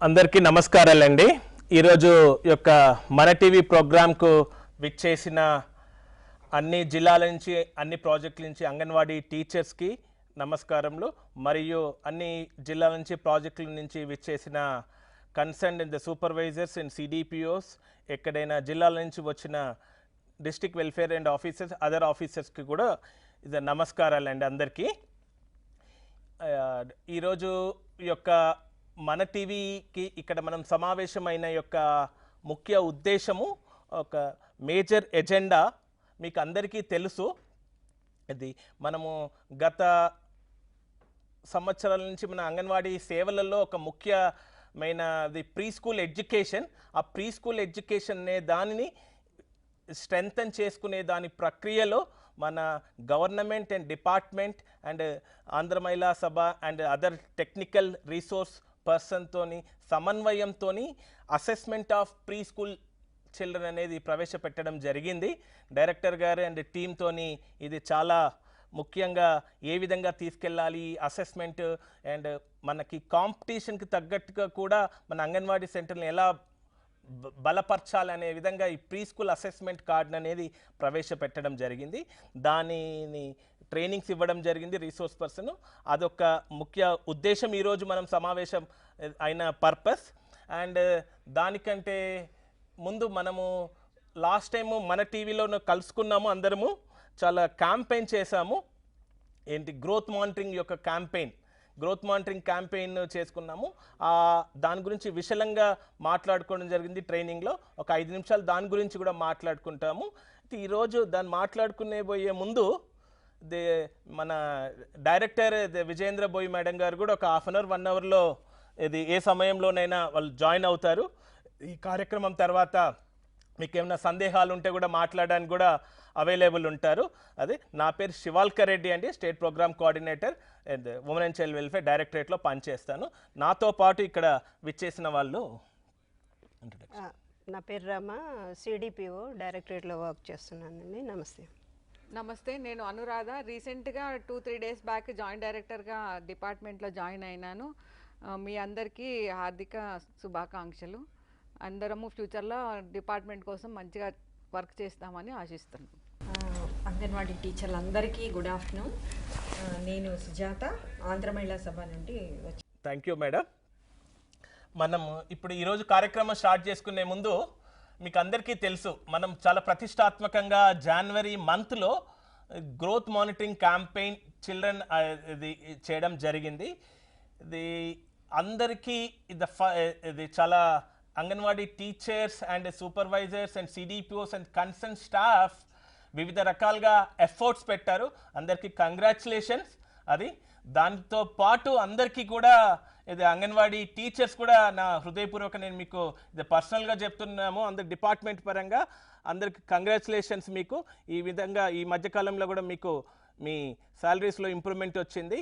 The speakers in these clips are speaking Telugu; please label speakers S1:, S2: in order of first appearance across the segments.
S1: అందరికీ నమస్కారాలండి. ఈరోజు యొక్క మన టీవీ ప్రోగ్రాంకు విచ్చేసిన అన్ని జిల్లాల నుంచి అన్ని ప్రాజెక్టుల నుంచి అంగన్వాడీ టీచర్స్కి నమస్కారములు. మరియు అన్ని జిల్లాల నుంచి ప్రాజెక్టుల నుంచి విచ్చేసిన concern in the supervisors and CDPOs, ఎక్కడైనా జిల్లాల నుంచి వచ్చిన district welfare and officers, other ఆఫీసర్స్కి కూడా ఇది నమస్కారాలండి అందరికీ. ఈరోజు యొక్క మన టీవీకి ఇక్కడ మనం సమావేశమైన యొక్క ముఖ్య ఉద్దేశము, ఒక మేజర్ ఎజెండా మీకు అందరికీ తెలుసు. ఇది మనము గత సంవత్సరాల నుంచి మన అంగన్వాడీ సేవలలో ఒక ముఖ్యమైనది ప్రీ స్కూల్ ఎడ్యుకేషన్. ఆ ప్రీ స్కూల్ ఎడ్యుకేషన్ అనే దానిని స్ట్రెంగ్తన్ చేసుకునే దాని ప్రక్రియలో మన government and department and Andhra Mahila Sabha and other technical resource పర్సన్తోని సమన్వయంతో assessment of pre school children అనేది ప్రవేశపెట్టడం జరిగింది. డైరెక్టర్ గారు అండ్ టీమ్తోని ఇది చాలా ముఖ్యంగా ఏ విధంగా తీసుకెళ్ళాలి అసెస్మెంట్ అండ్ మనకి కాంపిటీషన్కి తగ్గట్టుగా కూడా మన అంగన్వాడీ సెంటర్ని ఎలా బలపరచాలనే విధంగా ఈ ప్రీ స్కూల్ అసెస్మెంట్ కార్డ్ అనేది ప్రవేశపెట్టడం జరిగింది. దానిని ట్రైనింగ్స్ ఇవ్వడం జరిగింది రీసోర్స్ పర్సన్. అదొక ముఖ్య ఉద్దేశం ఈరోజు మనం సమావేశం అయిన పర్పస్. అండ్ దానికంటే ముందు మనము లాస్ట్ టైము మన టీవీలో కలుసుకున్నాము, అందరము చాలా క్యాంపెయిన్ చేశాము. ఏంటి గ్రోత్ మానిటరింగ్ యొక్క గ్రోత్ మానిటరింగ్ క్యాంపెయిన్ చేసుకున్నాము. దాని గురించి విశలంగా మాట్లాడుకోవడం జరిగింది ట్రైనింగ్లో. ఒక 5 నిమిషాలు దాని గురించి కూడా మాట్లాడుకుంటాము. ఈరోజు దాన్ని మాట్లాడుకునే పోయే ముందు మన డైరెక్టర్ విజేంద్ర బోయి మేడం గారు కూడా ఒక 1/2 అవర్ 1 అవర్లో ఇది ఏ సమయంలోనైనా వాళ్ళు జాయిన్ అవుతారు. ఈ కార్యక్రమం తర్వాత మీకు ఏమైనా సందేహాలు ఉంటే కూడా మాట్లాడడానికి కూడా అవైలబుల్ ఉంటారు. అదే నా పేరు శివాల్కర్ రెడ్డి అండి, state programme coordinator and women and child welfare డైరెక్టరేట్లో పనిచేస్తాను. నాతో పాటు ఇక్కడ విచ్చేసిన వాళ్ళు,
S2: నా పేరు రమ, సిడిపిఓ డైరెక్టరేట్లో వర్క్ చేస్తున్నానండి. నమస్తే,
S3: నేను అనురాధ. రీసెంట్గా 2-3 డేస్ బ్యాక్ జాయింట్ డైరెక్టర్గా డిపార్ట్మెంట్లో జాయిన్ అయినాను. మీ అందరికీ హార్దిక శుభాకాంక్షలు. అందరము ఫ్యూచర్లో డిపార్ట్మెంట్ కోసం మంచిగా వర్క్ చేస్తామని ఆశిస్తున్నాను.
S4: అంగన్వాడీ టీచర్లందరికీ గుడ్ ఆఫ్టర్నూన్. నేను సుజాత, ఆంధ్ర మహిళా సభ నుండి వచ్చి.
S1: Thank you madam. మనం ఇప్పుడు ఈరోజు కార్యక్రమం స్టార్ట్ చేసుకునే ముందు మీకు అందరికీ తెలుసు, మనం చాలా ప్రతిష్టాత్మకంగా జనవరి మంత్లో గ్రోత్ మానిటరింగ్ క్యాంపెయిన్ చిల్డ్రన్ ఇది చేయడం జరిగింది. ఇది అందరికీ ఇది చాలా anganwadi teachers and supervisors and CDPOs and concern staff వివిధ రకాలుగా ఎఫర్ట్స్ పెట్టారు. అందరికీ కంగ్రాచులేషన్స్. అది దాంతో పాటు అందరికీ కూడా ఇది అంగన్వాడీ టీచర్స్ కూడా నా హృదయపూర్వక నేను మీకు ఇది పర్సనల్గా చెప్తున్నాము. అందరి డిపార్ట్మెంట్ పరంగా అందరికి కంగ్రాచులేషన్స్. మీకు ఈ విధంగా ఈ మధ్యకాలంలో కూడా మీకు మీ శాలరీస్లో ఇంప్రూవ్మెంట్ వచ్చింది.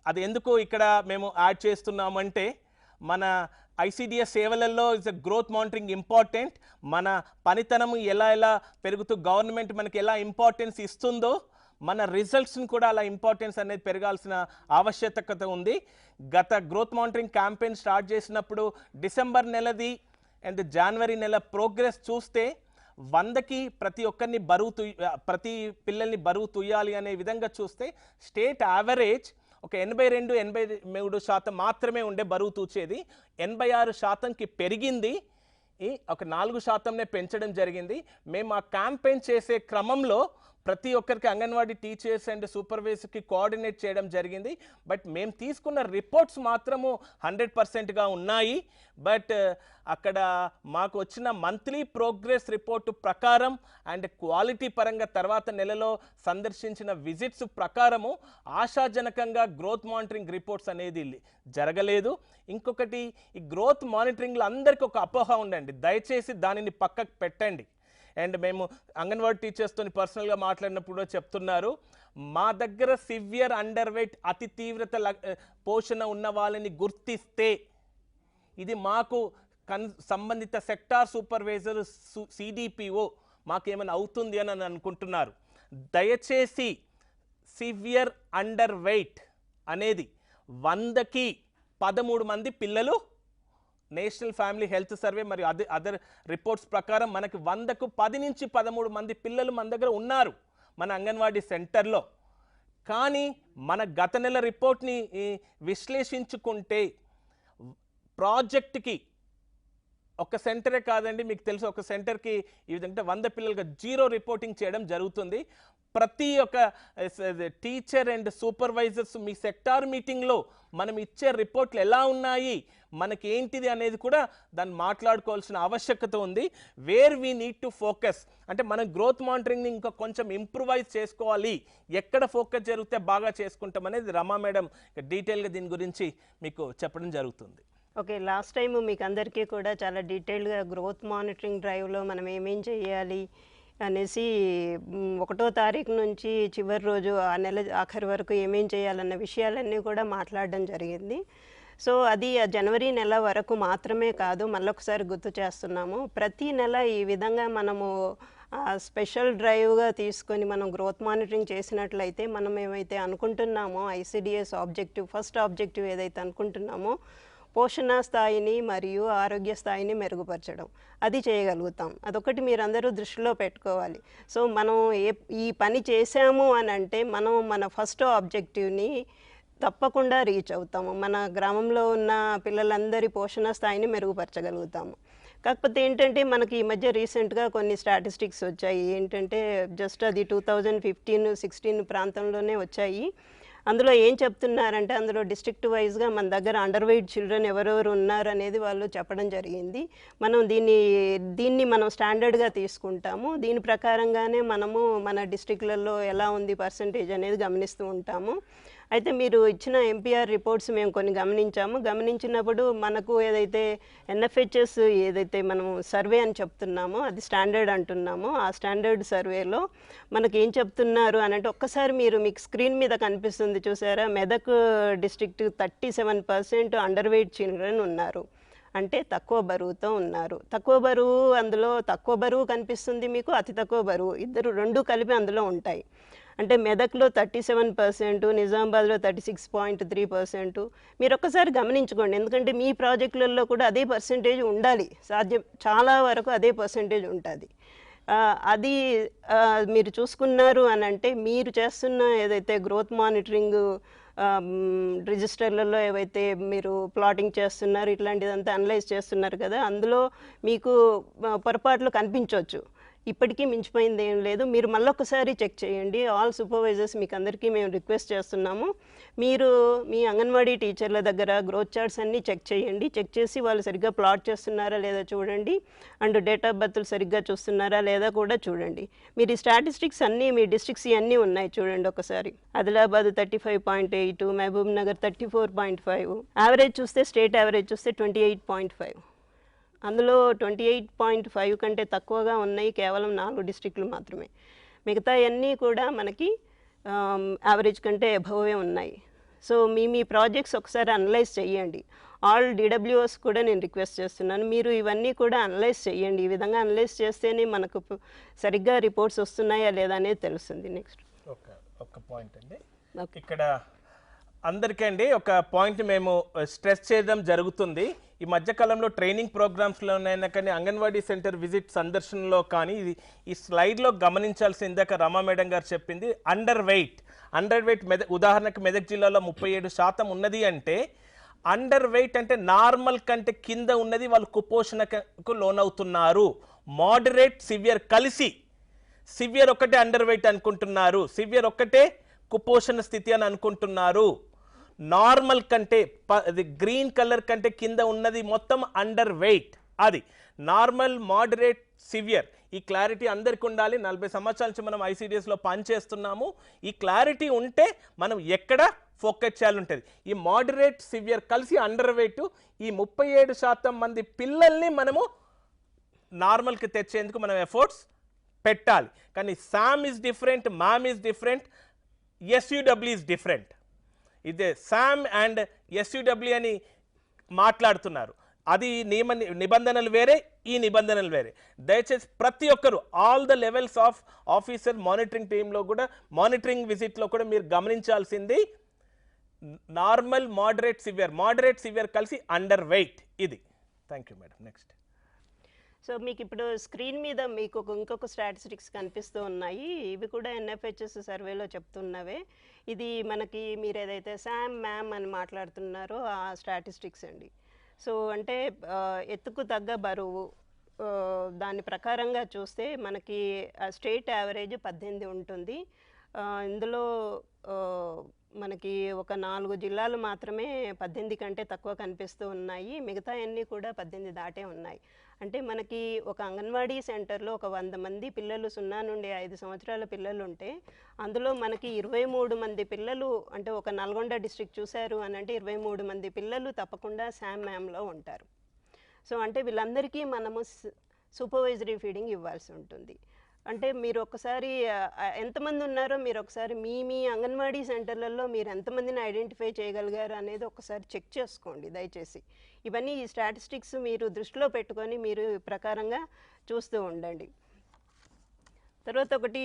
S1: అది ఎందుకు ఇక్కడ మేము యాడ్ చేస్తున్నామంటే, మన ఐసిడిఎస్ సేవలలో is a growth monitoring important. మన పనితనం ఎలా పెరుగుతూ గవర్నమెంట్ మనకి ఎలా ఇంపార్టెన్స్ ఇస్తుందో మన రిజల్ట్స్ని కూడా అలా ఇంపార్టెన్స్ అనేది పెరగాల్సిన ఆవశ్యకత ఉంది. గత గ్రోత్ మానిటరింగ్ క్యాంపెయిన్ స్టార్ట్ చేసినప్పుడు డిసెంబర్ నెలది అండ్ జనవరి నెల ప్రోగ్రెస్ చూస్తే 100కి ప్రతి పిల్లల్ని బరువు తుయ్యాలి అనే విధంగా చూస్తే స్టేట్ యావరేజ్ ఒక 82-83% మాత్రమే ఉండే బరువు తూచేది. 86%కి పెరిగింది. ఒక 4%నే పెంచడం జరిగింది. మేము ఆ క్యాంపెయిన్ చేసే క్రమంలో ప్రతి ఒక్కరికి అంగన్వాడీ టీచర్స్ అండ్ సూపర్వైజర్కి కోఆర్డినేట్ చేయడం జరిగింది. బట్ మేము తీసుకున్న రిపోర్ట్స్ మాత్రము 100%గా ఉన్నాయి. బట్ అక్కడ మాకు వచ్చిన మంత్లీ ప్రోగ్రెస్ రిపోర్టు ప్రకారం అండ్ క్వాలిటీ పరంగా తర్వాత నెలలో సందర్శించిన విజిట్స్ ప్రకారము ఆశాజనకంగా గ్రోత్ మానిటరింగ్ రిపోర్ట్స్ అనేది జరగలేదు. ఇంకొకటి, ఈ గ్రోత్ మానిటరింగ్లో అందరికీ ఒక అపోహ ఉండండి, దయచేసి దానిని పక్కకు పెట్టండి. అండ్ మేము అంగన్వాడీ టీచర్స్తో పర్సనల్గా మాట్లాడినప్పుడు చెప్తున్నారు, మా దగ్గర సివియర్ అండర్ వెయిట్ అతి తీవ్రత పోషణ ఉన్న వాళ్ళని గుర్తిస్తే ఇది మాకు సంబంధిత సెక్టార్ సూపర్వైజర్ సిడిపిఓ మాకేమైనా అవుతుంది అని అనుకుంటున్నారు. దయచేసి సివియర్ అండర్ వెయిట్ అనేది 100కి 13 మంది పిల్లలు నేషనల్ ఫ్యామిలీ హెల్త్ సర్వే మరియు అదర్ రిపోర్ట్స్ ప్రకారం మనకి 100కు 10 నుంచి 13 మంది పిల్లలు మన దగ్గర ఉన్నారు మన అంగన్వాడీ సెంటర్లో. కానీ మన గత నెల రిపోర్ట్ని విశ్లేషించుకుంటే ప్రాజెక్ట్కి ఒక సెంటరే కాదండి, మీకు తెలుసు ఒక సెంటర్కి ఈ విధంగా 100 పిల్లలుగా 0 రిపోర్టింగ్ చేయడం జరుగుతుంది. ప్రతి ఒక్క teacher and supervisors me sector మీటింగ్లో మనం ఇచ్చే రిపోర్ట్లు ఎలా ఉన్నాయి, మనకి ఏంటిది అనేది కూడా దాన్ని మాట్లాడుకోవాల్సిన ఆవశ్యకత ఉంది. Where we need to focus అంటే మనం గ్రోత్ మానిటరింగ్ని ఇంకా కొంచెం ఇంప్రూవైజ్ చేసుకోవాలి, ఎక్కడ ఫోకస్ జరిగితే బాగా చేసుకుంటాం అనేది రమా మేడం డీటెయిల్గా దీని గురించి మీకు చెప్పడం జరుగుతుంది.
S2: ఓకే, లాస్ట్ టైం మీకు అందరికీ కూడా చాలా డీటెయిల్డ్గా గ్రోత్ మానిటరింగ్ డ్రైవ్లో మనం ఏమేం చేయాలి అనేసి 1వ తారీఖు నుంచి చివరి రోజు ఆ నెల ఆఖరి వరకు ఏమేం చేయాలన్న విషయాలన్నీ కూడా మాట్లాడడం జరిగింది. సో అది జనవరి నెల వరకు మాత్రమే కాదు, మళ్ళొకసారి గుర్తు చేస్తున్నాము. ప్రతి నెల ఈ విధంగా మనము స్పెషల్ డ్రైవ్గా తీసుకొని మనం గ్రోత్ మానిటరింగ్ చేసినట్లయితే మనం ఏమైతే అనుకుంటున్నామో ICDS ఆబ్జెక్టివ్, ఫస్ట్ ఆబ్జెక్టివ్ ఏదైతే అనుకుంటున్నామో పోషణ స్థాయిని మరియు ఆరోగ్య స్థాయిని మెరుగుపరచడం, అది చేయగలుగుతాం. అదొకటి మీరందరూ దృష్టిలో పెట్టుకోవాలి. సో మనం ఈ పని చేసాము అని అంటే మనం మన ఫస్ట్ ఆబ్జెక్టివ్ని తప్పకుండా రీచ్ అవుతాము. మన గ్రామంలో ఉన్న పిల్లలందరి పోషణ స్థాయిని మెరుగుపరచగలుగుతాము. కాకపోతే ఏంటంటే మనకి ఈ మధ్య రీసెంట్గా కొన్ని స్టాటిస్టిక్స్ వచ్చాయి. ఏంటంటే జస్ట్ అది 2015-16 ప్రాంతంలోనే వచ్చాయి. అందులో ఏం చెప్తున్నారంటే అందులో డిస్ట్రిక్ట్ వైజ్గా మన దగ్గర అండర్ వెయిట్ చిల్డ్రన్ ఎవరెవరు ఉన్నారనేది వాళ్ళు చెప్పడం జరిగింది. మనం దీన్ని మనం స్టాండర్డ్గా తీసుకుంటాము. దీని ప్రకారంగానే మనము మన డిస్ట్రిక్ట్లలో ఎలా ఉంది పర్సంటేజ్ అనేది గమనిస్తూ ఉంటాము. అయితే మీరు ఇచ్చిన MPR రిపోర్ట్స్ మేము కొన్ని గమనించినప్పుడు మనకు ఏదైతే NFHS ఏదైతే మనం సర్వే అని చెప్తున్నామో అది స్టాండర్డ్ అంటున్నామో ఆ స్టాండర్డ్ సర్వేలో మనకి ఏం చెప్తున్నారు అని అంటే ఒక్కసారి మీకు స్క్రీన్ మీద కనిపిస్తుంది చూసారా, Medak district 37% under weight children ఉన్నారు. అంటే తక్కువ బరువుతో ఉన్నారు. తక్కువ బరువు, అందులో తక్కువ బరువు కనిపిస్తుంది మీకు, అతి తక్కువ బరువు, రెండు కలిపి అందులో ఉంటాయి. అంటే మెదక్లో 37%, నిజామాబాద్లో 36.3%. మీరు ఒక్కసారి గమనించుకోండి, ఎందుకంటే మీ ప్రాజెక్టులలో కూడా అదే పర్సంటేజ్ ఉండాలి, చాలా వరకు అదే పర్సంటేజ్ ఉంటుంది. అది మీరు చూసుకున్నారు అని అంటే మీరు చేస్తున్న ఏదైతే గ్రోత్ మానిటరింగ్ రిజిస్టర్లలో ఏవైతే మీరు ప్లాటింగ్ చేస్తున్నారు, ఇట్లాంటిదంతా అనలైజ్ చేస్తున్నారు కదా, అందులో మీకు పొరపాట్లు కనిపించవచ్చు. ఇప్పటికీ మించిపోయింది ఏం లేదు. మీరు మళ్ళొకసారి చెక్ చేయండి. ఆల్ సూపర్వైజర్స్ మీకు అందరికీ మేము రిక్వెస్ట్ చేస్తున్నాము, మీరు మీ అంగన్వాడీ టీచర్ల దగ్గర గ్రోత్ చార్ట్స్ అన్నీ చెక్ చేయండి. చెక్ చేసి వాళ్ళు సరిగ్గా ప్లాట్ చేస్తున్నారా లేదా చూడండి, అండ్ డేట్ ఆఫ్ బర్త్లు సరిగ్గా చూస్తున్నారా లేదా కూడా చూడండి. మీరు ఈ స్టాటిస్టిక్స్ అన్నీ మీ డిస్ట్రిక్ట్స్ ఇవన్నీ ఉన్నాయి చూడండి ఒకసారి. ఆదిలాబాద్ 35.8, మహబూబ్ నగర్ 34.5, యావరేజ్ చూస్తే స్టేట్ యావరేజ్ చూస్తే 28.5. అందులో 28.5 కంటే తక్కువగా ఉన్నాయి కేవలం 4 డిస్ట్రిక్టులు మాత్రమే. మిగతా అన్నీ కూడా మనకి యావరేజ్ కంటే అబోవే ఉన్నాయి. సో మీ ప్రాజెక్ట్స్ ఒకసారి అనలైజ్ చేయండి. ఆల్ DWOs కూడా నేను రిక్వెస్ట్ చేస్తున్నాను, మీరు ఇవన్నీ కూడా అనలైజ్ చేయండి. ఈ విధంగా అనలైజ్ చేస్తేనే మనకు సరిగ్గా రిపోర్ట్స్ వస్తున్నాయా లేదా అనేది తెలుస్తుంది. నెక్స్ట్
S1: ఒక పాయింట్ అండి, ఇక్కడ అందరికండి ఒక పాయింట్ మేము స్ట్రెస్ చేయడం జరుగుతుంది. ఈ మధ్యకాలంలో ట్రైనింగ్ ప్రోగ్రామ్స్లోనైనా కానీ అంగన్వాడీ సెంటర్ విజిట్ సందర్శనలో కానీ ఈ స్లైడ్లో గమనించాల్సింది ఇందాక రమా మేడం గారు చెప్పింది, అండర్ వెయిట్ ఉదాహరణకు మెదక్ జిల్లాలో 37% ఉన్నది అంటే అండర్ వెయిట్ అంటే నార్మల్ కంటే కింద ఉన్నది వాళ్ళు కుపోషణకు లోనవుతున్నారు. మోడరేట్ సివియర్ కలిసి, సివియర్ ఒక్కటే అండర్ వెయిట్ అనుకుంటున్నారు, సివియర్ ఒక్కటే కుపోషణ స్థితి అని అనుకుంటున్నారు. నార్మల్ కంటే గ్రీన్ కలర్ కంటే కింద ఉన్నది మొత్తం అండర్ వెయిట్, అది నార్మల్, మోడరేట్, సివియర్. ఈ క్లారిటీ అందరికి ఉండాలి. 40 సంవత్సరాల నుంచి మనం ICDSలో పనిచేస్తున్నాము. ఈ క్లారిటీ ఉంటే మనం ఎక్కడ ఫోకస్ చేయాలి ఉంటుంది. ఈ మోడరేట్, సివియర్ కలిసి అండర్ వెయిట్, ఈ 37% మంది పిల్లల్ని మనము నార్మల్కి తెచ్చేందుకు మనం ఎఫర్ట్స్ పెట్టాలి. కానీ SAM is different, MAM is different, SUW is different. ఇదే SAM అండ్ SUW అని మాట్లాడుతున్నారు. అది నిబంధనలు వేరే, ఈ నిబంధనలు వేరే. దయచేసి ప్రతి ఒక్కరు all the levels of officer monitoring టీంలో కూడా, మానిటరింగ్ విజిట్లో కూడా మీరు గమనించాల్సింది నార్మల్, మోడరేట్, సివియర్ కలిసి అండర్ వెయిట్. ఇది thank you madam. Next.
S2: So మీకు ఇప్పుడు స్క్రీన్ మీద మీకు ఇంకొక స్టాటిస్టిక్స్ కనిపిస్తూ ఉన్నాయి. ఇవి కూడా ఎన్ఎఫ్హెచ్ఎస్ సర్వేలో చెప్తున్నవే. ఇది మనకి మీరు ఏదైతే శామ్ మ్యామ్ అని మాట్లాడుతున్నారో ఆ స్టాటిస్టిక్స్ అండి. సో అంటే ఎత్తుకు తగ్గ బరువు దాని ప్రకారంగా చూస్తే మనకి స్టేట్ యావరేజ్ 18 ఉంటుంది. ఇందులో మనకి ఒక 4 జిల్లాలు మాత్రమే 18 కంటే తక్కువ కనిపిస్తూ ఉన్నాయి. మిగతా అన్నీ కూడా 18 దాటే ఉన్నాయి. అంటే మనకి ఒక అంగన్వాడీ సెంటర్లో ఒక 100 మంది పిల్లలు 0 నుండి 5 సంవత్సరాల పిల్లలు ఉంటే అందులో మనకి 23 మంది పిల్లలు, అంటే ఒక నల్గొండ డిస్ట్రిక్ట్ చూశారు అని అంటే 23 మంది పిల్లలు తప్పకుండా శామ్ మ్యామ్లో ఉంటారు. సో అంటే వీళ్ళందరికీ మనము సూపర్వైజరీ ఫీడింగ్ ఇవ్వాల్సి ఉంటుంది. అంటే మీరు ఒకసారి ఎంతమంది ఉన్నారో మీరు ఒకసారి మీ అంగన్వాడీ సెంటర్లలో మీరు ఎంతమందిని ఐడెంటిఫై చేయగలిగారు అనేది ఒకసారి చెక్ చేసుకోండి దయచేసి. ఇవన్నీ ఈ స్టాటిస్టిక్స్ మీరు దృష్టిలో పెట్టుకొని మీరు ప్రకారంగా చూస్తూ ఉండండి. తర్వాత ఒకటి,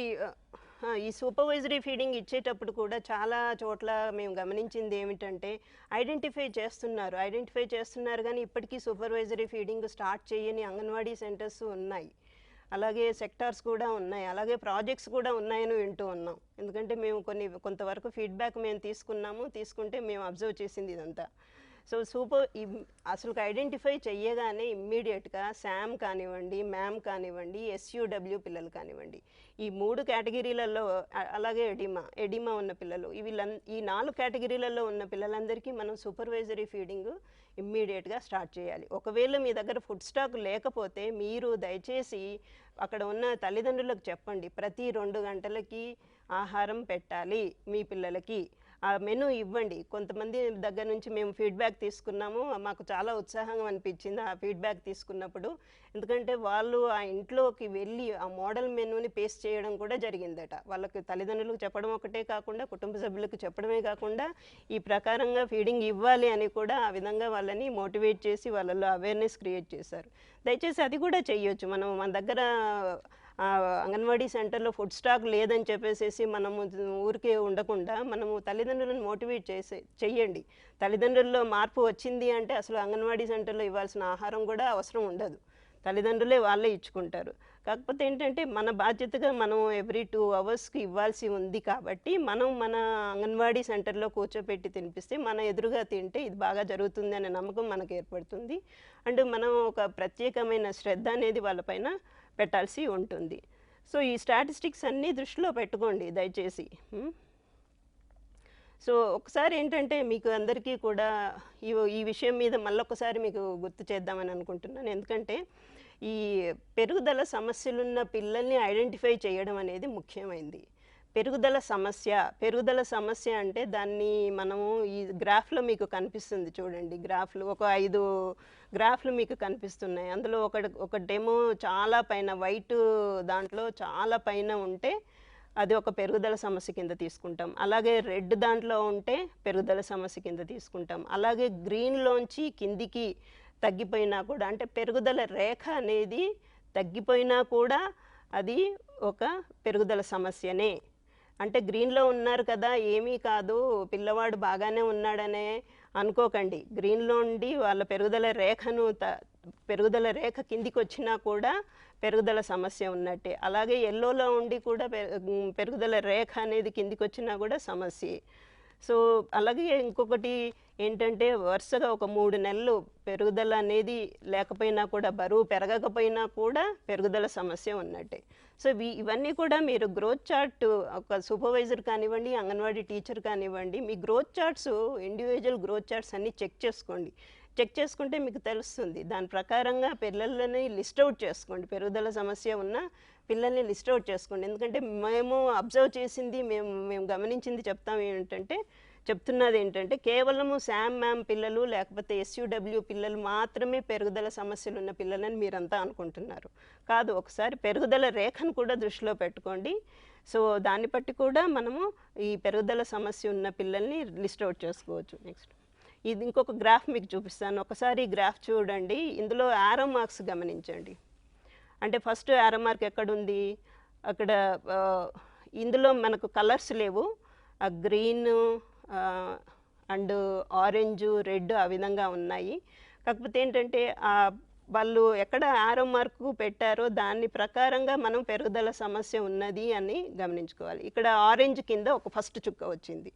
S2: ఈ సూపర్వైజరీ ఫీడింగ్ ఇచ్చేటప్పుడు కూడా చాలా చోట్ల మేము గమనించింది ఏమిటంటే ఐడెంటిఫై చేస్తున్నారు కానీ ఇప్పటికీ సూపర్వైజరీ ఫీడింగ్ స్టార్ట్ చేయని అంగన్వాడీ సెంటర్స్ ఉన్నాయి. అలాగే సెక్టార్స్ కూడా ఉన్నాయి, అలాగే ప్రాజెక్ట్స్ కూడా ఉన్నాయని వింటూ ఉన్నాం. ఎందుకంటే మేము కొంతవరకు ఫీడ్బ్యాక్ మేము తీసుకుంటే మేము అబ్జర్వ్ చేసింది ఇదంతా. సో అసలు ఐడెంటిఫై చెయ్యగానే ఇమ్మీడియట్గా శామ్ కానివ్వండి, మ్యామ్ కానివ్వండి, ఎస్యూడబ్ల్యూ పిల్లలు కానివ్వండి, ఈ 3 కేటగిరీలలో, అలాగే ఎడిమా ఉన్న పిల్లలు, ఈ 4 కేటగిరీలలో ఉన్న పిల్లలందరికీ మనం సూపర్వైజరీ ఫీడింగ్ ఇమ్మీడియట్గా స్టార్ట్ చేయాలి. ఒకవేళ మీ దగ్గర ఫుడ్ స్టాక్ లేకపోతే మీరు దయచేసి అక్కడ ఉన్న తల్లిదండ్రులకు చెప్పండి, ప్రతి 2 గంటలకి ఆహారం పెట్టాలి మీ పిల్లలకి. ఆ మెనూ ఇవ్వండి. కొంతమంది దగ్గర నుంచి మేము ఫీడ్బ్యాక్ తీసుకున్నాము, మాకు చాలా ఉత్సాహంగా అనిపించింది ఆ ఫీడ్బ్యాక్ తీసుకున్నప్పుడు. ఎందుకంటే వాళ్ళు ఆ ఇంట్లోకి వెళ్ళి ఆ మోడల్ మెనూని పేస్ట్ చేయడం కూడా జరిగిందట. వాళ్ళకి తల్లిదండ్రులకు చెప్పడం ఒకటే కాకుండా కుటుంబ సభ్యులకు చెప్పడమే కాకుండా ఈ ప్రకారంగా ఫీడింగ్ ఇవ్వాలి అని కూడా ఆ విధంగా వాళ్ళని మోటివేట్ చేసి వాళ్ళలో అవేర్నెస్ క్రియేట్ చేశారు. దయచేసి అది కూడా చెయ్యొచ్చు. మన దగ్గర అంగన్వాడీ సెంటర్లో ఫుడ్ స్టాక్ లేదని చెప్పేసి మనము ఊరికే ఉండకుండా మనము తల్లిదండ్రులను మోటివేట్ చెయ్యండి. తల్లిదండ్రుల్లో మార్పు వచ్చింది అంటే అసలు అంగన్వాడీ సెంటర్లో ఇవ్వాల్సిన ఆహారం కూడా అవసరం ఉండదు, తల్లిదండ్రులే వాళ్ళే ఇచ్చుకుంటారు. కాకపోతే ఏంటంటే మన బాధ్యతగా మనం ఎవ్రీ 2 అవర్స్కి ఇవ్వాల్సి ఉంది కాబట్టి మనం మన అంగన్వాడీ సెంటర్లో కూర్చోపెట్టి తినిపిస్తే మన ఎదురుగా తింటే ఇది బాగా జరుగుతుంది అనే నమ్మకం మనకు ఏర్పడుతుంది. అండ్ మనం ఒక ప్రత్యేకమైన శ్రద్ధ అనేది వాళ్ళపైన పెట్టాల్సి ఉంటుంది. సో ఈ స్టాటిస్టిక్స్ అన్నీ దృష్టిలో పెట్టుకోండి దయచేసి. సో ఒకసారి ఏంటంటే మీకు అందరికీ కూడా ఈ విషయం మీద మళ్ళొకసారి మీకు గుర్తు చేద్దామని అనుకుంటున్నాను. ఎందుకంటే ఈ పెరుగుదల సమస్యలున్న పిల్లల్ని ఐడెంటిఫై చేయడం అనేది ముఖ్యమైనది. పెరుగుదల సమస్య అంటే దాన్ని మనము ఈ గ్రాఫ్లో మీకు కనిపిస్తుంది చూడండి. గ్రాఫ్లు ఒక 5 గ్రాఫ్లు మీకు కనిపిస్తున్నాయి. అందులో ఒకటేమో చాలా పైన వైట్ దాంట్లో చాలా పైన ఉంటే అది ఒక పెరుగుదల సమస్య కింద తీసుకుంటాం. అలాగే రెడ్ దాంట్లో ఉంటే పెరుగుదల సమస్య కింద తీసుకుంటాం. అలాగే గ్రీన్లోంచి కిందికి తగ్గిపోయినా కూడా, అంటే పెరుగుదల రేఖ అనేది తగ్గిపోయినా కూడా అది ఒక పెరుగుదల సమస్యనే. అంటే గ్రీన్లో ఉన్నారు కదా ఏమీ కాదు పిల్లవాడు బాగానే ఉన్నాడనే అనుకోకండి. గ్రీన్లో ఉండి వాళ్ళ పెరుగుదల రేఖ కిందికి వచ్చినా కూడా పెరుగుదల సమస్య ఉన్నట్టే. అలాగే ఎల్లోలో ఉండి కూడా పెరుగుదల రేఖ అనేది కిందికి వచ్చినా కూడా సమస్యే. సో అలాగే ఇంకొకటి ఏంటంటే వరుసగా ఒక 3 నెలలు పెరుగుదల అనేది లేకపోయినా కూడా, బరువు పెరగకపోయినా కూడా పెరుగుదల సమస్య ఉన్నట్టే. సో ఇవన్నీ కూడా మీరు గ్రోత్ చార్ట్, ఒక సూపర్వైజర్ కానివ్వండి, అంగన్వాడీ టీచర్ కానివ్వండి, మీ growth charts, individual growth charts అన్నీ చెక్ చేసుకోండి. చెక్ చేసుకుంటే మీకు తెలుస్తుంది. దాని ప్రకారంగా పిల్లలని లిస్ట్ అవుట్ చేసుకోండి. పెరుగుదల సమస్య ఉన్న పిల్లల్ని లిస్ట్ అవుట్ చేసుకోండి. ఎందుకంటే మేము అబ్జర్వ్ చేసింది, మేము గమనించింది చెప్తున్నది ఏంటంటే కేవలము శామ్ మ్యామ్ పిల్లలు లేకపోతే ఎస్యూడబ్ల్యూ పిల్లలు మాత్రమే పెరుగుదల సమస్యలు ఉన్న పిల్లలని మీరంతా అనుకుంటున్నారు. కాదు, ఒకసారి పెరుగుదల రేఖను కూడా దృష్టిలో పెట్టుకోండి. సో దాన్ని బట్టి కూడా మనము ఈ పెరుగుదల సమస్య ఉన్న పిల్లల్ని లిస్ట్ అవుట్ చేసుకోవచ్చు. నెక్స్ట్ ఇది ఇంకొక గ్రాఫ్ మీకు చూపిస్తాను. ఒకసారి ఈ గ్రాఫ్ చూడండి. ఇందులో యారో మార్క్స్ గమనించండి. అంటే ఫస్ట్ యారో మార్క్ ఎక్కడుంది, అక్కడ ఇందులో మనకు కలర్స్ లేవు. గ్రీన్ అండ్ ఆరెంజ్, రెడ్ ఆ విధంగా ఉన్నాయి. కాకపోతే ఏంటంటే వాళ్ళు ఎక్కడ యారో మార్కు పెట్టారో దాని ప్రకారంగా మనం పెరుగుదల సమస్య ఉన్నది అని గమనించుకోవాలి. ఇక్కడ ఆరెంజ్ కింద ఒక ఫస్ట్ చుక్క వచ్చింది.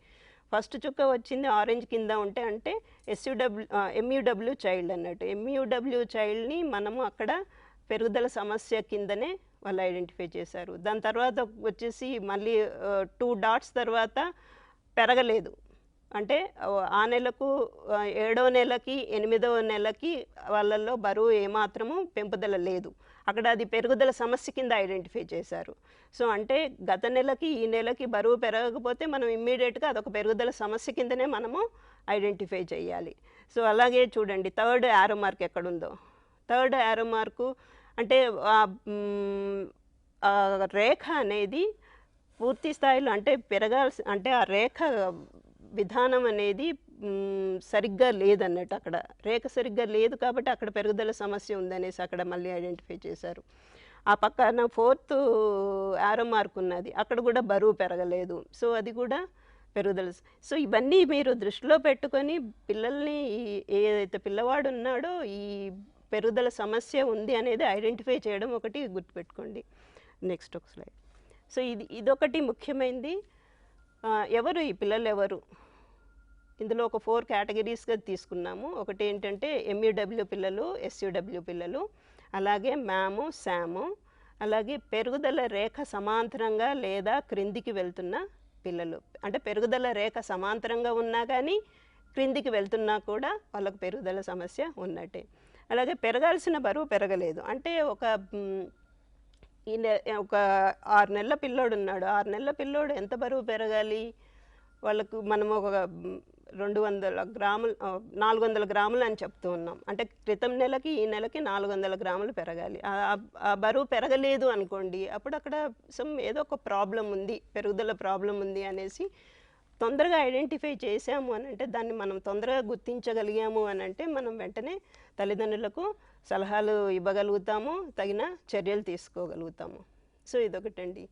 S2: ఫస్ట్ చుక్క వచ్చింది ఆరెంజ్ కింద ఉంటే అంటే ఎంయూడబ్ల్యూ చైల్డ్ అన్నట్టు. ఎంయూడబ్ల్యూ చైల్డ్ని మనము అక్కడ పెరుగుదల సమస్య కిందనే వాళ్ళు ఐడెంటిఫై చేశారు. దాని తర్వాత వచ్చేసి మళ్ళీ 2 డాట్స్ తర్వాత పెరగలేదు అంటే ఆ నెలకు 7వ నెలకి 8వ నెలకి వాళ్ళల్లో బరువు ఏమాత్రము పెంపుదల లేదు. అక్కడ అది పెరుగుదల సమస్య కింద ఐడెంటిఫై చేశారు. సో అంటే గత నెలకి ఈ నెలకి బరువు పెరగకపోతే మనం ఇమ్మీడియట్గా అదొక పెరుగుదల సమస్య కిందనే మనము ఐడెంటిఫై చేయాలి. సో అలాగే చూడండి థర్డ్ యారో మార్క్ ఎక్కడుందో. థర్డ్ యారో మార్కు అంటే రేఖ అనేది పూర్తి స్థాయిలో అంటే పెరగాల్సి అంటే ఆ రేఖ విధానం అనేది సరిగ్గా లేదన్నట్టు. అక్కడ రేఖ సరిగ్గా లేదు కాబట్టి అక్కడ పెరుగుదల సమస్య ఉందనేసి అక్కడ మళ్ళీ ఐడెంటిఫై చేశారు. ఆ పక్కన 4th యారో మార్క్ ఉన్నది, అక్కడ కూడా బరువు పెరగలేదు. సో అది కూడా పెరుగుదల. సో ఇవన్నీ మీరు దృష్టిలో పెట్టుకొని పిల్లల్ని ఏదైతే పిల్లవాడు ఉన్నాడో ఈ పెరుగుదల సమస్య ఉంది అనేది ఐడెంటిఫై చేయడం ఒకటి గుర్తుపెట్టుకోండి. నెక్స్ట్ ఒక స్లైడ్. సో ఇదొకటి ముఖ్యమైనది. ఎవరు ఈ పిల్లలు ఎవరు? ఇందులో ఒక 4 కేటగిరీస్గా తీసుకున్నాము. ఒకటి ఏంటంటే ఎంయూడబ్ల్యూ పిల్లలు, ఎస్యూడబ్ల్యూ పిల్లలు, అలాగే మ్యాము, శాము, అలాగే పెరుగుదల రేఖ సమాంతరంగా లేదా క్రిందికి వెళ్తున్న పిల్లలు. అంటే పెరుగుదల రేఖ సమాంతరంగా ఉన్నా కానీ క్రిందికి వెళ్తున్నా కూడా వాళ్ళకు పెరుగుదల సమస్య ఉన్నట్టే. అలాగే పెరగాల్సిన బరువు పెరగలేదు అంటే ఒక 6 నెలల పిల్లోడు ఉన్నాడు. 6 నెలల పిల్లోడు ఎంత బరువు పెరగాలి? వాళ్ళకు మనం ఒక 200 గ్రాములు 400 గ్రాములు అని చెప్తూ ఉన్నాం. అంటే క్రితం నెలకి ఈ నెలకి 400 గ్రాములు పెరగాలి. ఆ బరువు పెరగలేదు అనుకోండి, అప్పుడు అక్కడ ఏదో ఒక ప్రాబ్లం ఉంది, పెరుగుదల ప్రాబ్లం ఉంది అనేసి తొందరగా ఐడెంటిఫై చేసాము అని అంటే, దాన్ని మనం తొందరగా గుర్తించగలిగాము అని అంటే మనం వెంటనే తల్లిదండ్రులకు సలహాలు ఇవ్వగలుగుతాము, తగిన చర్యలు తీసుకోగలుగుతాము. సో ఇదొకటండి.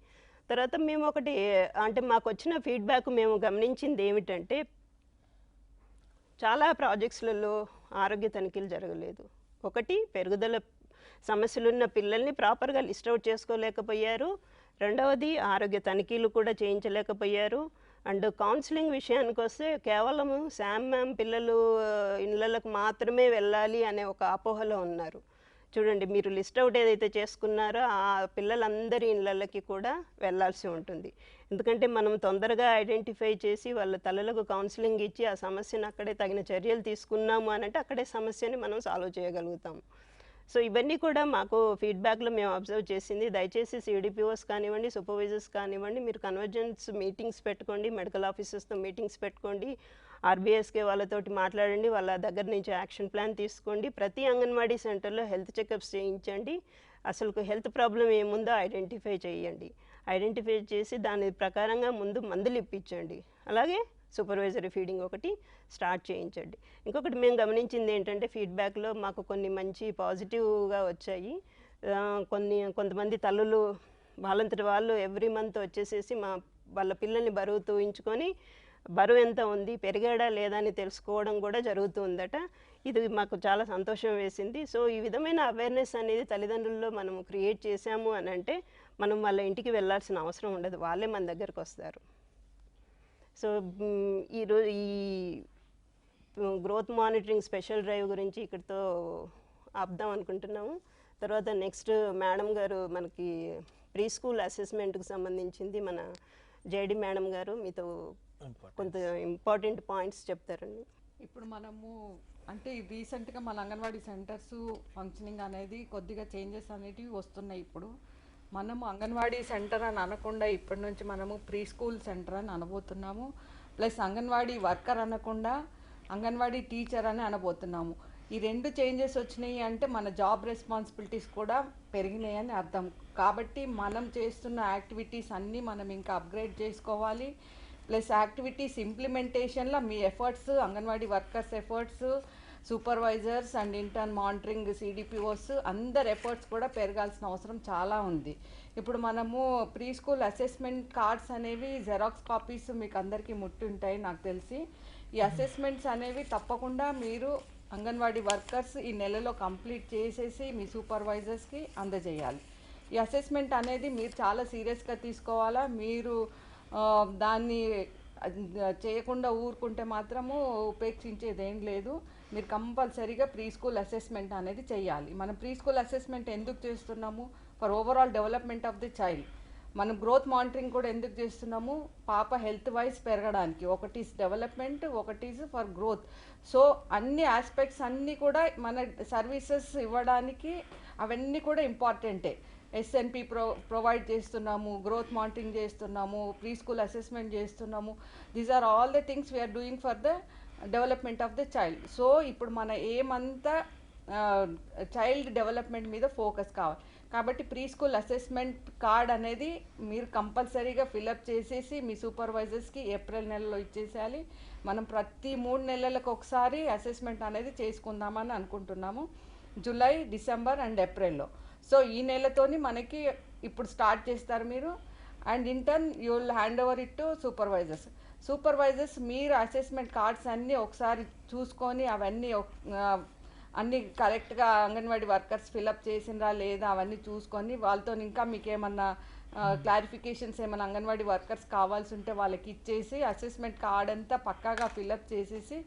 S2: తర్వాత మేము ఒకటి అంటే మాకు వచ్చిన ఫీడ్బ్యాక్ మేము గమనించింది ఏమిటంటే, చాలా ప్రాజెక్ట్స్లలో ఆరోగ్య తనిఖీలు జరగలేదు. ఒకటి పెరుగుదల సమస్యలున్న పిల్లల్ని ప్రాపర్గా లిస్ట్ అవుట్ చేసుకోలేకపోయారు. రెండవది ఆరోగ్య తనిఖీలు కూడా చేయించలేకపోయారు. అండ్ కౌన్సిలింగ్ విషయానికి వస్తే కేవలము శామ్ మ్యామ్ పిల్లలు ఇళ్ళకు మాత్రమే వెళ్ళాలి అనే ఒక అపోహలో ఉన్నారు. చూడండి, మీరు లిస్ట్ అవుట్ ఏదైతే చేసుకున్నారో ఆ పిల్లలందరి ఇళ్ళకి కూడా వెళ్ళాల్సి ఉంటుంది. ఎందుకంటే మనం తొందరగా ఐడెంటిఫై చేసి వాళ్ళ తల్లులకు కౌన్సిలింగ్ ఇచ్చి ఆ సమస్యను అక్కడే తగిన చర్యలు తీసుకున్నాము అని అంటే అక్కడే సమస్యని మనం సాల్వ్ చేయగలుగుతాము. సో ఇవన్నీ కూడా మాకు ఫీడ్బ్యాక్లో మేము అబ్జర్వ్ చేసింది. దయచేసి సిడిపిఓస్ కానివ్వండి, సూపర్వైజర్స్ కానివ్వండి, మీరు కన్వర్జెన్స్ మీటింగ్స్ పెట్టుకోండి, మెడికల్ ఆఫీసర్స్తో మీటింగ్స్ పెట్టుకోండి, ఆర్బీఎస్కే వాళ్ళతోటి మాట్లాడండి, వాళ్ళ దగ్గర నుంచి యాక్షన్ ప్లాన్ తీసుకోండి. ప్రతి అంగన్వాడీ సెంటర్లో హెల్త్ చెకప్స్ చేయించండి. అసలు హెల్త్ ప్రాబ్లం ఏముందో ఐడెంటిఫై చేయండి. ఐడెంటిఫై చేసి దాని ప్రకారంగా ముందు మందులు ఇప్పించండి. అలాగే సూపర్వైజరీ ఫీడింగ్ ఒకటి స్టార్ట్ చేయించండి. ఇంకొకటి మేము గమనించింది ఏంటంటే, ఫీడ్బ్యాక్లో మాకు కొన్ని మంచి పాజిటివ్గా వచ్చాయి. కొంతమంది తల్లులు వాళ్ళంతటి వాళ్ళు ఎవ్రీ మంత్ వచ్చేసేసి వాళ్ళ పిల్లల్ని బరువు తూయించుకొని బరువు ఎంత ఉంది, పెరిగాడా లేదా అని తెలుసుకోవడం కూడా జరుగుతుందట. ఇది మాకు చాలా సంతోషం వేసింది. సో ఈ విధమైన అవేర్నెస్ అనేది తల్లిదండ్రుల్లో మనం క్రియేట్ చేశాము అని అంటే మనం వాళ్ళ ఇంటికి వెళ్ళాల్సిన అవసరం ఉండదు, వాళ్ళే మన దగ్గరకు వస్తారు. సో ఈరోజు ఈ గ్రోత్ మానిటరింగ్ స్పెషల్ డ్రైవ్ గురించి ఇక్కడితో ఆపుదాం అనుకుంటున్నాము. తర్వాత నెక్స్ట్ మేడం గారు మనకి ప్రీ స్కూల్ అసెస్మెంట్కి సంబంధించింది మన జేడి మేడం గారు మీతో కొంత ఇంపార్టెంట్ పాయింట్స్ చెప్తారండి.
S3: ఇప్పుడు మనము అంటే రీసెంట్గా మన అంగన్వాడీ సెంటర్స్ ఫంక్షనింగ్ అనేది కొద్దిగా చేంజెస్ అనేటివి వస్తున్నాయి. ఇప్పుడు మనము అంగన్వాడీ సెంటర్ అని అనకుండా ఇప్పటి నుంచి మనము ప్రీ స్కూల్ సెంటర్ అని అనబోతున్నాము. ప్లస్ అంగన్వాడీ వర్కర్ అనకుండా అంగన్వాడీ టీచర్ అని అనబోతున్నాము. ఈ 2 చేంజెస్ వచ్చినాయి అంటే మన జాబ్ రెస్పాన్సిబిలిటీస్ కూడా పెరిగినాయి అని అర్థం. కాబట్టి మనం చేస్తున్న యాక్టివిటీస్ అన్నీ మనం ఇంకా అప్గ్రేడ్ చేసుకోవాలి. ప్లస్ యాక్టివిటీస్ ఇంప్లిమెంటేషన్లో మీ efforts, anganwadi workers efforts, supervisors and intern monitoring CDPOs అందరి ఎఫర్ట్స్ కూడా పెరగాల్సిన అవసరం చాలా ఉంది. ఇప్పుడు మనము ప్రీ స్కూల్ అసెస్మెంట్ కార్డ్స్ అనేవి జెరాక్స్ కాపీస్ మీకు అందరికీ ముట్టుంటాయి నాకు తెలిసి. ఈ అసెస్మెంట్స్ అనేవి తప్పకుండా మీరు అంగన్వాడీ వర్కర్స్ ఈ నెలలో కంప్లీట్ చేసేసి మీ సూపర్వైజర్స్కి అందజేయాలి. ఈ అసెస్మెంట్ అనేది మీరు చాలా సీరియస్గా తీసుకోవాలా. మీరు దాన్ని చేయకుండా ఊరుకుంటే మాత్రము ఉపేక్షించేది ఏం లేదు. మీరు కంపల్సరీగా ప్రీ స్కూల్ అసెస్మెంట్ అనేది చేయాలి. మనం ప్రీ స్కూల్ అసెస్మెంట్ ఎందుకు చేస్తున్నాము? For overall development of the child. మనం గ్రోత్ మానిటరింగ్ కూడా ఎందుకు చేస్తున్నాము? పాప హెల్త్ వైజ్ పెరగడానికి. ఒకటి ఈజ్ డెవలప్మెంట్, ఒకటి ఈజ్ ఫర్ గ్రోత్. సో అన్ని ఆస్పెక్ట్స్ అన్నీ కూడా మన సర్వీసెస్ ఇవ్వడానికి అవన్నీ కూడా ఇంపార్టెంటే. ఎస్ఎన్పి ప్రొవైడ్ చేస్తున్నాము, గ్రోత్ మానిటరింగ్ చేస్తున్నాము, ప్రీ స్కూల్ అసెస్మెంట్ చేస్తున్నాము. These are all the things we're doing for the development of the child. So ఇప్పుడు మన ఏమంతా చైల్డ్ డెవలప్మెంట్ మీద ఫోకస్ కావాలి. కాబట్టి ప్రీ స్కూల్ అసెస్మెంట్ కార్డ్ అనేది మీరు కంపల్సరీగా ఫిలప్ చేసేసి మీ సూపర్వైజర్స్కి ఏప్రిల్ నెలలో ఇచ్చేసేయాలి. మనం ప్రతి 3 నెలలకు ఒకసారి అసెస్మెంట్ అనేది చేసుకుందామని అనుకుంటున్నాము, జూలై, డిసెంబర్ అండ్ ఏప్రిల్లో. సో ఈ నెలతోని మనకి ఇప్పుడు స్టార్ట్ చేస్తారు మీరు. And intern you will hand over it to supervisors మీరు అసెస్మెంట్ కార్డ్స్ అన్నీ ఒకసారి చూసుకొని అవన్నీ అన్నీ కరెక్ట్గా అంగన్వాడీ వర్కర్స్ ఫిలప్ చేసినరా లేదా అవన్నీ చూసుకొని వాళ్ళతో ఇంకా మీకు ఏమన్నా క్లారిఫికేషన్స్ ఏమైనా అంగన్వాడీ వర్కర్స్ కావాల్సి ఉంటే వాళ్ళకి ఇచ్చేసి అసెస్మెంట్ కార్డ్ అంతా పక్కాగా ఫిలప్ చేసేసి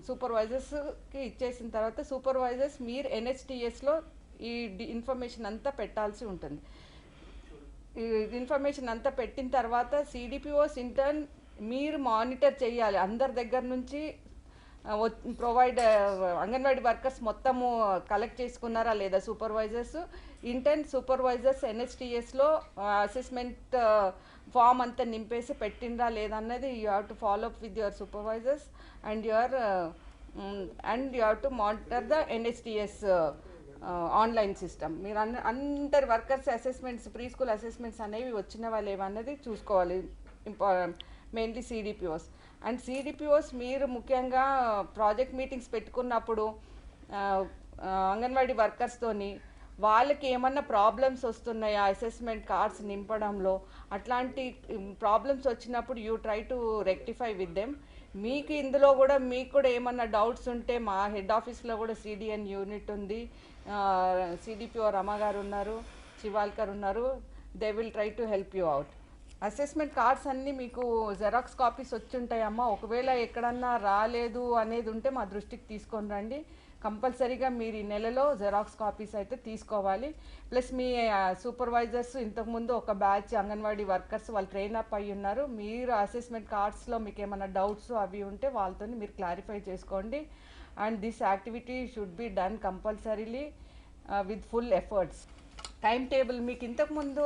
S3: సూపర్వైజర్స్కి ఇచ్చేసిన తర్వాత సూపర్వైజర్స్ మీరు NHTSలో ఈ ఇన్ఫర్మేషన్ అంతా పెట్టాల్సి ఉంటుంది. ఈ ఇన్ఫర్మేషన్ అంతా పెట్టిన తర్వాత CDPOs ఇంటర్న్ మీరు మానిటర్ చేయాలి. అందరి దగ్గర నుంచి ప్రొవైడ్ అంగన్వాడీ వర్కర్స్ మొత్తము కలెక్ట్ చేసుకున్నారా లేదా సూపర్వైజర్స్. ఇంటర్న్ సూపర్వైజర్స్ NHTSలో అసెస్మెంట్ ఫామ్ అంతా నింపేసి పెట్టినరా లేదా అన్నది you have to follow up with your supervisors and you have to monitor the NHTS online system. మీరు అందరి workers assessments, preschool assessments అనేవి వచ్చినవా లేవన్నది చూసుకోవాలి. Mainly CDPOs. అండ్ CDPOs మీరు ముఖ్యంగా ప్రాజెక్ట్ మీటింగ్స్ పెట్టుకున్నప్పుడు అంగన్వాడీ వర్కర్స్తోని వాళ్ళకి ఏమన్నా ప్రాబ్లమ్స్ వస్తున్నాయా అసెస్మెంట్ కార్డ్స్ నింపడంలో, అట్లాంటి ప్రాబ్లమ్స్ వచ్చినప్పుడు you try to rectify with them. మీకు ఇందులో కూడా మీకు కూడా ఏమన్నా డౌట్స్ ఉంటే మా హెడ్ ఆఫీస్లో కూడా CDN యూనిట్ ఉంది, CDPO రమ గారు ఉన్నారు, శివాల్కర్ ఉన్నారు. They will try to help you out. Assessment cards అన్నీ మీకు జెరాక్స్ కాపీస్ వచ్చి ఉంటాయమ్మా. ఒకవేళ ఎక్కడన్నా రాలేదు అనేది ఉంటే మా దృష్టికి తీసుకొని రండి. కంపల్సరీగా మీరు ఈ నెలలో జెరాక్స్ కాపీస్ అయితే తీసుకోవాలి. ప్లస్ మీ సూపర్వైజర్స్ ఇంతకుముందు ఒక బ్యాచ్ అంగన్వాడీ వర్కర్స్ వాళ్ళు ట్రైన్ అప్ అయ్యి ఉన్నారు. మీరు అసెస్మెంట్ కార్డ్స్లో మీకు ఏమైనా డౌట్స్ అవి ఉంటే వాళ్ళతో మీరు క్లారిఫై చేసుకోండి. And this activity should be done compulsorily with full efforts. Time table మీకు ఇంతకుముందు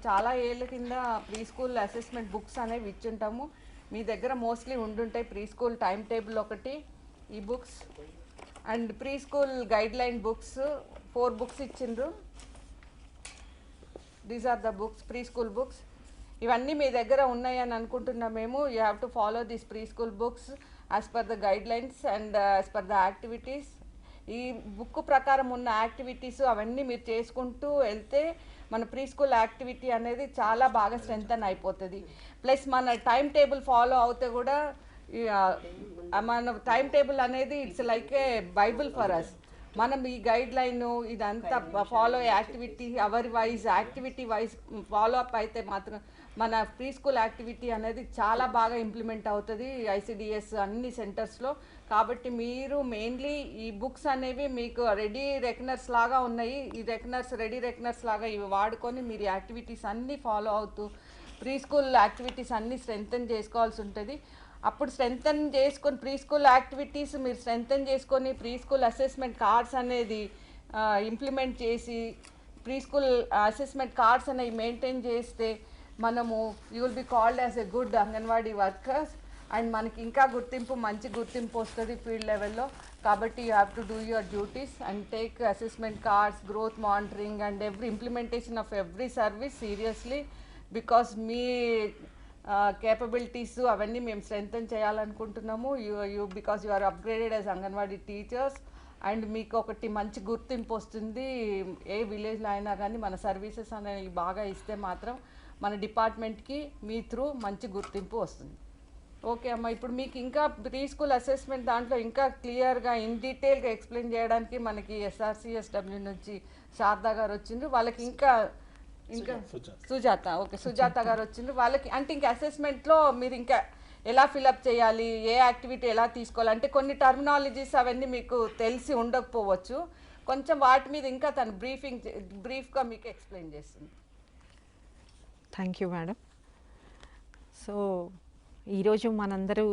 S3: చాలా ఏళ్ళ కింద ప్రీ స్కూల్ అసెస్మెంట్ బుక్స్ అనేవి ఇచ్చుంటాము. మీ దగ్గర మోస్ట్లీ ఉండుంటాయి. ప్రీ స్కూల్ టైం టేబుల్ ఒకటి, ఈ books and preschool guideline books 4 books ఇచ్చిండ్రు. These are the books, preschool books. ఇవన్నీ మీ దగ్గర ఉన్నాయని అనుకుంటున్నాం మేము. You have to follow this preschool books as per the guidelines and as per the activities. ఈ బుక్ ప్రకారం ఉన్న యాక్టివిటీస్ అవన్నీ మీరు చేసుకుంటూ వెళ్తే మన ప్రీ స్కూల్ యాక్టివిటీ అనేది చాలా బాగా స్ట్రెంథన్ అయిపోతుంది. ప్లస్ మన టైం టేబుల్ ఫాలో అవుతే కూడా మన టైం టేబుల్ అనేది it's like a bible for us. మనం ఈ గైడ్ లైన్ ఇదంతా follow activity activity wise follow up అయితే మాత్రం మన ప్రీ స్కూల్ యాక్టివిటీ అనేది చాలా బాగా ఇంప్లిమెంట్ అవుతుంది ICDS అన్ని సెంటర్స్లో. కాబట్టి మీరు మెయిన్లీ ఈ బుక్స్ అనేవి మీకు రెడీ రెకనర్స్ లాగా ఉన్నాయి. ఈ రెడీ రెకనర్స్ లాగా ఇవి వాడుకొని మీరు యాక్టివిటీస్ అన్నీ ఫాలో అవుతూ ప్రీ స్కూల్ యాక్టివిటీస్ అన్నీ స్ట్రెంథన్ చేసుకోవాల్సి ఉంటుంది. అప్పుడు స్ట్రెంథన్ చేసుకొని ప్రీ స్కూల్ యాక్టివిటీస్ మీరు స్ట్రెంథన్ చేసుకొని ప్రీ స్కూల్ అసెస్మెంట్ కార్డ్స్ అనేది ఇంప్లిమెంట్ చేసి ప్రీ స్కూల్ అసెస్మెంట్ కార్డ్స్ అనేవి మెయింటైన్ చేస్తే మనము you will be called as a good anganwadi workers. And మనకి ఇంకా మంచి గుర్తింపు వస్తుంది ఫీల్డ్ లెవెల్లో. కాబట్టి you have to do your duties and take assessment cards, growth monitoring and every implementation of every service seriously. Because మీ కేపబిలిటీస్ అవన్నీ మేము స్ట్రెంథన్ చేయాలనుకుంటున్నాము. Because you are upgraded as anganwadi teachers. And మీకు ఒకటి మంచి గుర్తింపు వస్తుంది. ఏ విలేజ్లో అయినా కానీ మన సర్వీసెస్ అనేవి బాగా ఇస్తే మాత్రం మన డిపార్ట్మెంట్కి మీ త్రూ మంచి గుర్తింపు వస్తుంది. ఓకే అమ్మ, ఇప్పుడు మీకు ఇంకా ప్రీ స్కూల్ అసెస్మెంట్ దాంట్లో ఇంకా క్లియర్గా ఇన్ డీటెయిల్గా ఎక్స్ప్లెయిన్ చేయడానికి మనకి SRCSW నుంచి శారదా గారు వచ్చిండ్రు. వాళ్ళకి ఇంకా సుజాత, ఓకే, సుజాత గారు వచ్చిండ్రు. వాళ్ళకి అంటే ఇంకా అసెస్మెంట్లో మీరు ఇంకా ఎలా ఫిలప్ చేయాలి, ఏ యాక్టివిటీ ఎలా తీసుకోవాలి అంటే కొన్ని టర్మినాలజీస్ అవన్నీ మీకు తెలిసి ఉండకపోవచ్చు. కొంచెం వాటి మీద ఇంకా తను బ్రీఫ్గా మీకు ఎక్స్ప్లెయిన్ చేస్తుంది.
S4: Thank you madam. సో ఈరోజు మనందరూ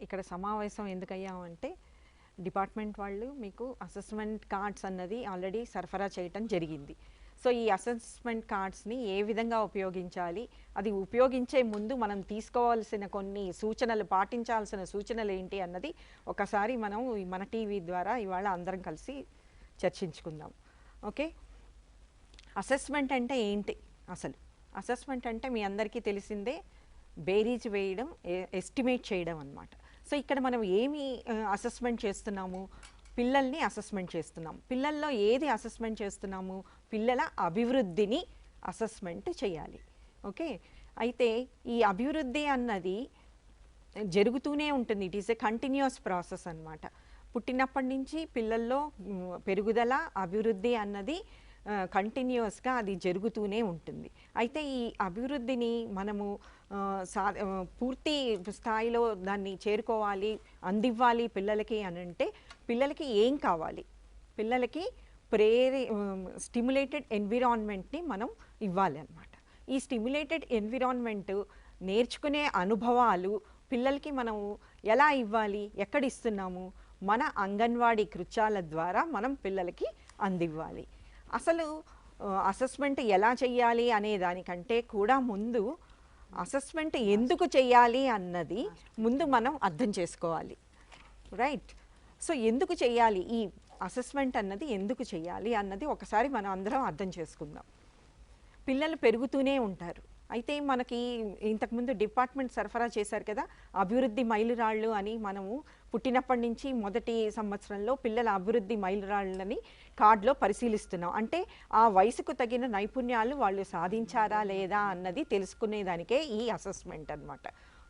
S4: ఇక్కడ సమావేశం ఎందుకయ్యామంటే డిపార్ట్మెంట్ వాళ్ళు మీకు అసెస్మెంట్ కార్డ్స్ అన్నది ఆల్రెడీ సరఫరా చేయటం జరిగింది. సో ఈ అసెస్మెంట్ కార్డ్స్ని ఏ విధంగా ఉపయోగించాలి, అది ఉపయోగించే ముందు మనం తీసుకోవాల్సిన కొన్ని సూచనలు, పాటించాల్సిన సూచనలు ఏంటి అన్నది ఒకసారి మనం మన టీవీ ద్వారా ఇవాళ అందరం కలిసి చర్చించుకుందాం. ఓకే, అసెస్మెంట్ అంటే ఏంటి? అసలు అసెస్మెంట్ అంటే మీ అందరికీ తెలిసిందే, బేరీజ్ వేయడం, ఎస్టిమేట్ చేయడం అన్నమాట. సో ఇక్కడ మనం ఏమి అసెస్మెంట్ చేస్తున్నాము? పిల్లల్ని అసెస్మెంట్ చేస్తున్నాం. పిల్లల్లో ఏది అసెస్మెంట్ చేస్తున్నాము? పిల్లల అభివృద్ధిని అసెస్మెంట్ చేయాలి. ఓకే, అయితే ఈ అభివృద్ధి అన్నది జరుగుతూనే ఉంటుంది. It is a continuous process అన్నమాట. పుట్టినప్పటి నుంచి పిల్లల్లో పెరుగుదల, అభివృద్ధి అన్నది కంటిన్యూస్గా అది జరుగుతూనే ఉంటుంది. అయితే ఈ అభివృద్ధిని మనము పూర్తి స్థాయిలో దాన్ని చేరుకోవాలి, అందివ్వాలి పిల్లలకి అని అంటే పిల్లలకి ఏం కావాలి? పిల్లలకి స్టిమ్యులేటెడ్ ఎన్విరాన్మెంట్ని మనం ఇవ్వాలి అన్నమాట. ఈ స్టిమ్యులేటెడ్ ఎన్విరాన్మెంట్, నేర్చుకునే అనుభవాలు పిల్లలకి మనము ఎలా ఇవ్వాలి? ఎక్కడ ఇస్తున్నాము? మన అంగన్వాడీ కృత్యాల ద్వారా మనం పిల్లలకి అందివ్వాలి. అసలు అసెస్మెంట్ ఎలా చెయ్యాలి అనే దానికంటే కూడా ముందు అసెస్మెంట్ ఎందుకు చెయ్యాలి అన్నది ముందు మనం అర్థం చేసుకోవాలి. రైట్? సో ఎందుకు చెయ్యాలి, ఈ అసెస్మెంట్ అన్నది ఎందుకు చెయ్యాలి అన్నది ఒకసారి మనం అందరం అర్థం చేసుకుందాం. పిల్లలు పెరుగుతూనే ఉంటారు. అయితే మనకి ఇంతకుముందు డిపార్ట్మెంట్ సరఫరా చేశారు కదా అభివృద్ధి మైలురాళ్ళు అని. మనము పుట్టినప్పటి నుంచి మొదటి సంవత్సరంలో పిల్లల అభివృద్ధి మైలురాళ్ళని కార్డులో పరిశీలిస్తున్నాం. అంటే ఆ వయసుకు తగిన నైపుణ్యాలు వాళ్ళు సాధించారా లేదా అన్నది తెలుసుకునేదానికే ఈ అసెస్మెంట్ అన్నమాట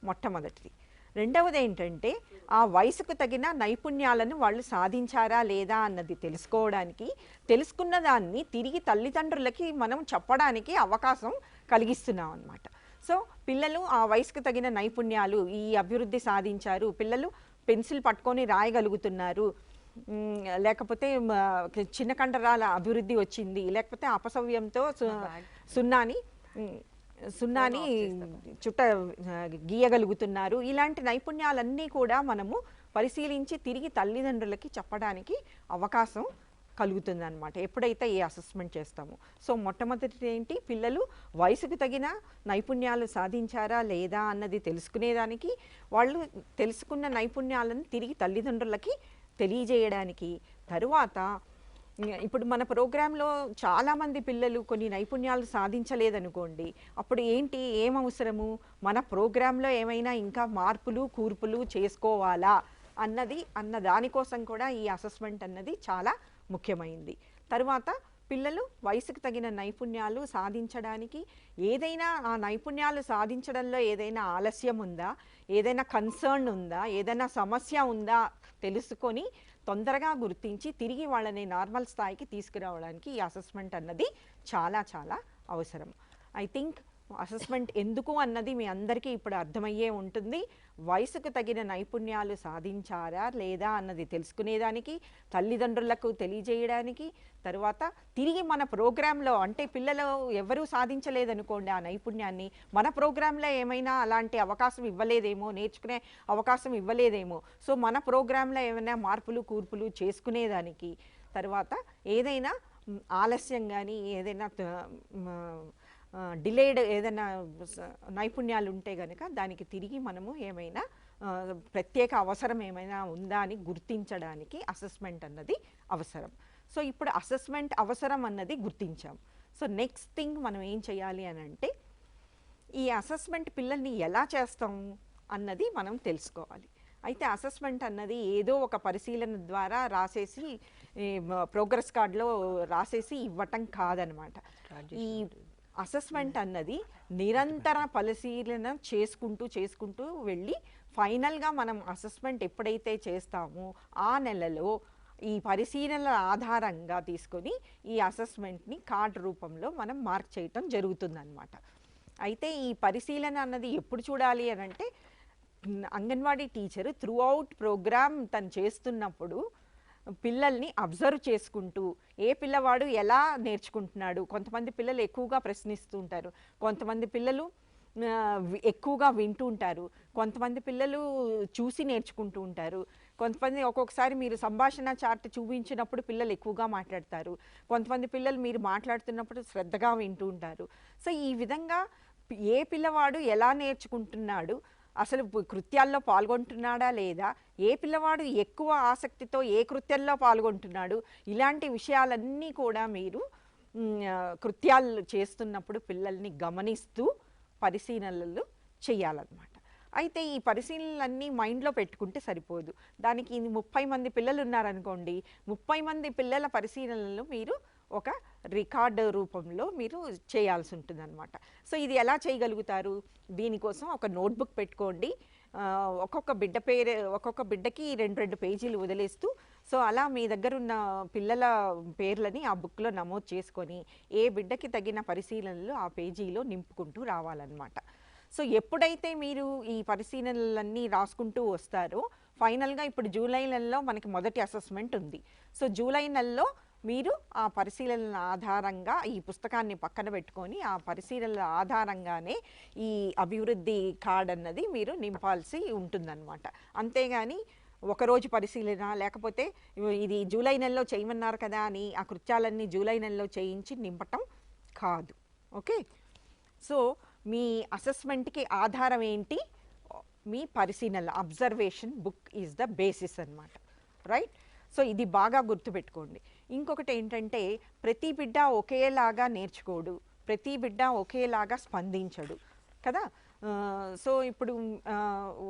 S4: మొట్టమొదటిది. రెండవది ఏంటంటే ఆ వయసుకు తగిన నైపుణ్యాలను వాళ్ళు సాధించారా లేదా అన్నది తెలుసుకోవడానికి, తెలుసుకున్న దాన్ని తిరిగి తల్లిదండ్రులకి మనం చెప్పడానికి అవకాశం కలిగిస్తున్నాం అన్నమాట. సో పిల్లలు ఆ వయసుకు తగిన నైపుణ్యాలు, ఈ అభివృద్ధి సాధించారు, పిల్లలు పెన్సిల్ పట్టుకొని రాయగలుగుతున్నారు, లేకపోతే చిన్న కండరాల అభివృద్ధి వచ్చింది, లేకపోతే అపసవ్యంతో సున్నాని చుట్ట గీయగలుగుతున్నారు, ఇలాంటి నైపుణ్యాలన్నీ కూడా మనము పరిశీలించి తిరిగి తల్లిదండ్రులకి చెప్పడానికి అవకాశం కలుగుతుంది అన్నమాట ఎప్పుడైతే ఈ అసెస్మెంట్ చేస్తామో. సో మొట్టమొదటి ఏంటి, పిల్లలు వయసుకు తగిన నైపుణ్యాలు సాధించారా లేదా అన్నది తెలుసుకునేదానికి, వాళ్ళు తెలుసుకున్న నైపుణ్యాలను తిరిగి తల్లిదండ్రులకి తెలియజేయడానికి. తరువాత ఇప్పుడు మన ప్రోగ్రాంలో చాలామంది పిల్లలు కొన్ని నైపుణ్యాలు సాధించలేదనుకోండి, అప్పుడు ఏం అవసరము, మన ప్రోగ్రాంలో ఏమైనా ఇంకా మార్పులు కూర్పులు చేసుకోవాలా అన్న దానికోసం కూడా ఈ అసెస్మెంట్ అన్నది చాలా ముఖ్యమైంది. తరువాత పిల్లలు వయసుకు తగిన నైపుణ్యాలు సాధించడానికి ఏదైనా ఆ నైపుణ్యాలు సాధించడంలో ఏదైనా ఆలస్యం ఉందా, ఏదైనా కన్సర్న్ ఉందా, ఏదైనా సమస్య ఉందా తెలుసుకొని తొందరగా గుర్తించి తిరిగి వాళ్ళని నార్మల్ స్థాయికి తీసుకురావడానికి ఈ అసెస్మెంట్ అన్నది చాలా చాలా అవసరం. ఐ థింక్ అసెస్మెంట్ ఎందుకు అన్నది మీ అందరికీ ఇప్పుడు అర్థమయ్యే ఉంటుంది. వయసుకు తగిన నైపుణ్యాలు సాధించారా లేదా అన్నది తెలుసుకునేదానికి, తల్లిదండ్రులకు తెలియజేయడానికి, తర్వాత తిరిగి మన ప్రోగ్రాంలో అంటే పిల్లలు ఎవరూ సాధించలేదనుకోండి ఆ నైపుణ్యాన్ని, మన ప్రోగ్రాంలో ఏమైనా అలాంటి అవకాశం ఇవ్వలేదేమో, నేర్చుకునే అవకాశం ఇవ్వలేదేమో, సో మన ప్రోగ్రాంలో ఏమైనా మార్పులు కూర్పులు చేసుకునేదానికి, తర్వాత ఏదైనా ఆలస్యం కానీ ఏదైనా డిలేడ్ ఏదైనా నైపుణ్యాలు ఉంటే కనుక దానికి తిరిగి మనము ఏమైనా ప్రత్యేక అవసరం ఏమైనా ఉందా అని గుర్తించడానికి అసెస్మెంట్ అన్నది అవసరం. సో ఇప్పుడు అసెస్మెంట్ అవసరం అన్నది గుర్తించాం. సో నెక్స్ట్ థింగ్ మనం ఏం చేయాలి అని అంటే ఈ అసెస్మెంట్ పిల్లల్ని ఎలా చేస్తాము అన్నది మనం తెలుసుకోవాలి. అయితే అసెస్మెంట్ అన్నది ఏదో ఒక పరిశీలన ద్వారా రాసేసి ప్రోగ్రెస్ కార్డులో రాసేసి ఇవ్వటం కాదనమాట. ఈ అసెస్మెంట్ అన్నది నిరంతర పరిశీలన చేసుకుంటూ వెళ్ళి ఫైనల్గా మనం అసెస్మెంట్ ఎప్పుడైతే చేస్తామో ఆ నెలలో ఈ పరిశీలనల ఆధారంగా తీసుకొని ఈ అసెస్మెంట్ని కార్డ్ రూపంలో మనం మార్క్ చేయటం జరుగుతుందన్నమాట. అయితే ఈ పరిశీలన అన్నది ఎప్పుడు చూడాలి అని అంటే anganwadi teacher throughout program తను చేస్తున్నప్పుడు పిల్లల్ని అబ్జర్వ్ చేసుకుంటూ ఏ పిల్లవాడు ఎలా నేర్చుకుంటున్నాడు. కొంతమంది పిల్లలు ఎక్కువగా ప్రశ్నిస్తూ ఉంటారు, కొంతమంది పిల్లలు ఎక్కువగా వింటూ ఉంటారు, కొంతమంది పిల్లలు చూసి నేర్చుకుంటూ ఉంటారు, కొంతమంది ఒక్కొక్కసారి మీరు సంభాషణ చార్ట్ చూపించినప్పుడు పిల్లలు ఎక్కువగా మాట్లాడతారు, కొంతమంది పిల్లలు మీరు మాట్లాడుతున్నప్పుడు శ్రద్ధగా వింటూ ఉంటారు. సో ఈ విధంగా ఏ పిల్లవాడు ఎలా నేర్చుకుంటున్నాడు, అసలు కృత్యాల్లో పాల్గొంటున్నాడా లేదా, ఏ పిల్లవాడు ఎక్కువ ఆసక్తితో ఏ కృత్యాల్లో పాల్గొంటున్నాడు, ఇలాంటి విషయాలన్నీ కూడా మీరు కృత్యాలు చేస్తున్నప్పుడు పిల్లల్ని గమనిస్తూ పరిశీలనలు చేయాలన్నమాట. అయితే ఈ పరిశీలనలన్నీ మైండ్లో పెట్టుకుంటే సరిపోదు. దానికి 30 మంది పిల్లలు ఉన్నారనుకోండి, 30 మంది పిల్లల పరిశీలనలు మీరు ఒక రికార్డు రూపంలో మీరు చేయాల్సి ఉంటుంది అనమాట. సో ఇది ఎలా చేయగలుగుతారు, దీనికోసం ఒక నోట్బుక్ పెట్టుకోండి. ఒక్కొక్క బిడ్డకి 2 పేజీలు వదిలేస్తూ, సో అలా మీ దగ్గర ఉన్న పిల్లల పేర్లని ఆ బుక్లో నమోదు చేసుకొని ఏ బిడ్డకి తగిన పరిశీలనలు ఆ పేజీలో నింపుకుంటూ రావాలన్నమాట. సో ఎప్పుడైతే మీరు ఈ పరిశీలనలన్నీ రాసుకుంటూ వస్తారో ఫైనల్గా ఇప్పుడు జూలై నెలలో మనకి మొదటి అసెస్మెంట్ ఉంది. సో జూలై నెలలో మీరు ఆ పరిశీలనల ఆధారంగా ఈ పుస్తకాన్ని పక్కన పెట్టుకొని ఆ పరిశీలనల ఆధారంగానే ఈ అభివృద్ధి కార్డ్ అన్నది మీరు నింపాల్సి ఉంటుందన్నమాట. అంతేగాని ఒకరోజు పరిశీలన లేకపోతే ఇది జూలై నెలలో చేయమన్నారు కదా అని ఆ కృత్యాలన్నీ జూలై నెలలో చేయించి నింపటం కాదు. ఓకే, సో మీ అసెస్మెంట్కి ఆధారం ఏంటి, మీ పరిశీలన observation book is the basis అన్నమాట. రైట్, సో ఇది బాగా గుర్తుపెట్టుకోండి. ఇంకొకటి ఏంటంటే ప్రతి బిడ్డ ఒకేలాగా నేర్చుకోడు, ప్రతి బిడ్డ ఒకేలాగా స్పందించడు కదా. సో ఇప్పుడు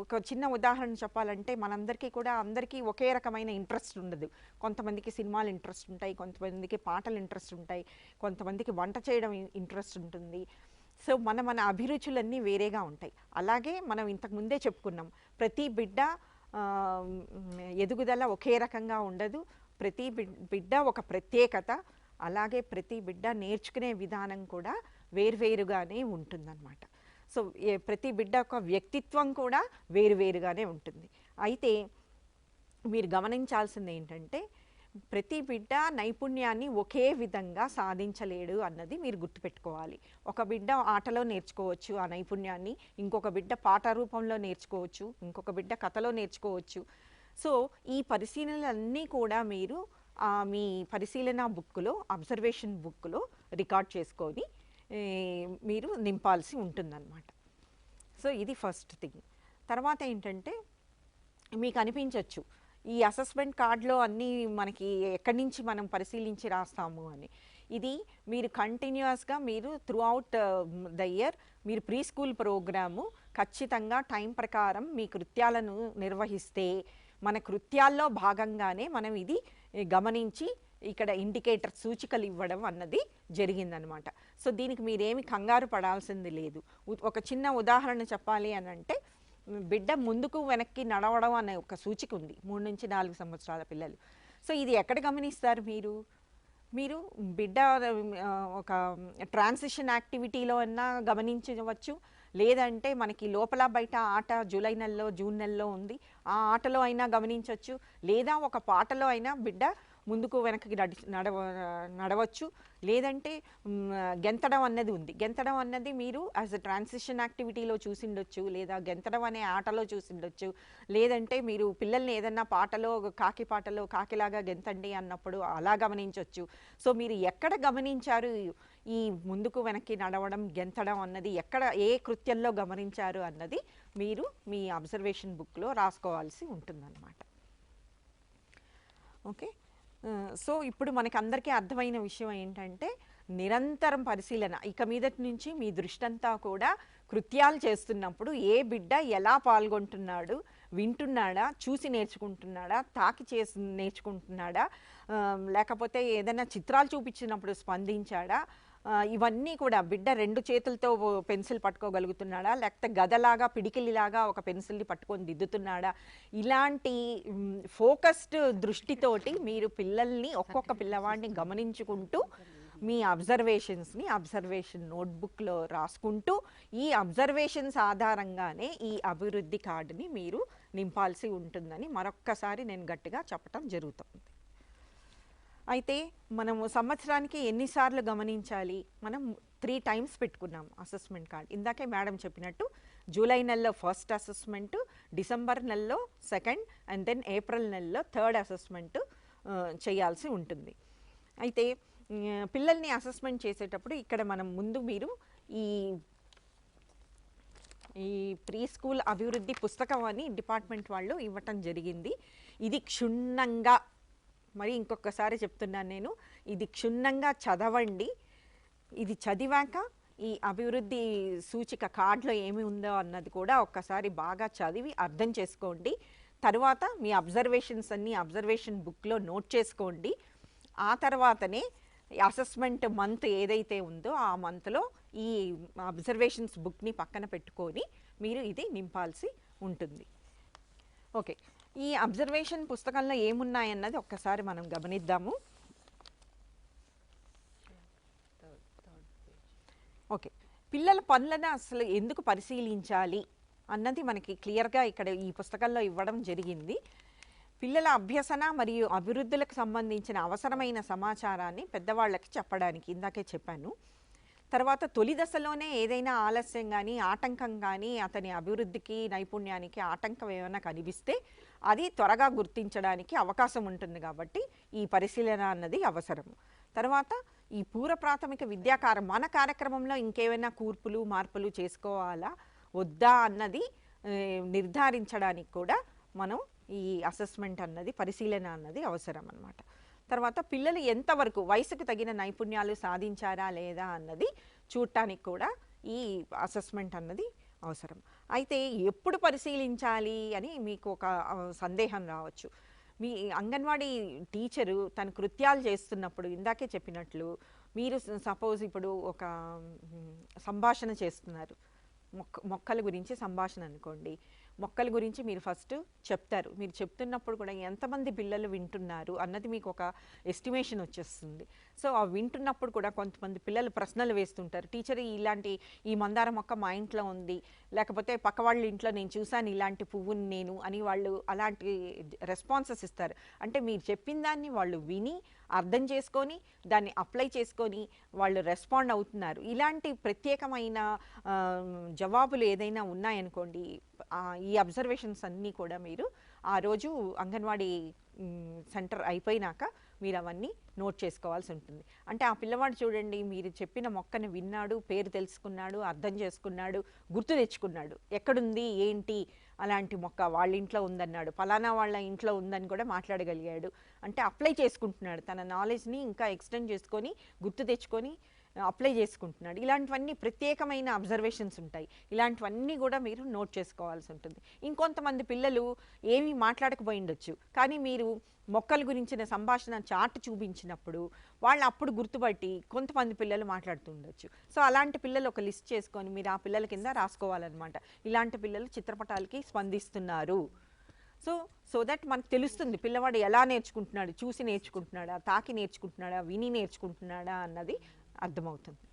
S4: ఒక చిన్న ఉదాహరణ చెప్పాలంటే మనందరికీ కూడా అందరికీ ఒకే రకమైన ఇంట్రెస్ట్ ఉండదు. కొంతమందికి సినిమాలు ఇంట్రెస్ట్ ఉంటాయి, కొంతమందికి పాటలు ఇంట్రెస్ట్ ఉంటాయి, కొంతమందికి వంట చేయడం ఇంట్రెస్ట్ ఉంటుంది. సో మన అభిరుచులన్నీ వేరేగా ఉంటాయి. అలాగే మనం ఇంతకుముందే చెప్పుకున్నాం, ప్రతి బిడ్డ ఎదుగుదల ఒకే రకంగా ఉండదు, ప్రతి బిడ్డ ఒక ప్రత్యేకత, అలాగే ప్రతి బిడ్డ నేర్చుకునే విధానం కూడా వేరువేరుగానే ఉంటుందన్నమాట. సో ప్రతి బిడ్డ యొక్క వ్యక్తిత్వం కూడా వేరువేరుగానే ఉంటుంది. అయితే మీరు గమనించాల్సింది ఏంటంటే ప్రతి బిడ్డ నైపుణ్యాన్ని ఒకే విధంగా సాధించలేడు అన్నది మీరు గుర్తుపెట్టుకోవాలి. ఒక బిడ్డ ఆటలో నేర్చుకోవచ్చు ఆ నైపుణ్యాన్ని, ఇంకొక బిడ్డ పాట రూపంలో నేర్చుకోవచ్చు, ఇంకొక బిడ్డ కథలో నేర్చుకోవచ్చు. సో ఈ పరిశీలనలన్నీ కూడా మీరు మీ పరిశీలన బుక్లో అబ్జర్వేషన్ బుక్లో రికార్డ్ చేసుకొని మీరు నింపాల్సి ఉంటుందన్నమాట. సో ఇది ఫస్ట్ థింగ్. తర్వాత ఏంటంటే మీకు అనిపించవచ్చు ఈ అసెస్మెంట్ కార్డులో అన్నీ మనకి ఎక్కడి నుంచి మనం పరిశీలించి రాస్తాము అని. ఇది మీరు కంటిన్యూస్గా మీరు త్రూ అవుట్ ద ఇయర్ మీరు ప్రీ స్కూల్ ప్రోగ్రాము ఖచ్చితంగా టైం ప్రకారం మీ కృత్యాలను నిర్వహిస్తే మన కృత్యాల్లో భాగంగానే మనం ఇది గమనించి ఇక్కడ ఇండికేటర్ సూచికలు ఇవ్వడం అన్నది జరిగిందనమాట. సో దీనికి మీరేమి కంగారు పడాల్సింది లేదు. ఒక చిన్న ఉదాహరణ చెప్పాలి అని అంటే బిడ్డ ముందుకు వెనక్కి నడవడం అనే ఒక సూచిక ఉంది 3 నుంచి 4 సంవత్సరాల పిల్లలు. సో ఇది ఎక్కడ గమనిస్తారు మీరు బిడ్డ ఒక ట్రాన్సిషన్ యాక్టివిటీలో అన్నా గమనించవచ్చు, లేదంటే మనకి లోపల బయట ఆట జూలై నెలలో జూన్ నెలలో ఉంది ఆ ఆటలో అయినా గమనించవచ్చు, లేదా ఒక పాటలో అయినా బిడ్డ ముందుకు వెనక్కి నడవచ్చు, లేదంటే గెంతడం అన్నది ఉంది. గెంతడం అన్నది మీరు యాజ్ అ ట్రాన్సిషన్ యాక్టివిటీలో చూసిండొచ్చు, లేదా గెంతడం అనే ఆటలో చూసిండొచ్చు, లేదంటే మీరు పిల్లల్ని ఏదన్నా పాటలో కాకి పాటలో కాకిలాగా గెంతండి అన్నప్పుడు అలా గమనించవచ్చు. సో మీరు ఎక్కడ గమనించారు ఈ ముందుకు వెనక్కి నడవడం గెంతడం అన్నది, ఎక్కడ ఏ కృత్యంలో గమనించారు అన్నది మీరు మీ అబ్జర్వేషన్ బుక్లో రాసుకోవాల్సి ఉంటుందన్నమాట. ఓకే, సో ఇప్పుడు మనకి అందరికీ అర్థమైన విషయం ఏంటంటే నిరంతరం పరిశీలన, ఇక మీదటి నుంచి మీ దృష్టి అంతా కూడా కృత్యాలు చేస్తున్నప్పుడు ఏ బిడ్డ ఎలా పాల్గొంటున్నాడు, వింటున్నాడా, చూసి నేర్చుకుంటున్నాడా, తాకి చేసి నేర్చుకుంటున్నాడా, లేకపోతే ఏదైనా చిత్రాలు చూపించినప్పుడు స్పందించాడా, ఇవన్నీ కూడా బిడ్డ 2 చేతులతో పెన్సిల్ పట్టుకోగలుగుతున్నాడా, లేకపోతే గదలాగా పిడికిలిలాగా ఒక పెన్సిల్ని పట్టుకొని దిద్దుతున్నాడా, ఇలాంటి ఫోకస్డ్ దృష్టితోటి మీరు పిల్లల్ని ఒక్కొక్క పిల్లవాడిని గమనించుకుంటూ మీ అబ్జర్వేషన్స్ని అబ్జర్వేషన్ నోట్బుక్లో రాసుకుంటూ ఈ అబ్జర్వేషన్స్ ఆధారంగానే ఈ అభివృద్ధి కార్డుని మీరు నింపాల్సి ఉంటుందని మరొక్కసారి నేను గట్టిగా చెప్పటం జరుగుతుంది. అయితే మనము సంవత్సరానికి ఎన్నిసార్లు గమనించాలి? మనం 3 టైమ్స్ పెట్టుకున్నాం అసెస్మెంట్ కార్డ్. ఇందాకే మేడం చెప్పినట్టు జూలై నెలలో ఫస్ట్ అసెస్మెంట్, డిసెంబర్ నెలలో సెకండ్, అండ్ దెన్ ఏప్రిల్ నెలలో థర్డ్ అసెస్మెంట్ చేయాల్సి ఉంటుంది. అయితే పిల్లల్ని అసెస్మెంట్ చేసేటప్పుడు ఇక్కడ మనం ముందు మీరు ఈ ప్రీ స్కూల్ అభివృద్ధి పుస్తకం అని డిపార్ట్మెంట్ వాళ్ళు ఇవ్వటం జరిగింది. ఇది క్షుణ్ణంగా, మరి ఇంకొకసారి చెప్తున్నాను నేను, ఇది క్షుణ్ణంగా చదవండి. ఇది చదివాక ఈ అభివృద్ధి సూచిక కార్డులో ఏమి ఉందో అన్నది కూడా ఒక్కసారి బాగా చదివి అర్థం చేసుకోండి. తర్వాత మీ అబ్జర్వేషన్స్ అన్నీ అబ్జర్వేషన్ బుక్లో నోట్ చేసుకోండి. ఆ తర్వాతనే అసెస్మెంట్ మంత్ ఏదైతే ఉందో ఆ మంత్లో ఈ అబ్జర్వేషన్స్ బుక్ని పక్కన పెట్టుకొని మీరు ఇది నింపాల్సి ఉంటుంది. ఓకే, ఈ అబ్జర్వేషన్ పుస్తకంలో ఏమున్నాయన్నది ఒక్కసారి మనం గమనిద్దాము. ఓకే, పిల్లల పనులను అసలు ఎందుకు పరిశీలించాలి అన్నది మనకి క్లియర్గా ఇక్కడ ఈ పుస్తకంలో ఇవ్వడం జరిగింది. పిల్లల అభ్యసన మరియు అభివృద్ధులకు సంబంధించిన అవసరమైన సమాచారాన్ని పెద్దవాళ్ళకి చెప్పడానికి ఇందాకే చెప్పాను. తర్వాత తొలి దశలోనే ఏదైనా ఆలస్యం కానీ ఆటంకం కానీ అతని అభివృద్ధికి నైపుణ్యానికి ఆటంకం ఏమైనా కనిపిస్తే అది త్వరగా గుర్తించడానికి అవకాశం ఉంటుంది కాబట్టి ఈ పరిశీలన అన్నది అవసరం. తర్వాత ఈ పూర్వ ప్రాథమిక విద్యాకారం మన కార్యక్రమంలో ఇంకేమైనా కూర్పులు మార్పులు చేసుకోవాలా వద్దా అన్నది నిర్ధారించడానికి కూడా మనం ఈ అసెస్మెంట్ అన్నది పరిశీలన అన్నది అవసరం అన్నమాట. తర్వాత పిల్లలు ఎంతవరకు వయసుకు తగిన నైపుణ్యాలు సాధించారా లేదా అన్నది చూడటానికి కూడా ఈ అసెస్మెంట్ అన్నది అవసరం. అయితే ఎప్పుడు పరిశీలించాలి అని మీకు ఒక సందేహం రావచ్చు. మీ అంగన్వాడీ టీచరు తన కృత్యాలు చేస్తున్నప్పుడు ఇందాకే చెప్పినట్లు మీరు సపోజ్ ఇప్పుడు ఒక సంభాషణ చేస్తున్నారు, మొక్కల గురించి సంభాషణ అనుకోండి. మొక్కల గురించి మీరు ఫస్ట్ చెప్తారు. మీరు చెప్తున్నప్పుడు కూడా ఎంతమంది పిల్లలు వింటున్నారు అన్నది మీకు ఒక ఎస్టిమేషన్ వచ్చేస్తుంది. సో ఆ వింటున్నప్పుడు కూడా కొంతమంది పిల్లలు ప్రశ్నలు వేస్తుంటారు. టీచర్ ఈ మందార మొక్క మా ఇంట్లో ఉంది, లేకపోతే పక్క వాళ్ళ ఇంట్లో నేను చూశాను ఇలాంటి పువ్వుని నేను అని వాళ్ళు అలాంటి రెస్పాన్సెస్ ఇస్తారు. అంటే మీరు చెప్పిన దాన్ని వాళ్ళు విని అర్థం చేసుకొని దాన్ని అప్లై చేసుకొని వాళ్ళు రెస్పాండ్ అవుతున్నారు. ఇలాంటి ప్రత్యేకమైన జవాబులు ఏదైనా ఉన్నాయనుకోండి, ఈ అబ్జర్వేషన్స్ అన్నీ కూడా మీరు ఆ రోజు అంగన్వాడీ సెంటర్ అయిపోయినాక మీరు అవన్నీ నోట్ చేసుకోవాల్సి ఉంటుంది. అంటే ఆ పిల్లవాడు చూడండి, మీరు చెప్పిన మొక్కను విన్నాడు, పేరు తెలుసుకున్నాడు, అర్థం చేసుకున్నాడు, గుర్తు తెచ్చుకున్నాడు, ఎక్కడుంది ఏంటి అలాంటి మొక్క వాళ్ళ ఇంట్లో ఉందన్నాడు, ఫలానా వాళ్ళ ఇంట్లో ఉందని కూడా మాట్లాడగలిగాడు. అంటే అప్లై చేసుకుంటున్నాడు, తన నాలెడ్జ్ని ఇంకా ఎక్స్టెండ్ చేసుకొని గుర్తు తెచ్చుకొని అప్లై చేసుకుంటున్నాడు. ఇలాంటివన్నీ ప్రత్యేకమైన అబ్జర్వేషన్స్ ఉంటాయి. ఇలాంటివన్నీ కూడా మీరు నోట్ చేసుకోవాల్సి ఉంటుంది. ఇంకొంతమంది పిల్లలు ఏమీ మాట్లాడకపోయి ఉండొచ్చు, కానీ మీరు మొక్కల గురించిన సంభాషణ చార్ట్ చూపించినప్పుడు వాళ్ళు అప్పుడు గుర్తుపట్టి కొంతమంది పిల్లలు మాట్లాడుతూ ఉండొచ్చు. సో అలాంటి పిల్లలు ఒక లిస్ట్ చేసుకొని మీరు ఆ పిల్లల కింద రాసుకోవాలన్నమాట. ఇలాంటి పిల్లలు చిత్రపటాలకి స్పందిస్తున్నారు. సో దట్ మనకు తెలుస్తుంది పిల్లవాడు ఎలా నేర్చుకుంటున్నాడు, చూసి నేర్చుకుంటున్నాడా, తాకి నేర్చుకుంటున్నాడా, విని నేర్చుకుంటున్నాడా అన్నది అర్థమవుతుంది.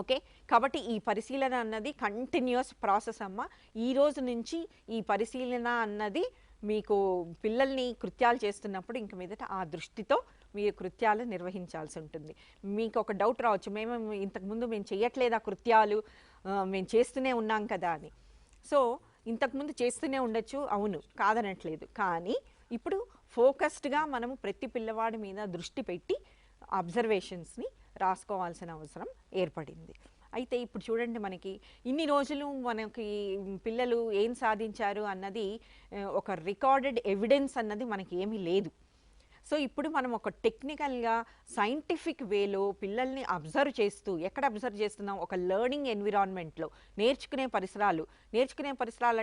S4: ఓకే, కాబట్టి ఈ పరిశీలన అన్నది కంటిన్యూస్ ప్రాసెస్ అమ్మ. ఈ రోజు నుంచి ఈ పరిశీలన అన్నది మీకు పిల్లల్ని కృత్యాలు చేస్తున్నప్పుడు ఇంక మీదట ఆ దృష్టితో మీరు కృత్యాలు నిర్వహించాల్సి ఉంటుంది. మీకు ఒక డౌట్ రావచ్చు, ఇంతకుముందు మేము చేయట్లేదా కృత్యాలు, మేము చేస్తూనే ఉన్నాం కదా అని. సో ఇంతకుముందు చేస్తూనే ఉండొచ్చు, అవును కాదనట్లేదు, కానీ ఇప్పుడు ఫోకస్డ్గా మనము ప్రతి పిల్లవాడి మీద దృష్టి పెట్టి అబ్జర్వేషన్స్ని రాసుకోవాల్సిన అవసరం ఏర్పడింది. అయితే ఇప్పుడు చూడండి, మనకి ఇన్ని రోజులు మనకి పిల్లలు ఏం సాధించారు అన్నది ఒక రికార్డెడ్ ఎవిడెన్స్ అన్నది మనకి ఏమీ లేదు. సో ఇప్పుడు మనం ఒక టెక్నికల్గా సైంటిఫిక్ వేలో పిల్లల్ని అబ్జర్వ్ చేస్తూ, ఎక్కడ అబ్జర్వ్ చేస్తున్నాం, ఒక లెర్నింగ్ ఎన్విరాన్మెంట్లో నేర్చుకునే పరిసరాలు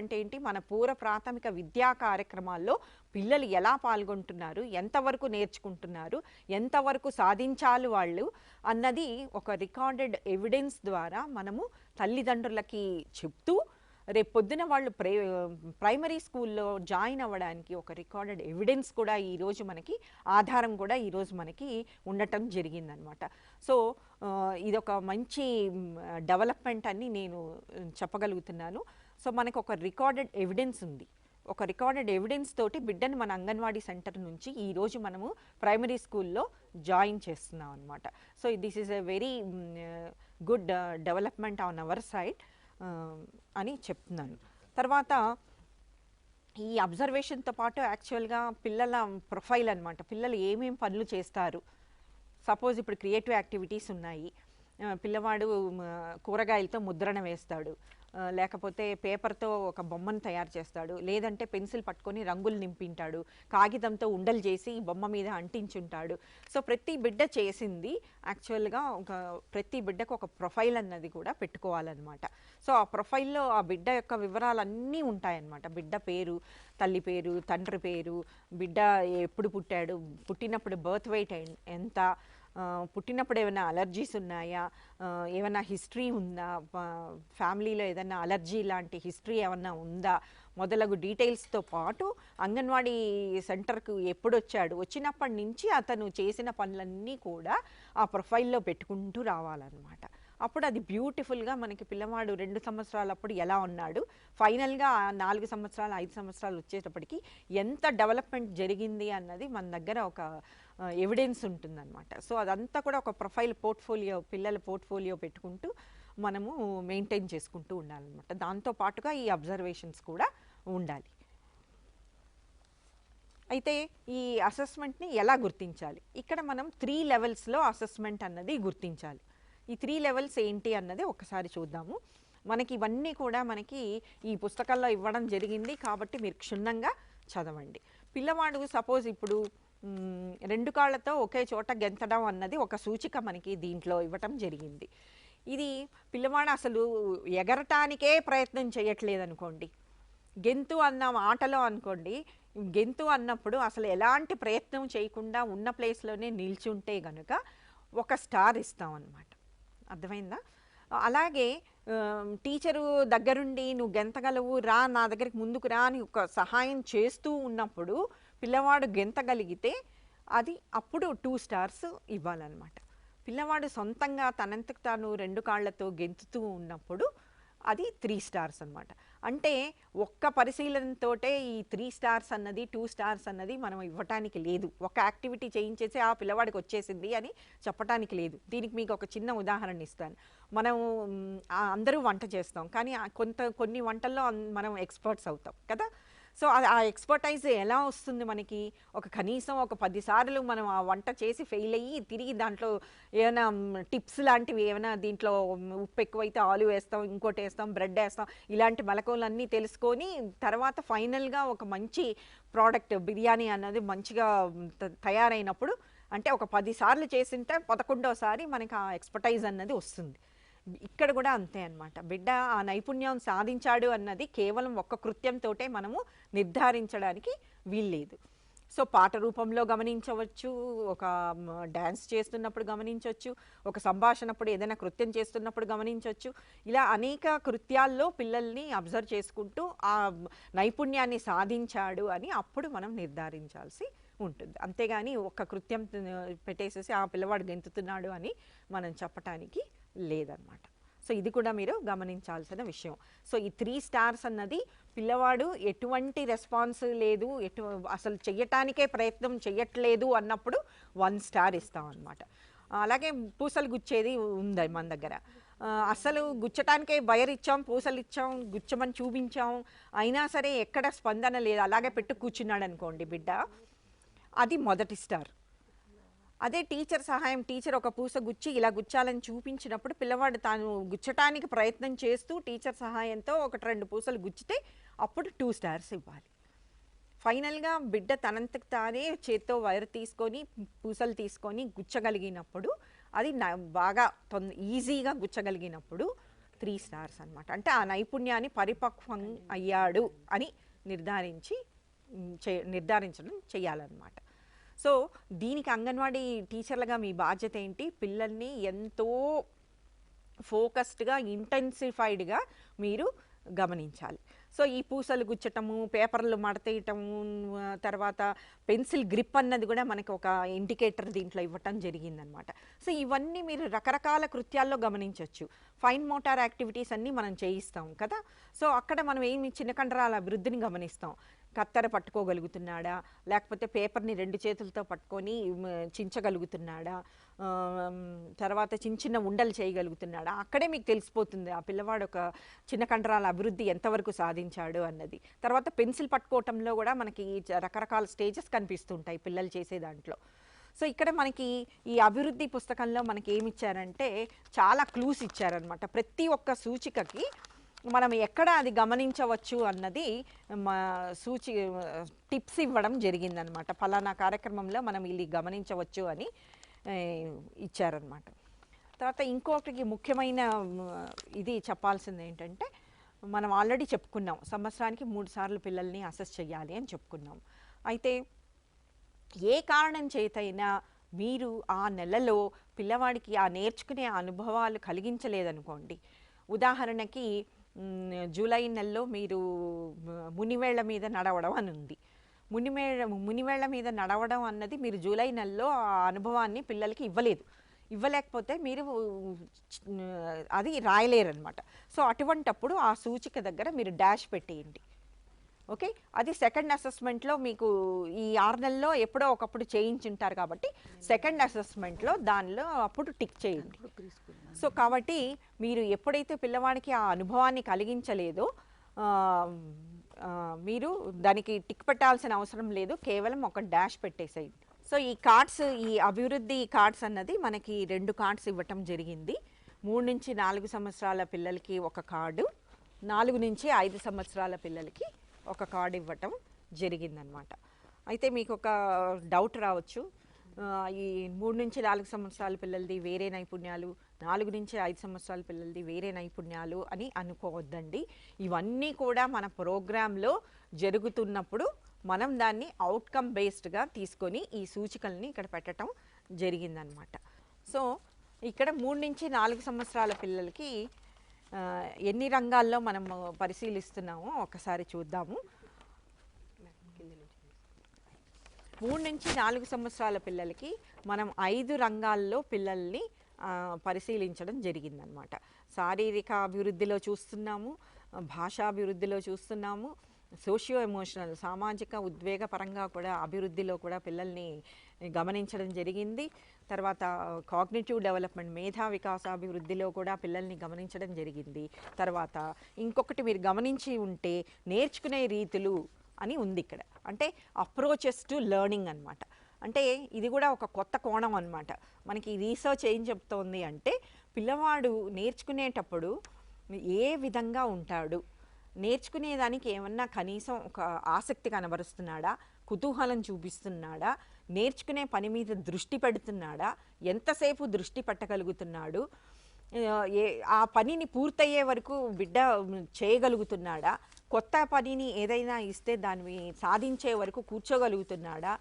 S4: అంటే ఏంటి, మన పూర్వ ప్రాథమిక విద్యా కార్యక్రమాల్లో పిల్లలు ఎలా పాల్గొంటున్నారు, ఎంతవరకు నేర్చుకుంటున్నారు, ఎంతవరకు సాధించాలి వాళ్ళు అన్నది ఒక రికార్డెడ్ ఎవిడెన్స్ ద్వారా మనము తల్లిదండ్రులకి చెప్తూ, రేపు పొద్దున వాళ్ళు ప్రైమరీ స్కూల్లో జాయిన్ అవ్వడానికి ఒక రికార్డెడ్ ఎవిడెన్స్ కూడా ఈరోజు మనకి, ఆధారం కూడా ఈరోజు మనకి ఉండటం జరిగిందనమాట. సో ఇదొక మంచి డెవలప్మెంట్ అని నేను చెప్పగలుగుతున్నాను. సో మనకు ఒక రికార్డెడ్ ఎవిడెన్స్ ఉంది. ఒక రికార్డెడ్ ఎవిడెన్స్ తోటి బిడ్డను మన అంగన్వాడీ సెంటర్ నుంచి ఈరోజు మనము ప్రైమరీ స్కూల్లో జాయిన్ చేస్తున్నాం అనమాట. So this is a very good development on our side అని చెప్తున్నాను. తర్వాత ఈ అబ్జర్వేషన్తో పాటు యాక్చువల్గా పిల్లల ప్రొఫైల్ అనమాట, పిల్లలు ఏమేం పనులు చేస్తారు. సపోజ్ ఇప్పుడు క్రియేటివ్ యాక్టివిటీస్ ఉన్నాయి, పిల్లవాడు కూరగాయలతో ముద్రణ వేస్తాడు, లేకపోతే పేపర్తో ఒక బొమ్మను తయారు చేస్తాడు, లేదంటే పెన్సిల్ పట్టుకొని రంగులు నింపింటాడు, కాగితంతో ఉండలు చేసి బొమ్మ మీద అంటించుంటాడు. సో ప్రతి బిడ్డ చేసింది యాక్చువల్గా ప్రతి బిడ్డకు ఒక ప్రొఫైల్ అన్నది కూడా పెట్టుకోవాలన్నమాట. సో ఆ ప్రొఫైల్లో ఆ బిడ్డ యొక్క వివరాలన్నీ ఉంటాయన్నమాట. బిడ్డ పేరు, తల్లి పేరు, తండ్రి పేరు, బిడ్డ ఎప్పుడు పుట్టాడు, పుట్టినప్పుడు బర్త్ వెయిట్ ఎంత, పుట్టినప్పుడు ఏమైనా అలర్జీస్ ఉన్నాయా, ఏమైనా హిస్టరీ ఉందా, ఫ్యామిలీలో ఏదైనా అలర్జీ లాంటి హిస్టరీ ఏమన్నా ఉందా మొదలగు డీటెయిల్స్తో పాటు అంగన్వాడీ సెంటర్కు ఎప్పుడు వచ్చాడు, వచ్చినప్పటి నుంచి అతను చేసిన పనులన్నీ కూడా ఆ ప్రొఫైల్లో పెట్టుకుంటూ రావాలన్నమాట. అప్పుడు అది బ్యూటిఫుల్గా మనకి పిల్లవాడు 2 సంవత్సరాలప్పుడు ఎలా ఉన్నాడు, ఫైనల్గా 4 సంవత్సరాలు 5 సంవత్సరాలు వచ్చేటప్పటికి ఎంత డెవలప్మెంట్ జరిగింది అన్నది మన దగ్గర ఒక ఎవిడెన్స్ ఉంటుందన్నమాట. సో అదంతా కూడా ఒక ప్రొఫైల్ పోర్ట్ఫోలియో, పిల్లల పోర్ట్ఫోలియో పెట్టుకుంటూ మనము మెయింటైన్ చేసుకుంటూ ఉండాలన్నమాట. దాంతో పాటుగా ఈ అబ్జర్వేషన్స్ కూడా ఉండాలి. అయితే ఈ అసెస్మెంట్ని ఎలా గుర్తించాలి, ఇక్కడ మనం 3 లెవెల్స్లో అసెస్మెంట్ అన్నది గుర్తించాలి. ఈ 3 లెవెల్స్ ఏంటి అన్నది ఒకసారి చూద్దాము. మనకి ఇవన్నీ కూడా మనకి ఈ పుస్తకాల్లో ఇవ్వడం జరిగింది కాబట్టి మీరు క్షుణ్ణంగా చదవండి. పిల్లవాడు సపోజ్ ఇప్పుడు 2 కాళ్ళతో ఒకే చోట గెంతడం అన్నది ఒక సూచిక మనకి దీంట్లో ఇవ్వటం జరిగింది. ఇది పిల్లవాడు అసలు ఎగరటానికే ప్రయత్నం చేయట్లేదు అనుకోండి, గెంతు అన్న ఆటలో అనుకోండి, గెంతు అన్నప్పుడు అసలు ఎలాంటి ప్రయత్నం చేయకుండా ఉన్న ప్లేస్లోనే నిల్చుంటే గనుక ఒక స్టార్ ఇస్తాం అన్నమాట. అర్థమైందా? అలాగే టీచరు దగ్గరుండి నువ్వు గెంతగలవు రా, నా దగ్గరికి ముందుకు రా అని ఒక సహాయం చేస్తూ ఉన్నప్పుడు పిల్లవాడు గెంతగలిగితే అది అప్పుడు 2 స్టార్స్ ఇవ్వాలన్నమాట. పిల్లవాడు సొంతంగా తనంతకు తాను 2 కాళ్ళతో గెంతుతూ ఉన్నప్పుడు అది 3 స్టార్స్ అన్నమాట. అంటే ఒక్క పరిశీలనతోటే ఈ 3 స్టార్స్ అన్నది 2 స్టార్స్ అన్నది మనం ఇవ్వటానికి లేదు. ఒక యాక్టివిటీ చేయించేసి ఆ పిల్లవాడికి వచ్చేసింది అని చెప్పటానికి లేదు. దీనికి మీకు ఒక చిన్న ఉదాహరణ ఇస్తాను. మనం అందరూ వంట చేస్తాం, కానీ కొన్ని వంటల్లో మనం ఎక్స్పర్ట్స్ అవుతాం కదా. సో ఆ ఎక్స్పర్టైజ్ ఎలా వస్తుంది మనకి, కనీసం ఒక 10 సార్లు మనం ఆ వంట చేసి ఫెయిల్ అయ్యి తిరిగి దాంట్లో ఏమైనా టిప్స్ లాంటివి, ఏమైనా దీంట్లో ఉప్పు ఎక్కువైతే ఆలు వేస్తాం, ఇంకోటి వేస్తాం, బ్రెడ్ వేస్తాం, ఇలాంటి మెలకువలన్నీ తెలుసుకొని తర్వాత ఫైనల్గా ఒక మంచి ప్రోడక్ట్ బిర్యానీ అన్నది మంచిగా తయారైనప్పుడు, అంటే ఒక 10 సార్లు చేసింటే 11వ సారి మనకి ఆ ఎక్స్పర్టైజ్ అన్నది వస్తుంది. ఇక్కడ కూడా అంతే అన్నమాట. బిడ్డ ఆ నైపుణ్యం సాధించాడు అన్నది కేవలం ఒక్క కృత్యంతోటే మనము నిర్ధారించడానికి వీల్లేదు. సో పాట రూపంలో గమనించవచ్చు, ఒక డ్యాన్స్ చేస్తున్నప్పుడు గమనించవచ్చు, ఒక సంభాషణప్పుడు ఏదైనా కృత్యం చేస్తున్నప్పుడు గమనించవచ్చు. ఇలా అనేక కృత్యాల్లో పిల్లల్ని అబ్జర్వ్ చేసుకుంటూ ఆ నైపుణ్యాన్ని సాధించాడు అని అప్పుడు మనం నిర్ధారించాల్సి ఉంటుంది. అంతేగాని ఒక్క కృత్యం పెట్టేసేసి ఆ పిల్లవాడు గెంతుతున్నాడు అని మనం చెప్పటానికి లేదన్నమాట. సో ఇది కూడా మీరు గమనించాల్సిన విషయం. సో ఈ 3 స్టార్స్ అన్నది పిల్లవాడు ఎటువంటి రెస్పాన్స్ లేదు, అసలు చెయ్యటానికే ప్రయత్నం చెయ్యట్లేదు అన్నప్పుడు 1 స్టార్ ఇస్తాం అన్నమాట. అలాగే పూసలు గుచ్చేది ఉంది మన దగ్గర, అసలు గుచ్చటానికే బయరిచ్చాం, పూసలు ఇచ్చాం, గుచ్చమని చూపించాం, అయినా సరే ఎక్కడ స్పందన లేదు, అలాగే పెట్టు కూర్చున్నాడు అనుకోండి బిడ్డ, అది 1వ స్టార్. అదే టీచర్ సహాయం, టీచర్ ఒక పూస గుచ్చి ఇలా గుచ్చాలని చూపించినప్పుడు పిల్లవాడు తాను గుచ్చటానికి ప్రయత్నం చేస్తూ టీచర్ సహాయంతో 1-2 పూసలు గుచ్చితే అప్పుడు 2 స్టార్స్ ఇవ్వాలి. ఫైనల్గా బిడ్డ తనంతకు తానే చేత్తో వైర్ తీసుకొని పూసలు తీసుకొని గుచ్చగలిగినప్పుడు అది బాగా ఈజీగా గుచ్చగలిగినప్పుడు 3 స్టార్స్ అనమాట. అంటే ఆ నైపుణ్యాన్ని పరిపక్వం అయ్యాడు అని నిర్ధారించడం చేయాలన్నమాట. సో దీనికి అంగన్వాడీ టీచర్లుగా మీ బాధ్యత ఏంటి? పిల్లల్ని ఎంతో ఫోకస్డ్గా ఇంటెన్సిఫైడ్గా మీరు గమనించాలి. సో ఈ పూసలు గుచ్చటము, పేపర్లు మడతేయటము, తర్వాత పెన్సిల్ గ్రిప్ అన్నది కూడా మనకి ఒక ఇండికేటర్ దీంట్లో ఇవ్వటం జరిగిందనమాట. సో ఇవన్నీ మీరు రకరకాల కృత్యాల్లో గమనించవచ్చు. ఫైన్ మోటార్ యాక్టివిటీస్ అన్నీ మనం చేయిస్తాం కదా. సో అక్కడ మనం ఏమి చిన్న కండరాల అభివృద్ధిని గమనిస్తాం. కత్తెర పట్టుకోగలుగుతున్నాడా, లేకపోతే పేపర్ని 2 చేతులతో పట్టుకొని చించగలుగుతున్నాడా, తర్వాత చిన్న చిన్న ఉండలు చేయగలుగుతున్నాడా, అక్కడే మీకు తెలిసిపోతుంది ఆ పిల్లవాడు ఒక చిన్న కండరాల అభివృద్ధి ఎంతవరకు సాధించాడు అన్నది. తర్వాత పెన్సిల్ పట్టుకోవటంలో కూడా మనకి రకరకాల స్టేజెస్ కనిపిస్తుంటాయి పిల్లలు చేసే దాంట్లో. సో ఇక్కడ మనకి ఈ అభివృద్ధి పుస్తకంలో మనకి ఏమి ఇచ్చారంటే చాలా క్లూస్ ఇచ్చారనమాట. ప్రతి ఒక్క సూచికకి మనం ఎక్కడ అది గమనించవచ్చు అన్నది టిప్స్ ఇవ్వడం జరిగిందనమాట. ఫలానా కార్యక్రమంలో మనం ఇది గమనించవచ్చు అని ఇచ్చారనమాట. తర్వాత ఇంకొకటి ముఖ్యమైన ఇది చెప్పాల్సింది ఏంటంటే, మనం ఆల్రెడీ చెప్పుకున్నాం సంవత్సరానికి 3 సార్లు పిల్లల్ని అసెస్ చేయాలి అని చెప్పుకున్నాం. అయితే ఏ కారణం చేతైనా మీరు ఆ నెలలో పిల్లవాడికి ఆ నేర్చుకునే అనుభవాలు కలిగించలేదనుకోండి, ఉదాహరణకి జూలై నెలలో మీరు మునివేళ్ల మీద నడవడం అని ఉంది. మునివేళ్ల మీద నడవడం అన్నది మీరు జూలై నెలలో ఆ అనుభవాన్ని పిల్లలకి ఇవ్వలేకపోతే మీరు అది రాయలేరనమాట. సో అటువంటప్పుడు ఆ సూచిక దగ్గర మీరు డాష్ పెట్టేయండి. ఓకే, అది సెకండ్ అసెస్మెంట్లో మీకు ఈ 6 నెలల్లో ఎప్పుడో ఒకప్పుడు చేయించుంటారు కాబట్టి సెకండ్ అసెస్మెంట్లో దానిలో అప్పుడు టిక్ చేయండి. సో కాబట్టి మీరు ఎప్పుడైతే పిల్లవాడికి ఆ అనుభవాన్ని కలిగించలేదో మీరు దానికి టిక్ పెట్టాల్సిన అవసరం లేదు, కేవలం ఒక డాష్ పెట్టేసేయండి. సో ఈ కార్డ్స్, ఈ అభివృద్ధి కార్డ్స్ అన్నది మనకి 2 కార్డ్స్ ఇవ్వటం జరిగింది. 3 నుంచి 4 సంవత్సరాల పిల్లలకి ఒక కార్డు, 4 నుంచి 5 సంవత్సరాల పిల్లలకి ఒక కార్డు ఇవ్వటం జరిగిందనమాట. అయితే మీకు ఒక డౌట్ రావచ్చు, ఈ 3 నుంచి 4 సంవత్సరాల పిల్లలది వేరే నైపుణ్యాలు, 4 నుంచి 5 సంవత్సరాల పిల్లలది వేరే నైపుణ్యాలు అని అనుకోవద్దండి. ఇవన్నీ కూడా మన ప్రోగ్రాంలో జరుగుతున్నప్పుడు మనం దాన్ని అవుట్కమ్ బేస్డ్గా తీసుకొని ఈ సూచికల్ని ఇక్కడ పెట్టడం జరిగిందనమాట. సో ఇక్కడ 3 నుంచి 4 సంవత్సరాల పిల్లలకి ఎన్ని రంగాల్లో మనం పరిశీలిస్తున్నామో ఒకసారి చూద్దాము. 3 నుంచి 4 సంవత్సరాల పిల్లలకి మనం 5 రంగాల్లో పిల్లల్ని పరిశీలించడం జరిగిందనమాట. శారీరక అభివృద్ధిలో చూస్తున్నాము, భాషాభివృద్ధిలో చూస్తున్నాము, సోషియో ఎమోషనల్ సామాజిక ఉద్వేగ పరంగా కూడా అభివృద్ధిలో కూడా పిల్లల్ని గమనించడం జరిగింది. తర్వాత కాగ్నిటివ్ డెవలప్మెంట్ మేధా వికాసాభివృద్ధిలో కూడా పిల్లల్ని గమనించడం జరిగింది. తర్వాత ఇంకొకటి మీరు గమనించి ఉంటే నేర్చుకునే రీతులు అని ఉంది ఇక్కడ, అంటే అప్రోచెస్ టు లెర్నింగ్ అనమాట. అంటే ఇది కూడా ఒక కొత్త కోణం అనమాట. మనకి రీసెర్చ్ ఏం చెప్తోంది అంటే పిల్లవాడు నేర్చుకునేటప్పుడు ఏ విధంగా ఉంటాడు, నేర్చుకునేదానికి ఏమన్నా కనీసం ఒక ఆసక్తి కనబరుస్తున్నాడా, కుతూహలం చూపిస్తున్నాడా, నేర్చుకునే పని మీద దృష్టి పెడుతున్నాడా, ఎంతసేపు దృష్టి పెట్టగలుగుతున్నాడు, ఆ పనిని పూర్తయ్యే వరకు బిడ్డ చేయగలుగుతున్నాడా, కొత్త పనిని ఏదైనా ఇస్తే దాన్ని సాధించే వరకు కూర్చోగలుగుతున్నాడా,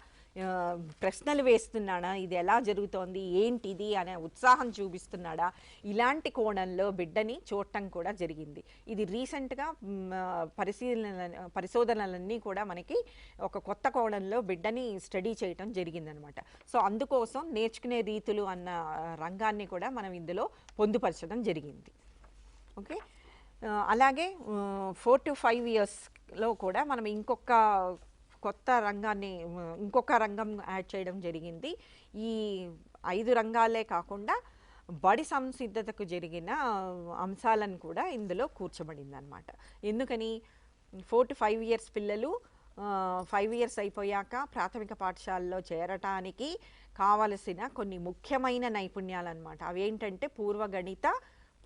S4: ప్రశ్నలు వేస్తున్నాడా, ఇది ఎలా జరుగుతోంది ఏంటిది అనే ఉత్సాహం చూపిస్తున్నాడా, ఇలాంటి కోణంలో బిడ్డని చూడటం కూడా జరిగింది. ఇది రీసెంట్గా పరిశోధనలన్నీ కూడా మనకి ఒక కొత్త కోణంలో బిడ్డని స్టడీ చేయటం జరిగిందనమాట. సో అందుకోసం నేర్చుకునే రీతులు అన్న రంగాన్ని కూడా మనం ఇందులో పొందుపరచడం జరిగింది. ఓకే, అలాగే 4 to 5 ఇయర్స్లో కూడా మనం ఇంకొక కొత్త రంగాన్ని, ఇంకొక రంగం యాడ్ చేయడం జరిగింది. ఈ 5 రంగాలే కాకుండా బడి సంసిద్ధతకు జరిగిన అంశాలను కూడా ఇందులో కూర్చబడింది అనమాట. ఎందుకని 4 to 5 ఇయర్స్ పిల్లలు 5 ఇయర్స్ అయిపోయాక ప్రాథమిక పాఠశాలలో చేరటానికి కావలసిన కొన్ని ముఖ్యమైన నైపుణ్యాలు అనమాట. అవేంటంటే పూర్వ గణిత,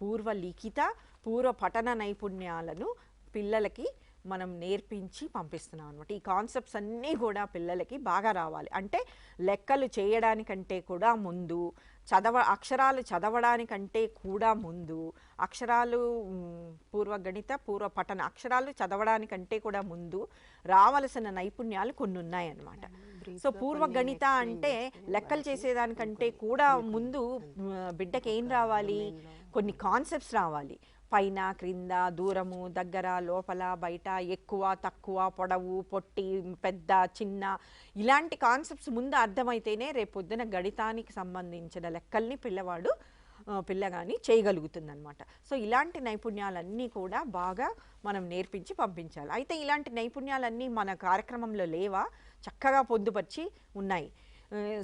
S4: పూర్వ లిఖిత, పూర్వ పఠన నైపుణ్యాలను పిల్లలకి మనం నేర్పించి పంపిస్తున్నాం అనమాట. ఈ కాన్సెప్ట్స్ అన్నీ కూడా పిల్లలకి బాగా రావాలి. అంటే లెక్కలు చేయడానికంటే కూడా ముందు, అక్షరాలు చదవడానికంటే కూడా ముందు, అక్షరాలు పూర్వగణిత పూర్వపఠన అక్షరాలు చదవడానికంటే కూడా ముందు రావలసిన నైపుణ్యాలు కొన్ని ఉన్నాయన్నమాట. సో పూర్వగణిత అంటే లెక్కలు చేసేదానికంటే కూడా ముందు బిడ్డకి ఏం రావాలి, కొన్ని కాన్సెప్ట్స్ రావాలి. పైన, క్రింద, దూరము, దగ్గర, లోపల, బయట, ఎక్కువ, తక్కువ, పొడవు, పొట్టి, పెద్ద, చిన్న, ఇలాంటి కాన్సెప్ట్స్ ముందు అర్థమైతేనే రేపొద్దున గణితానికి సంబంధించిన లెక్కల్ని పిల్లగాని చేయగలుగుతుందన్నమాట. సో ఇలాంటి నైపుణ్యాలన్నీ కూడా బాగా మనం నేర్పించి పంపించాలి. అయితే ఇలాంటి నైపుణ్యాలన్నీ మన కార్యక్రమంలో లేవా, చక్కగా పొందుపరిచి ఉన్నాయి.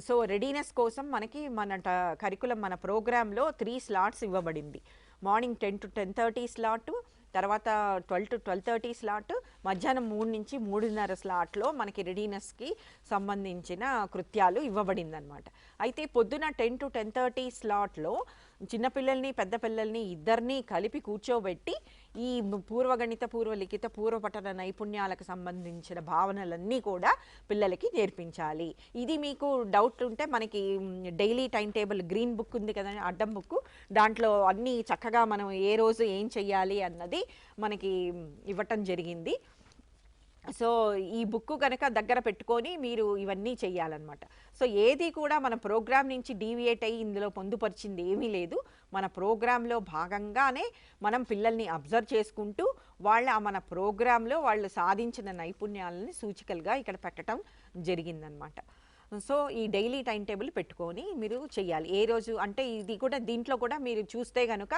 S4: సో రెడీనెస్ కోసం మనకి మన కరికులం, మన ప్రోగ్రాంలో 3 స్లాట్స్ ఇవ్వబడింది. మార్నింగ్ 10 to 10:30 స్లాటు, తర్వాత 12 to 12:30 స్లాట్, మధ్యాహ్నం 3 నుంచి 3:30 స్లాట్లో మనకి రెడీనెస్కి సంబంధించిన కృత్యాలు ఇవ్వబడిందనమాట. అయితే పొద్దున 10 to 10:30 స్లాట్లో చిన్నపిల్లల్ని, పెద్ద పిల్లల్ని ఇద్దరినీ కలిపి కూర్చోబెట్టి ఈ పూర్వగణిత, పూర్వలిఖిత, పూర్వపఠన నైపుణ్యాలకు సంబంధించిన భావనలన్నీ కూడా పిల్లలకి నేర్పించాలి. ఇది మీకు డౌట్ ఉంటే మనకి daily time table green book ఉంది కదా, అడ్డం బుక్, దాంట్లో అన్నీ చక్కగా మనం ఏ రోజు ఏం చెయ్యాలి అన్నది మనకి ఇవ్వటం జరిగింది. సో ఈ బుక్ కనుక దగ్గర పెట్టుకొని మీరు ఇవన్నీ చెయ్యాలన్నమాట. సో ఏది కూడా మన ప్రోగ్రామ్ నుంచి డీవియేట్ అయ్యి ఇందులో పొందుపరిచింది ఏమీ లేదు. మన ప్రోగ్రాంలో భాగంగానే మనం పిల్లల్ని అబ్జర్వ్ చేసుకుంటూ మన ప్రోగ్రాంలో వాళ్ళు సాధించిన నైపుణ్యాలని సూచికలుగా ఇక్కడ పెట్టడం జరిగిందనమాట. సో ఈ డైలీ టైం టేబుల్ పెట్టుకొని మీరు చెయ్యాలి. ఏ రోజు అంటే ఇది కూడా, దీంట్లో కూడా మీరు చూస్తే కనుక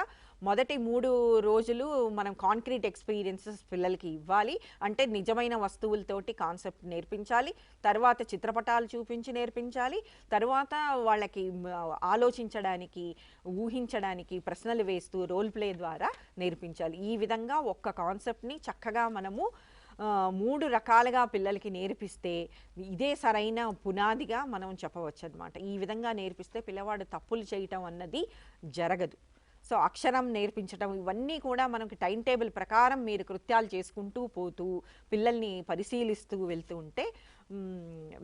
S4: మొదటి 3 రోజులు మనం కాంక్రీట్ ఎక్స్పీరియన్సెస్ పిల్లలకి ఇవ్వాలి. అంటే నిజమైన వస్తువులతోటి కాన్సెప్ట్ నేర్పించాలి, తర్వాత చిత్రపటాలు చూపించి నేర్పించాలి, తర్వాత వాళ్ళకి ఆలోచించడానికి, ఊహించడానికి ప్రశ్నలు వేస్తూ రోల్ ప్లే ద్వారా నేర్పించాలి. ఈ విధంగా ఒక్క కాన్సెప్ట్ని చక్కగా మనము 3 రకాలుగా పిల్లలకి నేర్పిస్తే ఇదే సరైన పునాదిగా మనం చెప్పవచ్చు అనమాట. ఈ విధంగా నేర్పిస్తే పిల్లవాడు తప్పులు చేయటం అన్నది జరగదు. సో అక్షరం నేర్పించడం, ఇవన్నీ కూడా మనకి టైం టేబుల్ ప్రకారం మీరు కృత్యాలు చేసుకుంటూ పోతూ పిల్లల్ని పరిశీలిస్తూ వెళ్తూ ఉంటే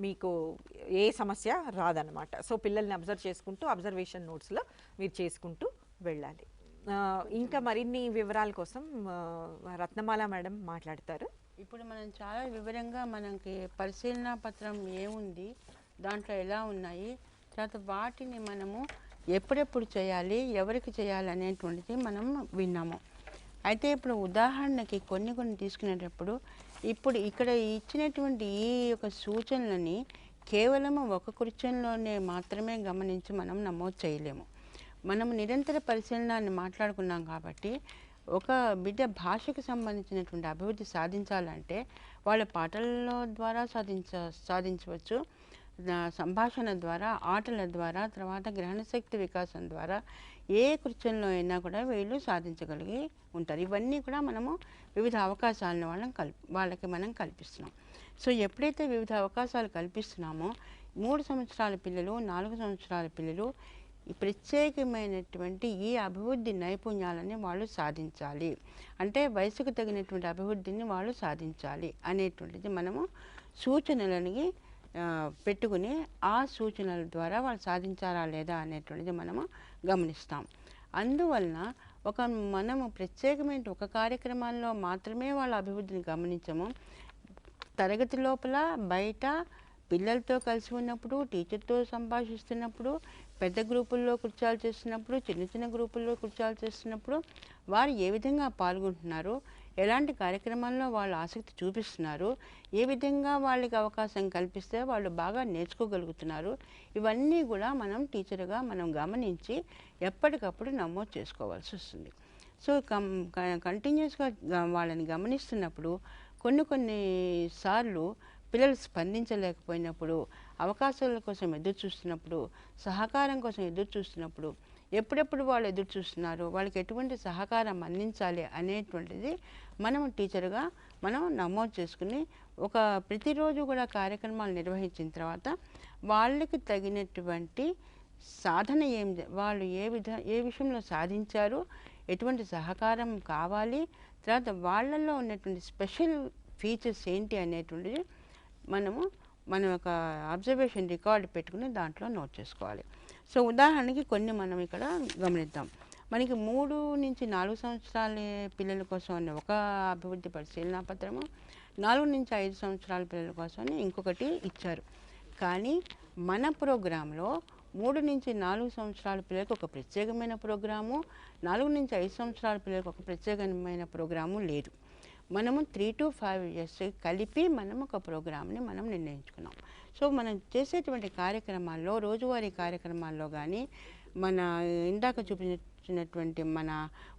S4: మీకు ఏ సమస్య రాదనమాట. సో పిల్లల్ని అబ్జర్వ్ చేసుకుంటూ అబ్జర్వేషన్ నోట్స్లో మీరు చేసుకుంటూ వెళ్ళాలి. ఇంకా మరిన్ని వివరాల కోసం రత్నమాల మేడం మాట్లాడతారు.
S5: ఇప్పుడు మనం చాలా వివరంగా మనకి పరిశీలన పత్రం ఏముంది, దాంట్లో ఎలా ఉన్నాయి, తర్వాత వాటిని మనము ఎప్పుడెప్పుడు చేయాలి, ఎవరికి చేయాలి అనేటువంటిది మనం విన్నాము. అయితే ఇప్పుడు ఉదాహరణకి కొన్ని తీసుకునేటప్పుడు ఇప్పుడు ఇక్కడ ఇచ్చినటువంటి ఈ యొక్క సూచనలని కేవలం ఒక కృత్యంలోనే మాత్రమే గమనించి మనం నమోదు చేయలేము. మనం నిరంతర పరిశీలనాన్ని మాట్లాడుకున్నాం కాబట్టి ఒక బిడ్డ భాషకు సంబంధించినటువంటి అభివృద్ధి సాధించాలంటే వాళ్ళ పాటల ద్వారా సాధించవచ్చు, సంభాషణ ద్వారా, ఆటల ద్వారా, తర్వాత గ్రహణశక్తి వికాసం ద్వారా ఏ కృత్యంలో అయినా కూడా వీళ్ళు సాధించగలిగి ఉంటారు. ఇవన్నీ కూడా మనము వివిధ అవకాశాలను వాళ్ళకి మనం కల్పిస్తున్నాం. సో ఎప్పుడైతే వివిధ అవకాశాలు కల్పిస్తున్నామో 3 సంవత్సరాల పిల్లలు, 4 సంవత్సరాల పిల్లలు ఈ ప్రత్యేకమైనటువంటి ఈ అభివృద్ధి నైపుణ్యాలని వాళ్ళు సాధించాలి, అంటే వయసుకు తగినటువంటి అభివృద్ధిని వాళ్ళు సాధించాలి అనేటువంటిది మనము సూచనలని పెట్టుకుని ఆ సూచనల ద్వారా వాళ్ళు సాధించారా లేదా అనేటువంటిది మనము గమనిస్తాం. అందువలన మనము ప్రత్యేకమైన ఒక కార్యక్రమాల్లో మాత్రమే వాళ్ళ అభివృద్ధిని గమనించము. తరగతి లోపల, బయట పిల్లలతో కలిసి ఉన్నప్పుడు, టీచర్తో సంభాషిస్తున్నప్పుడు, పెద్ద గ్రూపుల్లో కృత్యాలు చేస్తున్నప్పుడు, చిన్న గ్రూపుల్లో కృత్యాలు చేస్తున్నప్పుడు వారు ఏ విధంగా పాల్గొంటున్నారు, ఎలాంటి కార్యక్రమాల్లో వాళ్ళు ఆసక్తి చూపిస్తున్నారు, ఏ విధంగా వాళ్ళకి అవకాశం కల్పిస్తే వాళ్ళు బాగా నేర్చుకోగలుగుతున్నారు, ఇవన్నీ కూడా మనం టీచర్గా మనం గమనించి ఎప్పటికప్పుడు నమోదు చేసుకోవాల్సి వస్తుంది. సో కంటిన్యూస్గా వాళ్ళని గమనిస్తున్నప్పుడు కొన్ని సార్లు పిల్లలు స్పందించలేకపోయినప్పుడు, అవకాశాల కోసం ఎదురు చూస్తున్నప్పుడు, సహకారం కోసం ఎదురు చూస్తున్నప్పుడు, ఎప్పుడెప్పుడు వాళ్ళు ఎదురు చూస్తున్నారు, వాళ్ళకి ఎటువంటి సహకారం అందించాలి అనేటువంటిది మనం టీచర్గా మనం నమోదు చేసుకుని ప్రతిరోజు కూడా కార్యక్రమాలు నిర్వహించిన తర్వాత వాళ్ళకి తగినటువంటి సాధన వాళ్ళు ఏ విషయంలో సాధించారు, ఎటువంటి సహకారం కావాలి, తర్వాత వాళ్ళల్లో ఉన్నటువంటి స్పెషల్ ఫీచర్స్ ఏంటి అనేటువంటిది మనం ఒక అబ్జర్వేషన్ రికార్డు పెట్టుకుని దాంట్లో నోట్ చేసుకోవాలి. సో ఉదాహరణకి కొన్ని మనం ఇక్కడ గమనిద్దాం. మనకి 3 నుంచి 4 సంవత్సరాల పిల్లల కోసం అనే ఒక అభివృద్ధి పరిశీలనా పత్రము, 4 నుంచి 5 సంవత్సరాల పిల్లల కోసం ఇంకొకటి ఇచ్చారు. కానీ మన ప్రోగ్రాంలో 3 నుంచి 4 సంవత్సరాల పిల్లలకు ఒక ప్రత్యేకమైన ప్రోగ్రాము, 4 నుంచి 5 సంవత్సరాల పిల్లలకు ఒక ప్రత్యేకమైన ప్రోగ్రాము లేదు. మనము 3 to 5 years కలిపి మనం ఒక ప్రోగ్రామ్ని మనం నిర్ణయించుకున్నాం. సో మనం చేసేటువంటి కార్యక్రమాల్లో, రోజువారీ కార్యక్రమాల్లో కానీ, మన ఇందాక చూపించినటువంటి మన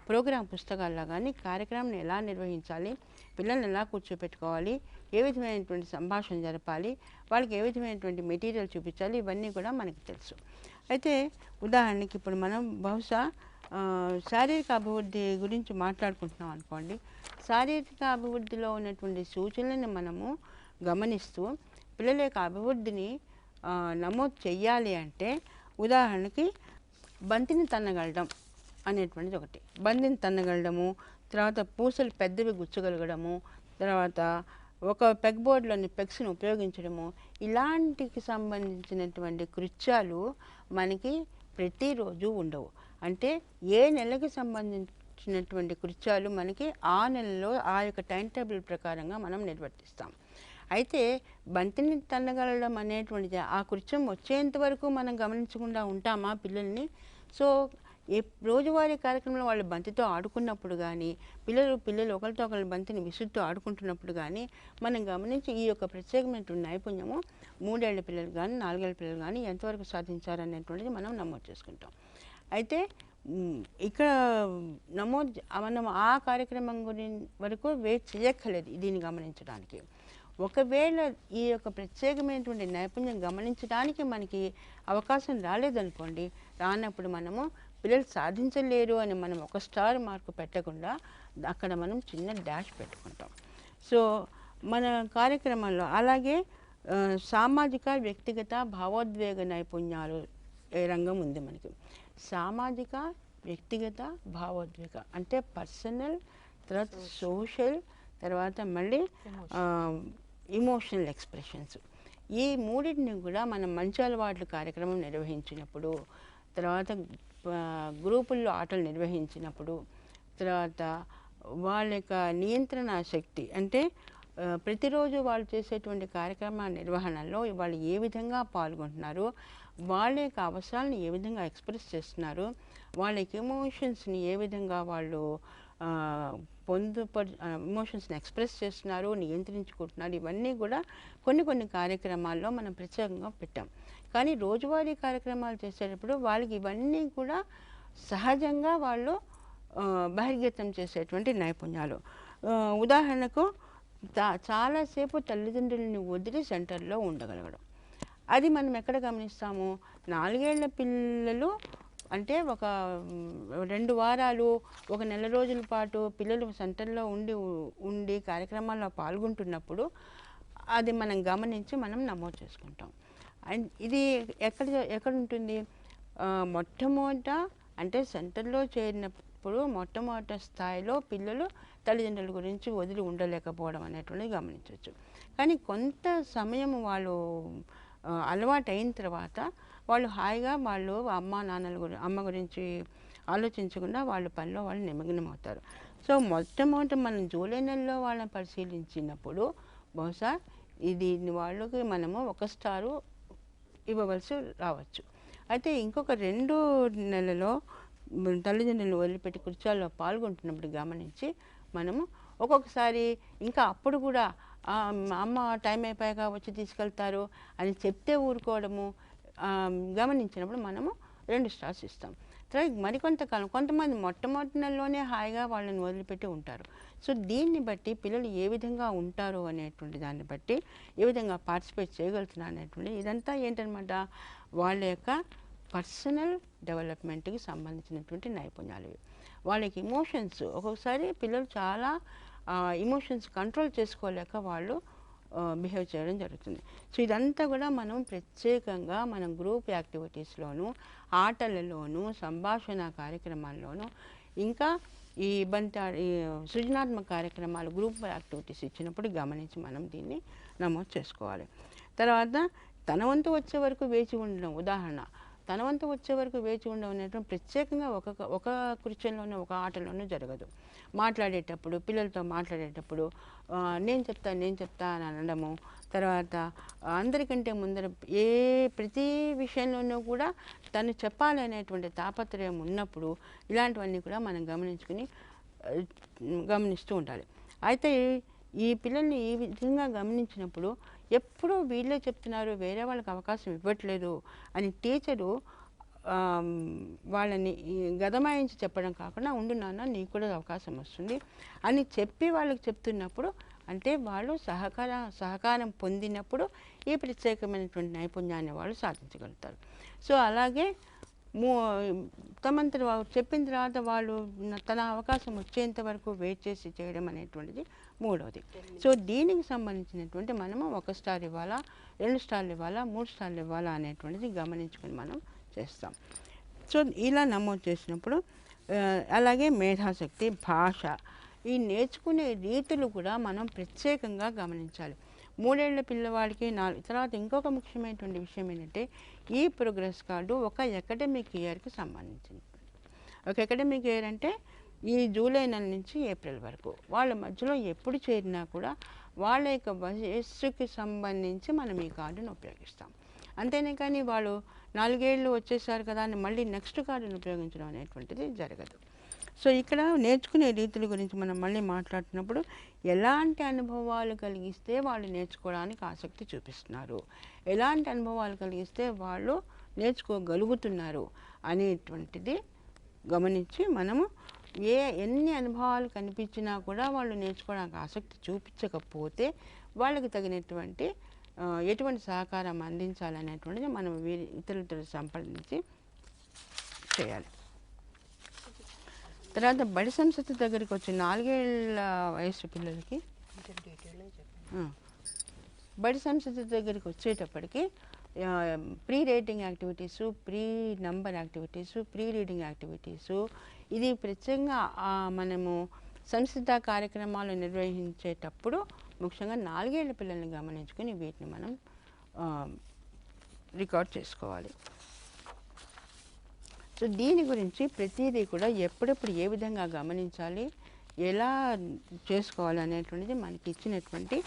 S5: ప్రోగ్రాం పుస్తకాల్లో కానీ కార్యక్రమాన్ని ఎలా నిర్వహించాలి, పిల్లల్ని ఎలా కూర్చోపెట్టుకోవాలి, ఏ విధమైనటువంటి సంభాషణ జరపాలి, వాళ్ళకి ఏ విధమైనటువంటి మెటీరియల్ చూపించాలి, ఇవన్నీ కూడా మనకి తెలుసు. అయితే ఉదాహరణకి ఇప్పుడు మనం బహుశా శారీరక అభివృద్ధి గురించి మాట్లాడుకుంటున్నాం అనుకోండి. శారీరక అభివృద్ధిలో ఉన్నటువంటి సూచనలను మనము గమనిస్తూ పిల్లల యొక్క అభివృద్ధిని నమోదు చెయ్యాలి అంటే, ఉదాహరణకి బంతిని తన్నగలడం అనేటువంటిది ఒకటి. బంతిని తన్నగలడము, తర్వాత పూసలు పెద్దవి గుచ్చగలగడము, తర్వాత ఒక పెగ్ బోర్డులోని పెగ్స్ని ఉపయోగించడము, ఇలాంటికి సంబంధించినటువంటి కృత్యాలు మనకి ప్రతిరోజు ఉండవు. అంటే ఏ నెలకి సంబంధించినటువంటి కృత్యాలు మనకి ఆ నెలలో ఆ యొక్క టైం టేబుల్ ప్రకారంగా మనం నిర్వర్తిస్తాం. అయితే బంతిని తన్నగలడం అనేటువంటిది ఆ కృత్యం వచ్చేంత వరకు మనం గమనించకుండా ఉంటామా పిల్లల్ని? సో రోజువారీ కార్యక్రమంలో వాళ్ళు బంతితో ఆడుకున్నప్పుడు కానీ, పిల్లలు ఒకరితో ఒకరు బంతిని విసురుతూ ఆడుకుంటున్నప్పుడు కానీ మనం గమనించి ఈ యొక్క ప్రత్యేకమైనటువంటి నైపుణ్యము 3 ఏళ్ల పిల్లలు కానీ 4 ఏళ్ల పిల్లలు కానీ ఎంతవరకు సాధించారనేటువంటిది మనం నమోదు చేసుకుంటాం. అయితే ఇక్కడ మనం ఆ కార్యక్రమం వరకు వెయిట్ చేయక్కర్లేదు దీన్ని గమనించడానికి. ఒకవేళ ఈ యొక్క ప్రత్యేకమైనటువంటి నైపుణ్యం గమనించడానికి మనకి అవకాశం రాలేదనుకోండి, రానప్పుడు మనము పిల్లలు సాధించలేరు అని మనం ఒక స్టార్ మార్కు పెట్టకుండా అక్కడ మనం చిన్న డాష్ పెట్టుకుంటాం. సో మన కార్యక్రమంలో అలాగే సామాజిక, వ్యక్తిగత, భావోద్వేగ నైపుణ్యాలు రంగం ఉంది మనకి. సామాజిక, వ్యక్తిగత, భావోద్వేగ అంటే పర్సనల్, తర్వాత సోషల్, తర్వాత మళ్ళీ ఇమోషనల్ ఎక్స్ప్రెషన్స్. ఈ మూడింటిని కూడా మనం మంచి అలవాట్ల కార్యక్రమం నిర్వహించినప్పుడు, తర్వాత గ్రూపుల్లో ఆటలు నిర్వహించినప్పుడు, తర్వాత వాళ్ళ యొక్క నియంత్రణ శక్తి అంటే ప్రతిరోజు వాళ్ళు చేసేటువంటి కార్యక్రమాల నిర్వహణలో వాళ్ళు ఏ విధంగా పాల్గొంటున్నారు, వాళ్ళ యొక్క అవసరాలను ఏ విధంగా ఎక్స్ప్రెస్ చేస్తున్నారు, వాళ్ళ యొక్క ఎమోషన్స్ని ఏ విధంగా వాళ్ళు ఎమోషన్స్ని ఎక్స్ప్రెస్ చేస్తున్నారు, నియంత్రించుకుంటున్నారు, ఇవన్నీ కూడా కొన్ని కార్యక్రమాల్లో మనం ప్రత్యేకంగా పెట్టాం. కానీ రోజువారీ కార్యక్రమాలు చేసేటప్పుడు వాళ్ళకి ఇవన్నీ కూడా సహజంగా వాళ్ళు బహిర్గతం చేసేటువంటి నైపుణ్యాలు. ఉదాహరణకు చాలాసేపు తల్లిదండ్రులని వదిలి సెంటర్లో ఉండగలగడం. అది మనం ఎక్కడ గమనిస్తాము? 4 ఏళ్ల పిల్లలు అంటే ఒక 2 వారాలు, ఒక నెల రోజుల పాటు పిల్లలు సెంటర్లో ఉండి కార్యక్రమాల్లో పాల్గొంటున్నప్పుడు అది మనం గమనించి మనం నమోదు చేసుకుంటాం. అండ్ ఇది ఎక్కడ ఉంటుంది? మొట్టమొదట అంటే సెంటర్లో చేరినప్పుడు మొట్టమొదటి స్థాయిలో పిల్లలు తల్లిదండ్రుల గురించి వదిలి ఉండలేకపోవడం అనేటువంటిది గమనించవచ్చు. కానీ కొంత సమయం వాళ్ళు అలవాటు అయిన తర్వాత వాళ్ళు హాయిగా వాళ్ళు అమ్మ గురించి ఆలోచించకుండా వాళ్ళ పనిలో వాళ్ళు నిమగ్నం అవుతారు. సో మొట్టమొదటి మనం జూలై నెలలో వాళ్ళని పరిశీలించినప్పుడు బహుశా వాళ్ళకి మనము 1 స్టారు ఇవ్వవలసి రావచ్చు. అయితే ఇంకొక 2 నెలలో తల్లిదండ్రులు వదిలిపెట్టి కృత్యాల్లో పాల్గొంటున్నప్పుడు గమనించి మనము ఒక్కొక్కసారి ఇంకా అప్పుడు కూడా అమ్మ టైం అయిపోయాక వచ్చి తీసుకెళ్తారు అని చెప్తే ఊరుకోవడము గమనించినప్పుడు మనము 2 స్టార్స్ ఇస్తాం. తర్వాత మరికొంతకాలం కొంతమంది మొట్టమొదటి నెలలోనే హాయిగా వాళ్ళని వదిలిపెట్టి ఉంటారు. సో దీన్ని బట్టి పిల్లలు ఏ విధంగా ఉంటారు అనేటువంటి దాన్ని బట్టి ఏ విధంగా పార్టిసిపేట్ చేయగలుగుతున్నారు అనేటువంటి ఇదంతా ఏంటనమాట వాళ్ళ యొక్క పర్సనల్ డెవలప్మెంట్కి సంబంధించినటువంటి నైపుణ్యాలు. వాళ్ళకి ఎమోషన్స్ ఒక్కొక్కసారి పిల్లలు చాలా ఎమోషన్స్ కంట్రోల్ చేసుకోలేక వాళ్ళు బిహేవ్ చేయడం జరుగుతుంది. సో ఇదంతా కూడా మనం ప్రత్యేకంగా మనం గ్రూప్ యాక్టివిటీస్లోను, ఆటలలోను, సంభాషణ కార్యక్రమాల్లోనూ, ఇంకా ఈ ఈ సృజనాత్మక కార్యక్రమాలు గ్రూప్ యాక్టివిటీస్ ఇచ్చినప్పుడు గమనించి మనం దీన్ని నమోదు చేసుకోవాలి. తర్వాత తన వంతు వచ్చే వరకు వేచి ఉండడం, ఉదాహరణ తన వంతు వచ్చే వరకు వేచి ఉండడం అనేటువంటి ప్రత్యేకంగా ఒక కృత్యంలోనూ ఒక ఆటలోనూ జరగదు. మాట్లాడేటప్పుడు పిల్లలతో మాట్లాడేటప్పుడు నేను చెప్తా అని అనడము, తర్వాత అందరికంటే ముందర ప్రతి విషయంలోనూ కూడా తను చెప్పాలనేటువంటి తాపత్రయం ఉన్నప్పుడు ఇలాంటివన్నీ కూడా మనం గమనిస్తూ ఉండాలి. అయితే ఈ పిల్లల్ని ఈ విధంగా గమనించినప్పుడు ఎప్పుడూ వీళ్ళే చెప్తున్నారు, వేరే వాళ్ళకి అవకాశం ఇవ్వట్లేదు అని టీచరు వాళ్ళని గదమాయించి చెప్పడం కాకుండా, ఉండు నాన్న నీకు కూడా అవకాశం వస్తుంది అని చెప్పి వాళ్ళకి చెప్తున్నప్పుడు, అంటే వాళ్ళు సహకారం పొందినప్పుడు ఈ ప్రత్యేకమైనటువంటి నైపుణ్యాన్ని వాళ్ళు సాధించగలుగుతారు. సో అలాగే తమంతట చెప్పిన తర్వాత వాళ్ళు తన అవకాశం వచ్చేంత వరకు వెయిట్ చేసి చేయడం అనేటువంటిది మూడవది. సో దీనికి సంబంధించినటువంటి మనము 1 స్టార్ ఇవ్వాలా, 2 స్టార్లు ఇవ్వాలా, 3 స్టార్లు ఇవ్వాలా అనేటువంటిది గమనించుకొని మనం చేస్తాం. సో ఇలా నమోదు చేసినప్పుడు అలాగే మేధాశక్తి, భాష, ఈ నేర్చుకునే రీతులు కూడా మనం ప్రత్యేకంగా గమనించాలి. 3 ఏళ్ల పిల్లవాడికి తర్వాత ఇంకొక ముఖ్యమైనటువంటి విషయం ఏంటంటే ఈ ప్రోగ్రెస్ కార్డు ఒక అకాడమిక్ ఇయర్కి సంబంధించింది. ఒక అకాడమిక్ ఇయర్ అంటే ఈ జూలై నెల నుంచి ఏప్రిల్ వరకు వాళ్ళ మధ్యలో ఎప్పుడు చేరినా కూడా వాళ్ళ యొక్క వయస్సుకి సంబంధించి మనం ఈ కార్డును ఉపయోగిస్తాం. అంతేనే కానీ వాళ్ళు 4 ఏళ్ళు వచ్చేసారు కదా అని మళ్ళీ నెక్స్ట్ కార్డును ఉపయోగించడం అనేటువంటిది జరగదు. సో ఇక్కడ నేర్చుకునే రీతుల గురించి మనం మళ్ళీ మాట్లాడుతున్నప్పుడు ఎలాంటి అనుభవాలు కలిగిస్తే వాళ్ళు నేర్చుకోవడానికి ఆసక్తి చూపిస్తున్నారు, ఎలాంటి అనుభవాలు కలిగిస్తే వాళ్ళు నేర్చుకోగలుగుతున్నారు అనేటువంటిది గమనించి మనము ఎన్ని అనుభవాలు కనిపించినా కూడా వాళ్ళు నేర్చుకోవడానికి ఆసక్తి చూపించకపోతే వాళ్ళకి తగినటువంటి ఎటువంటి సహకారం అందించాలనేటువంటిది మనం ఇతరులతో సంప్రదించి చేయాలి. తర్వాత బడి సంస్కృతి దగ్గరికి వచ్చి 4 ఏళ్ల వయసు పిల్లలకి బడి సంస్కృతి దగ్గరికి వచ్చేటప్పటికి pre rating activities, pre number activities, pre reading activities, ఇది ప్రత్యేకంగా మనము సంస్కృత కార్యక్రమాలు నిర్వహించేటప్పుడు ముఖ్యంగా 4 ఏళ్ల పిల్లల్ని గమనించుకొని వీటిని మనం రికార్డ్ చేసుకోవాలి. సో దీని గురించి ప్రతిదీ కూడా ఎప్పుడెప్పుడు ఏ విధంగా గమనించాలి, ఎలా చేసుకోవాలి అనేటువంటిది మనకి ఇచ్చినటువంటి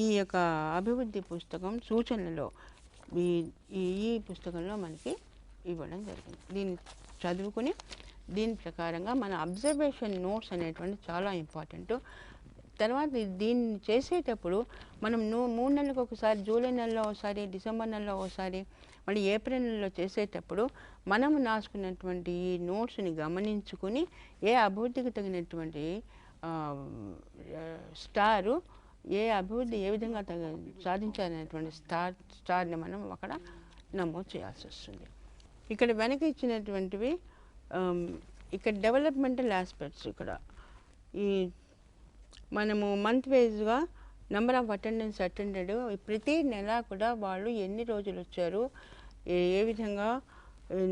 S5: ఈ యొక్క అభివృద్ధి పుస్తకం సూచనలలో ఈ పుస్తకంలో మనకి ఇవ్వడం జరిగింది. దీన్ని చదువుకుని దీని ప్రకారంగా మన అబ్జర్వేషన్ నోట్స్ అనేటువంటి చాలా ఇంపార్టెంట్. తర్వాత దీన్ని చేసేటప్పుడు మనం 3 నెలలకు ఒకసారి, జూలై నెలలో ఒకసారి, డిసెంబర్ నెలలో ఒకసారి, మళ్ళీ ఏప్రిల్ నెలలో చేసేటప్పుడు మనము రాసుకున్నటువంటి ఈ నోట్స్ని గమనించుకుని ఏ అభివృద్ధికి తగినటువంటి స్టారు, ఏ అభివృద్ధి ఏ విధంగా సాధించాలనేటువంటి స్టార్ని మనం అక్కడ నమోదు చేయాల్సి వస్తుంది. ఇక్కడ వెనక ఇచ్చినటువంటివి ఇక్కడ డెవలప్మెంటల్ ఆస్పెక్ట్స్, ఇక్కడ ఈ మనము మంత్ వైజ్గా నెంబర్ ఆఫ్ అటెండెడ్ ప్రతి నెల కూడా వాళ్ళు ఎన్ని రోజులు వచ్చారు, ఏ విధంగా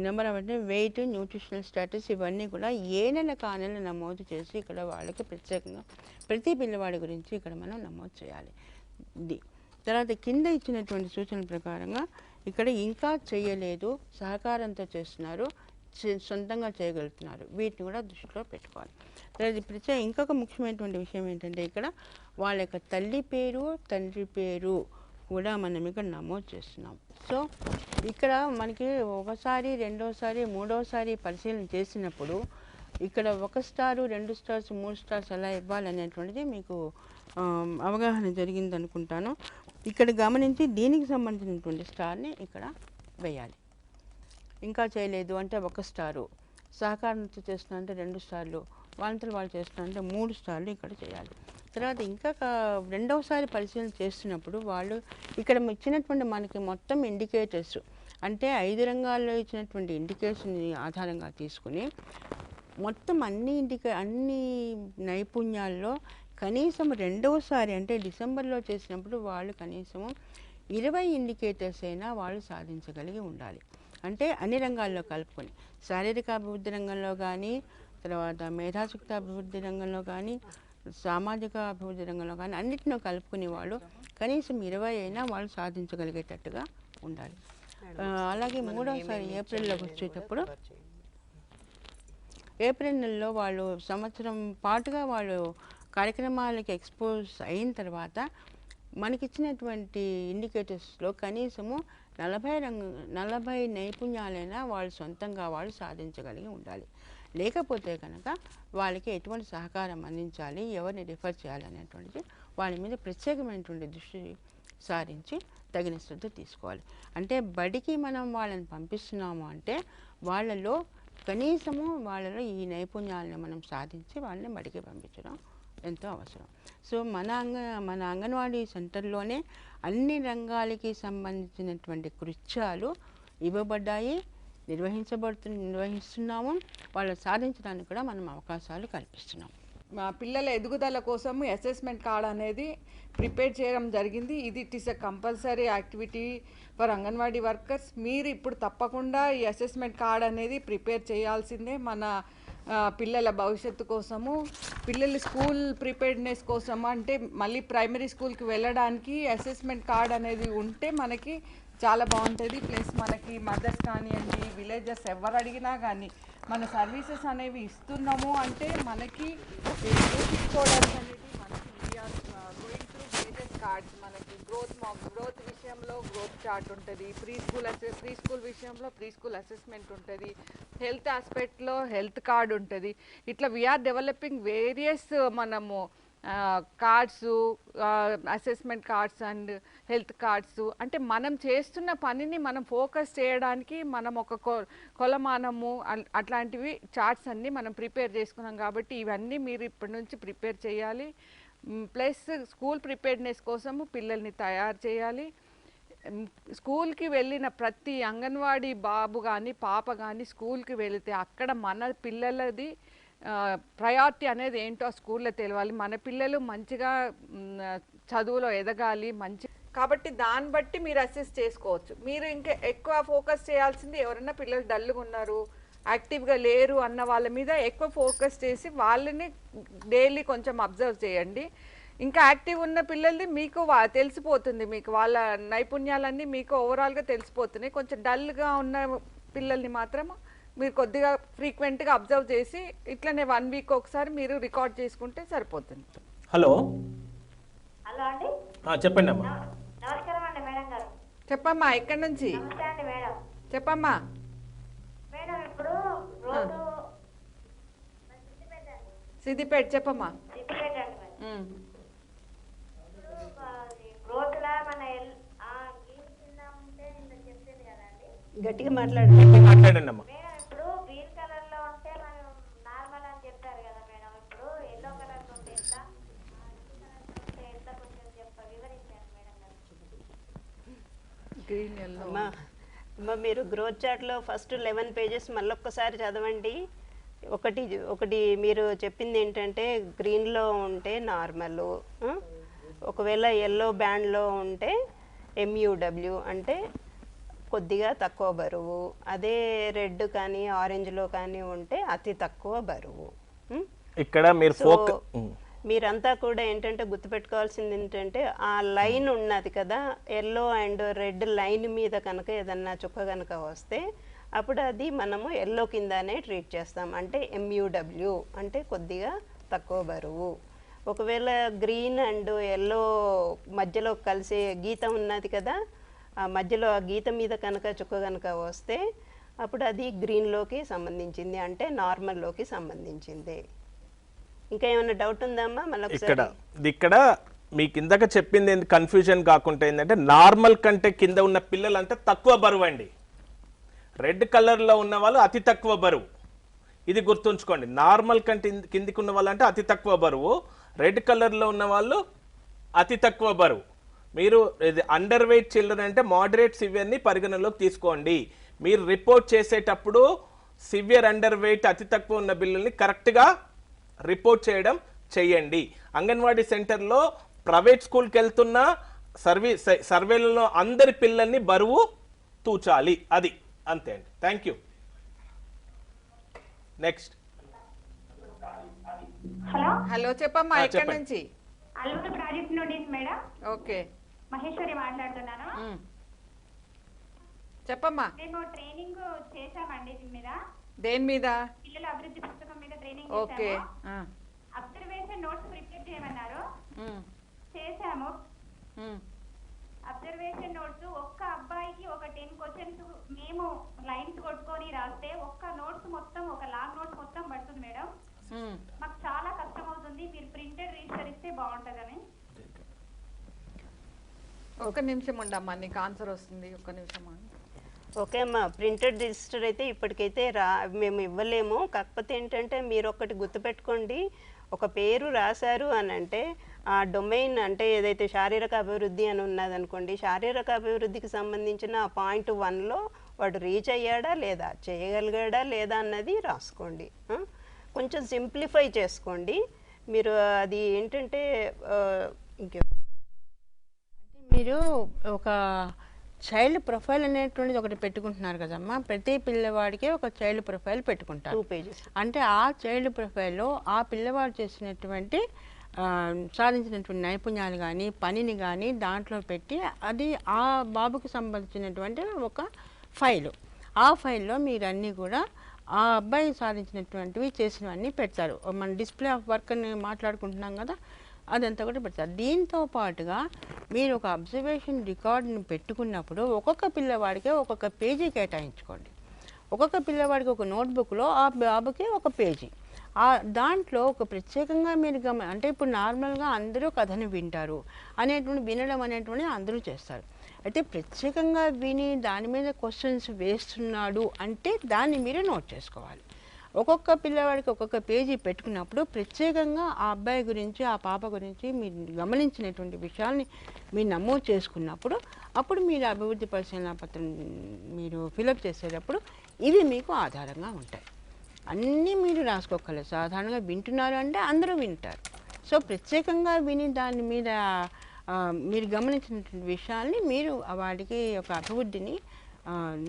S5: number of weight, nutritional status, ఇవన్నీ కూడా ఏ నెల కా నెల నమోదు చేసి ఇక్కడ వాళ్ళకి ప్రత్యేకంగా ప్రతి పిల్లవాడి గురించి ఇక్కడ మనం నమోదు చేయాలి. తర్వాత కింద ఇచ్చినటువంటి సూచనల ప్రకారంగా ఇక్కడ ఇంకా చేయలేదు, సహకారంతో చేస్తున్నారు, సొంతంగా చేయగలుగుతున్నారు, వీటిని కూడా దృష్టిలో పెట్టుకోవాలి. తర్వాత ఇంకొక ముఖ్యమైనటువంటి విషయం ఏంటంటే ఇక్కడ వాళ్ళ యొక్క తల్లి పేరు, తండ్రి పేరు కూడా మనం ఇక్కడ నమోదు చేస్తున్నాం. సో ఇక్కడ మనకి ఒకసారి, రెండోసారి, మూడోసారి పరిశీలన చేసినప్పుడు ఇక్కడ 1 స్టారు, 2 స్టార్స్, 3 స్టార్స్ ఎలా ఇవ్వాలనేటువంటిది మీకు అవగాహన జరిగింది అనుకుంటాను. ఇక్కడ గమనించి దీనికి సంబంధించినటువంటి స్టార్ని ఇక్కడ వేయాలి. ఇంకా చేయలేదు అంటే 1 స్టారు, సహకారంతో చేస్తున్నారంటే 2 స్టార్లు, వాళ్ళంతా వాళ్ళు చేస్తున్నారంటే 3 స్టార్లు ఇక్కడ చేయాలి. తర్వాత ఇంకా రెండవసారి పరిశీలన చేస్తున్నప్పుడు వాళ్ళు ఇక్కడ ఇచ్చినటువంటి మనకి మొత్తం ఇండికేటర్స్, అంటే 5 రంగాల్లో ఇచ్చినటువంటి ఇండికేషన్ ఆధారంగా తీసుకుని మొత్తం అన్ని నైపుణ్యాల్లో కనీసం రెండవసారి అంటే డిసెంబర్లో చేసినప్పుడు వాళ్ళు కనీసం 20 ఇండికేటర్స్ అయినా వాళ్ళు సాధించగలిగి ఉండాలి. అంటే అన్ని రంగాల్లో కలుపుకొని, శారీరక అభివృద్ధి రంగంలో కానీ, తర్వాత మేధాశక్తి అభివృద్ధి రంగంలో కానీ సామాజిక అభివృద్ధి రంగంలో కానీ అన్నిటినో కలుపుకునే వాళ్ళు కనీసం 20 అయినా వాళ్ళు సాధించగలిగేటట్టుగా ఉండాలి. అలాగే మూడవసారి ఏప్రిల్లోకి వచ్చేటప్పుడు ఏప్రిల్ నెలలో వాళ్ళు సంవత్సరం పాటుగా వాళ్ళు కార్యక్రమాలకి ఎక్స్పోజ్ అయిన తర్వాత మనకిచ్చినటువంటి ఇండికేటర్స్లో కనీసము 40 నైపుణ్యాలైనా వాళ్ళు సొంతంగా వాళ్ళు సాధించగలిగి ఉండాలి. లేకపోతే కనుక వాళ్ళకి ఎటువంటి సహకారం అందించాలి, ఎవరిని రిఫర్ చేయాలి అనేటువంటిది వాళ్ళ మీద ప్రత్యేకమైనటువంటి దృష్టి సారించి తగిన శ్రద్ధ తీసుకోవాలి. అంటే బడికి మనం వాళ్ళని పంపిస్తున్నాము అంటే వాళ్ళలో కనీసము వాళ్ళలో ఈ నైపుణ్యాలను మనం సాధించి వాళ్ళని బడికి పంపించడం ఎంతో అవసరం. సో మన అంగన్వాడీ సెంటర్లోనే అన్ని సంబంధించినటువంటి కృత్యాలు ఇవ్వబడ్డాయి, నిర్వహిస్తున్నాము. వాళ్ళు సాధించడానికి కూడా మనం అవకాశాలు కల్పిస్తున్నాము.
S3: మా పిల్లల ఎదుగుదల కోసము అసెస్మెంట్ కార్డ్ అనేది ప్రిపేర్ చేయడం జరిగింది. It is a compulsory activity for anganwadi workers. మీరు ఇప్పుడు తప్పకుండా ఈ అసెస్మెంట్ కార్డ్ అనేది ప్రిపేర్ చేయాల్సిందే మన పిల్లల భవిష్యత్తు కోసము, పిల్లల స్కూల్ ప్రిపేర్డ్నెస్ కోసము. అంటే మళ్ళీ ప్రైమరీ స్కూల్కి వెళ్ళడానికి అసెస్మెంట్ కార్డ్ అనేది ఉంటే మనకి చాలా బాగుంటుంది. ప్లస్ మనకి మదర్స్ కానివ్వండి, విలేజర్స్ ఎవరు అడిగినా కానీ మన సర్వీసెస్ అనేవి ఇస్తున్నాము అంటే మనకి చూపించుకోవడానికి అనేది మనకి we're going through various cards. మనకి గ్రోత్ విషయంలో గ్రోత్ చార్ట్ ఉంటుంది, ప్రీ స్కూల్ విషయంలో ప్రీ స్కూల్ అసెస్మెంట్ ఉంటుంది, హెల్త్ ఆస్పెక్ట్లో హెల్త్ కార్డ్ ఉంటుంది. ఇట్లా వీఆర్ డెవలపింగ్ వేరియస్ మనము cards, assessment cards and health cards. అంటే మనం చేస్తున్న పనిని మనం ఫోకస్ చేయడానికి మనం ఒక కొలమానము అట్లాంటివి చార్ట్స్ అన్నీ మనం ప్రిపేర్ చేసుకున్నాం. కాబట్టి ఇవన్నీ మీరు ఇప్పటి నుంచి ప్రిపేర్ చేయాలి. ప్లస్ స్కూల్ ప్రిపేర్డ్నెస్ కోసము పిల్లల్ని తయారు చేయాలి. స్కూల్కి వెళ్ళిన ప్రతి అంగన్వాడీ బాబు కానీ పాప కానీ స్కూల్కి వెళితే అక్కడ మన పిల్లలది ప్రయారిటీ అనేది ఏంటో స్కూల్లో తెలియాలి. మన పిల్లలు మంచిగా చదువులో ఎదగాలి మంచి. కాబట్టి దాన్ని బట్టి మీరు అసెస్ చేసుకోవచ్చు. మీరు ఇంకా ఎక్కువ ఫోకస్ చేయాల్సింది ఎవరైనా పిల్లలు డల్గా ఉన్నారు, యాక్టివ్గా లేరు అన్న వాళ్ళ మీద ఎక్కువ ఫోకస్ చేసి వాళ్ళని డైలీ కొంచెం అబ్జర్వ్ చేయండి. ఇంకా యాక్టివ్ ఉన్న పిల్లల్ని మీకు తెలిసిపోతుంది, మీకు వాళ్ళ నైపుణ్యాలన్నీ మీకు ఓవరాల్గా తెలిసిపోతున్నాయి. కొంచెం డల్గా ఉన్న పిల్లల్ని మాత్రం మీరు కొద్దిగా ఫ్రీక్వెంట్గా అబ్జర్వ్ చేసి ఇట్లనే 1 వీక్ ఒకసారి మీరు రికార్డ్ చేసుకుంటే సరిపోతుంది.
S1: హలో
S6: హలో అండి,
S1: చెప్పండి అమ్మా.
S6: నమస్కారం అండి మేడం గారు.
S3: చెప్పమ్మా, ఎక్కడి నుంచి?
S6: నమస్తే అండి మేడం.
S3: చెప్పమ్మా.
S6: మేడం ఇప్పుడు రోజు
S3: సిద్దిపేట. చెప్పమ్మా.
S6: సిద్దిపేట అండి మేడం. గ్రోత్ లా మన గ్రీన్ కింద ఉంటే ఇంత చెప్పేది కదండి,
S2: గట్టిగా మాట్లాడండి
S1: అమ్మా.
S6: మేడం ఇప్పుడు గ్రీన్ కలర్ లో ఉంటే మనం నార్మల్ అని చెప్పారు కదా మేడం. ఇప్పుడు ఎల్లో కలర్ లో ఉంటే ఎట్లా, ఉంటే ఎట్లా కొంచెం వివరించారు మేడం గారు.
S3: గ్రీన్ ఎల్లో
S2: అమ్మ మీరు గ్రోత్ చార్ట్లో ఫస్ట్ 11 పేజెస్ మళ్ళొక్కసారి చదవండి. ఒకటి మీరు చెప్పింది ఏంటంటే గ్రీన్లో ఉంటే నార్మల్, ఒకవేళ ఎల్లో బ్యాండ్లో ఉంటే MUW అంటే కొద్దిగా తక్కువ బరువు, అదే రెడ్ కానీ ఆరెంజ్లో కానీ ఉంటే అతి తక్కువ బరువు.
S1: ఇక్కడ మీరు
S2: మీరంతా కూడా ఏంటంటే గుర్తుపెట్టుకోవాల్సింది ఏంటంటే ఆ లైన్ ఉన్నది కదా, ఎల్లో అండ్ రెడ్ లైన్ మీద కనుక ఏదన్నా చుక్క కనుక వస్తే అప్పుడు అది మనము ఎల్లో కిందనే ట్రీట్ చేస్తాం. అంటే MUW అంటే కొద్దిగా తక్కువ బరువు. ఒకవేళ గ్రీన్ అండ్ ఎల్లో మధ్యలో కలిసే గీత ఉన్నది కదా, ఆ మధ్యలో ఆ గీత మీద కనుక చుక్క కనుక వస్తే అప్పుడు అది గ్రీన్లోకి సంబంధించింది, అంటే నార్మల్లోకి సంబంధించింది. ఇంకా ఏమైనా డౌట్ ఉందమ్మా? మళ్ళీ
S1: ఇక్కడ మీకు ఇందాక చెప్పింది కన్ఫ్యూజన్ కాకుండా ఏంటంటే నార్మల్ కంటే కింద ఉన్న పిల్లలు అంటే తక్కువ బరువు అండి, రెడ్ కలర్లో ఉన్న వాళ్ళు అతి తక్కువ బరువు. ఇది గుర్తుంచుకోండి. నార్మల్ కంటే కిందికి ఉన్న వాళ్ళు అంటే అతి తక్కువ బరువు, రెడ్ కలర్లో ఉన్న వాళ్ళు అతి తక్కువ బరువు. మీరు ఇది అండర్ వెయిట్ చిల్డ్రన్ అంటే మోడరేట్ సివియర్ని పరిగణలోకి తీసుకోండి. మీరు రిపోర్ట్ చేసేటప్పుడు సివియర్ అండర్ వెయిట్ అతి తక్కువ ఉన్న పిల్లల్ని కరెక్ట్గా రిపోర్ట్ చేయడం చెయ్యండి. అంగన్వాడీ సెంటర్లో ప్రైవేట్ స్కూల్కి వెళ్తున్న సర్వేలలో అందరి పిల్లల్ని బరువు తూచాలి, అది అంతే అండి. Thank you. Next
S6: hello
S3: hello చెప్పమ్మా, ఎక్కడి
S1: చెప్పండి.
S3: నుంచి?
S6: అల్లూరు ప్రాజెక్ట్ నుండి మేడం
S3: ఓకే.
S6: మహేశ్వరి మాట్లాడుతున్నాను.
S3: చెప్పమ్మా.
S6: మేము ట్రైనింగ్ చేశామండి దీని మీద,
S3: దేని మీద?
S6: పిల్లల అభివృద్ధి పుస్తకం మీద ట్రైనింగ్
S3: ఓకే.
S6: చేశాము. అబ్జర్వేషన్ నోట్స్ ప్రిపేర్ చేయమన్నారు, చేశాము. అబ్జర్వేషన్ నోట్స్ ఒక్క అబ్బాయికి ఒక 10 క్వశ్చన్స్ మేము లైన్స్ కొట్టుకొని రాస్తే ఒక్క నోట్స్ మొత్తం, ఒక లాంగ్ నోట్స్ మొత్తం పడుతుంది మేడం. మాకు చాలా కష్టం అవుతుంది, మీరు ప్రింటెడ్ రిజిస్టర్ ఇస్తే బాగుంటుందని.
S3: ఒక్క నిమిషం ఉండమ్మా, నీకు ఆన్సర్ వస్తుంది. ఒక్క నిమిషం.
S2: ఓకే అమ్మా, ప్రింటెడ్ రిజిస్టర్ అయితే ఇప్పటికైతే మేము ఇవ్వలేము. కాకపోతే ఏంటంటే మీరు ఒకటి గుర్తుపెట్టుకోండి, ఒక పేరు రాశారు అని అంటే ఆ డొమైన్ అంటే ఏదైతే శారీరక అభివృద్ధి అని ఉన్నదనుకోండి, శారీరక అభివృద్ధికి సంబంధించిన ఆ పాయింట్ 1లో వాడు రీచ్ అయ్యాడా లేదా, చేయగలిగాడా లేదా అన్నది రాసుకోండి. కొంచెం సింప్లిఫై చేసుకోండి మీరు. అది ఏంటంటే
S5: మీరు ఒక చైల్డ్ ప్రొఫైల్ అనేటువంటిది ఒకటి పెట్టుకుంటున్నారు కదమ్మా. ప్రతి పిల్లవాడికి ఒక చైల్డ్ ప్రొఫైల్ పెట్టుకుంటారు.
S2: 2 pages.
S5: అంటే ఆ చైల్డ్ ప్రొఫైల్లో ఆ పిల్లవాడు చేసినటువంటి సాధించినటువంటి నైపుణ్యాలు కానీ పనిని కానీ దాంట్లో పెట్టి అది ఆ బాబుకి సంబంధించినటువంటి ఒక ఫైలు. ఆ ఫైల్లో మీరు అన్నీ కూడా ఆ అబ్బాయి సాధించినటువంటివి చేసినవన్నీ పెడతారు. మన డిస్ప్లే ఆఫ్ వర్క్ అని మాట్లాడుకుంటున్నాం కదా, అదంతా కూడా పెడతారు. దీంతో పాటుగా మీరు ఒక అబ్జర్వేషన్ రికార్డుని పెట్టుకున్నప్పుడు ఒక్కొక్క పిల్లవాడికి ఒక్కొక్క పేజీ కేటాయించుకోండి. ఒక్కొక్క పిల్లవాడికి ఒక నోట్బుక్లో ఆ బాబుకి ఒక పేజీ. దాంట్లో ఒక ప్రత్యేకంగా మీరు అంటే ఇప్పుడు నార్మల్గా అందరూ కథను వింటారు అనేటువంటి వినడం అనేటువంటి అందరూ చేస్తారు. అయితే ప్రత్యేకంగా విని దాని మీద క్వశ్చన్స్ వేస్తున్నాడు అంటే దాన్ని మీరు నోట్ చేసుకోవాలి. ఒక్కొక్క పిల్లవాడికి ఒక్కొక్క పేజీ పెట్టుకున్నప్పుడు ప్రత్యేకంగా ఆ అబ్బాయి గురించి ఆ పాప గురించి మీరు గమనించినటువంటి విషయాల్ని మీరు నమోదు చేసుకున్నప్పుడు అప్పుడు మీరు అభివృద్ధి పరిశీలన పత్రం మీరు ఫిలప్ చేసేటప్పుడు ఇవి మీకు ఆధారంగా ఉంటాయి. అన్నీ మీరు రాసుకోగలరు. సాధారణంగా వింటున్నారు అంటే అందరూ వింటారు. సో ప్రత్యేకంగా విని దాని మీద మీరు గమనించినటువంటి విషయాల్ని మీరు వాటికి ఒక అభివృద్ధిని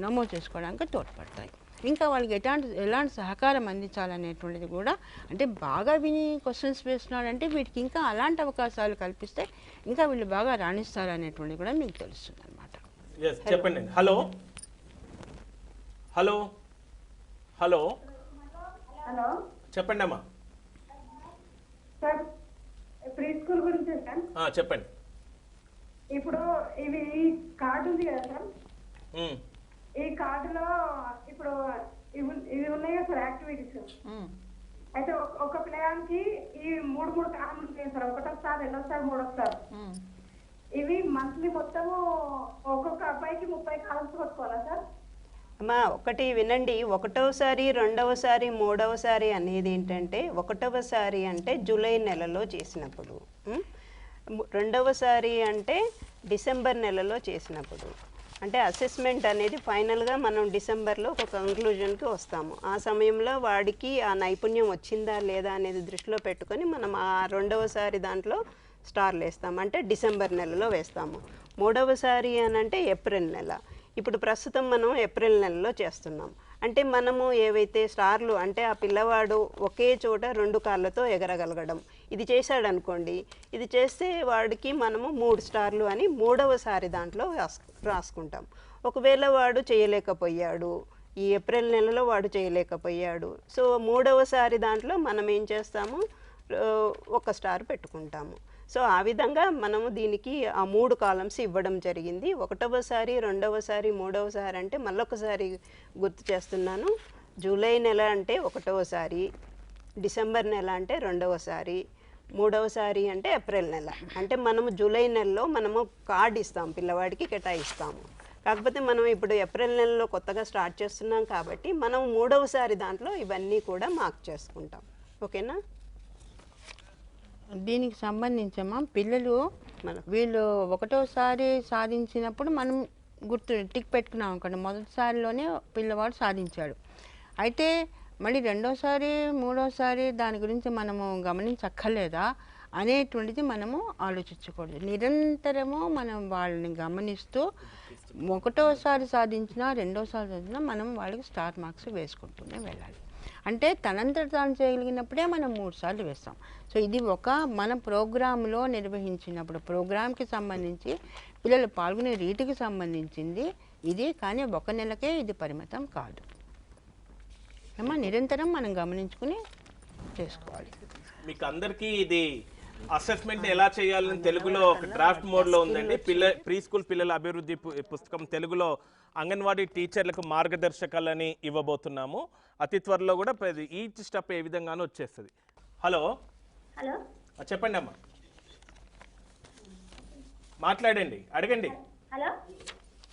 S5: నమోదు చేసుకోవడానికి తోడ్పడతాయి. ఇంకా వాళ్ళకి ఎలాంటి సహకారం అందించాలనేటువంటిది కూడా, అంటే బాగా విని క్వశ్చన్స్ వేస్తున్నాడంటే వీటికి ఇంకా అలాంటి అవకాశాలు కల్పిస్తే ఇంకా వీళ్ళు బాగా రాణిస్తారు అనేటువంటిది కూడా మీకు తెలుస్తుంది అనమాట.
S1: చెప్పండి. హలో హలో హలో
S7: హలో
S1: చెప్పండి అమ్మా.
S7: సార్, ప్రీ స్కూల్ గురించి సార్.
S1: చెప్పండి.
S7: ఇప్పుడు ఇవి కార్డు ఉంది కదా సార్, ఈ కార్డులో ఇప్పుడు ఇవి ఉన్నాయి కదా సార్ యాక్టివిటీస్. అయితే ఒక పిల్లగానికి ఈ 3 కాలమ్స్ ఉంటాయి సార్. ఒకటోసారి, రెండోసారి, మూడోసారి. ఇవి మంత్లీ మొత్తము ఒక్కొక్క అబ్బాయికి 30 కాలమ్స్ కొట్టుకోవాలా సార్?
S2: అమ్మా ఒకటి వినండి, ఒకటవసారి, రెండవసారి, మూడవసారి అనేది ఏంటంటే, ఒకటవసారి అంటే జూలై నెలలో చేసినప్పుడు, రెండవసారి అంటే డిసెంబర్ నెలలో చేసినప్పుడు. అంటే అసెస్మెంట్ అనేది ఫైనల్గా మనం డిసెంబర్లో ఒక కంక్లూజన్కి వస్తాము. ఆ సమయంలో వాడికి ఆ నైపుణ్యం వచ్చిందా లేదా అనేది దృష్టిలో పెట్టుకొని మనం ఆ రెండవసారి దాంట్లో స్టార్లు వేస్తాము, అంటే డిసెంబర్ నెలలో వేస్తాము. మూడవసారి అని అంటే ఏప్రిల్ నెల. ఇప్పుడు ప్రస్తుతం మనం ఏప్రిల్ నెలలో చేస్తున్నాం. అంటే మనము ఏవైతే స్టార్లు అంటే ఆ పిల్లవాడు ఒకే చోట 2 కాళ్ళతో ఎగరగలగడం ఇది చేశాడనుకోండి, ఇది చేస్తే వాడికి మనము 3 స్టార్లు అని మూడవసారి దాంట్లో రాసుకుంటాం. ఒకవేళ వాడు చేయలేకపోయాడు, ఈ ఏప్రిల్ నెలలో వాడు చేయలేకపోయాడు, సో మూడవసారి దాంట్లో మనం ఏం చేస్తాము, 1 స్టార్ పెట్టుకుంటాము. సో ఆ విధంగా మనము దీనికి ఆ 3 కాలమ్స్ ఇవ్వడం జరిగింది. ఒకటవసారి, రెండవసారి, మూడవసారి అంటే మళ్ళొకసారి గుర్తు చేస్తున్నాను. జూలై నెల అంటే ఒకటవసారి, డిసెంబర్ నెల అంటే రెండవసారి, మూడవసారి అంటే ఏప్రిల్ నెల. అంటే మనము జూలై నెలలో మనము కార్డు ఇస్తాం, పిల్లవాడికి కేటాయిస్తాము. కాకపోతే మనం ఇప్పుడు ఏప్రిల్ నెలలో కొత్తగా స్టార్ట్ చేస్తున్నాం కాబట్టి మనం మూడవసారి దాంట్లో ఇవన్నీ కూడా మార్క్ చేసుకుంటాం. ఓకేనా?
S5: దీనికి సంబంధించమ్మా పిల్లలు వీళ్ళు ఒకటోసారి సాధించినప్పుడు మనం టిక్ పెట్టుకున్నాం అనుకోండి, మొదటిసారిలోనే పిల్లవాడు సాధించాడు. అయితే మళ్ళీ రెండోసారి, మూడోసారి దాని గురించి మనము గమనించక్కర్లేదా అనేటువంటిది మనము ఆలోచించకూడదు. నిరంతరము మనం వాళ్ళని గమనిస్తూ ఒకటోసారి సాధించినా, రెండోసారి సాధించినా మనం వాళ్ళకి స్టార్ మార్క్స్ వేసుకుంటూనే వెళ్ళాలి. అంటే తనంతట తాను చేయగలిగినప్పుడే మనం 3 సార్లు వేస్తాం. సో ఇది ఒక మన ప్రోగ్రాంలో నిర్వహించినప్పుడు ప్రోగ్రాంకి సంబంధించి పిల్లలు పాల్గొనే రీతికి సంబంధించింది ఇది. కానీ 1 నెలకే ఇది పరిమితం కాదు అమ్మా. నిరంతరం మనం గమనించుకుని చేసుకోవాలి.
S1: మీకు అందరికీ ఇది అసెస్మెంట్ ఎలా చేయాలని తెలుగులో ఒక డ్రాఫ్ట్ మోడ్లో ఉందండి. ప్రీ స్కూల్ పిల్లల అభివృద్ధి పుస్తకం తెలుగులో అంగన్వాడీ టీచర్లకు మార్గదర్శకాలని ఇవ్వబోతున్నాము. అతి త్వరలో కూడా ఈచ్ స్టెప్ ఏ విధంగానూ వచ్చేస్తుంది. హలో
S6: హలో
S1: చెప్పండి అమ్మా, మాట్లాడండి, అడగండి.
S6: హలో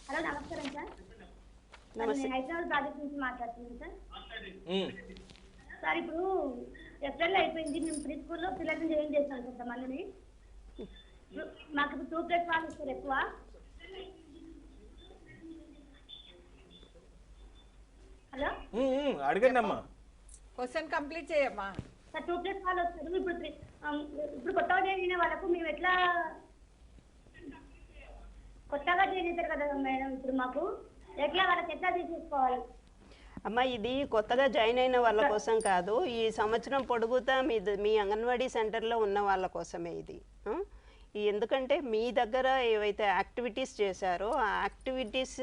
S6: హలో నమస్కారం సార్. నేను హైదరాబాద్ ప్రాజెక్ట్ నుంచి మాట్లాడుతున్నాను సార్. సార్ ఇప్పుడు ఏప్రిల్ అయిపోయింది, మేము ప్రీ స్కూల్లో పిల్లల్ని జాయిన్ చేస్తాం కొంతమందిని. మాకు ఇప్పుడు 2+ వాళ్ళు ఇస్తారు ఎక్కువ. హలో
S1: అడగండి అమ్మా.
S3: క్వశ్చన్ కంప్లీట్ చేయమ్మా.
S6: సార్ 2+ వాళ్ళు వస్తారు. ఇప్పుడు కొత్తగా జాయిన్ అయిన వాళ్ళకు మేము ఎట్లా, కొత్తగా జాయిన్ అవుతారు కదా మేడం, ఇప్పుడు మాకు ఎట్లా వాళ్ళకి ఎట్లా తీసేసుకోవాలి?
S2: అమ్మ, ఇది కొత్తగా జాయిన్ అయిన వాళ్ళ కోసం కాదు, ఈ సంవత్సరం పొడుగుతా మీ అంగన్వాడీ సెంటర్లో ఉన్న వాళ్ళ కోసమే ఇది. ఎందుకంటే మీ దగ్గర ఏవైతే యాక్టివిటీస్ చేశారో ఆ యాక్టివిటీస్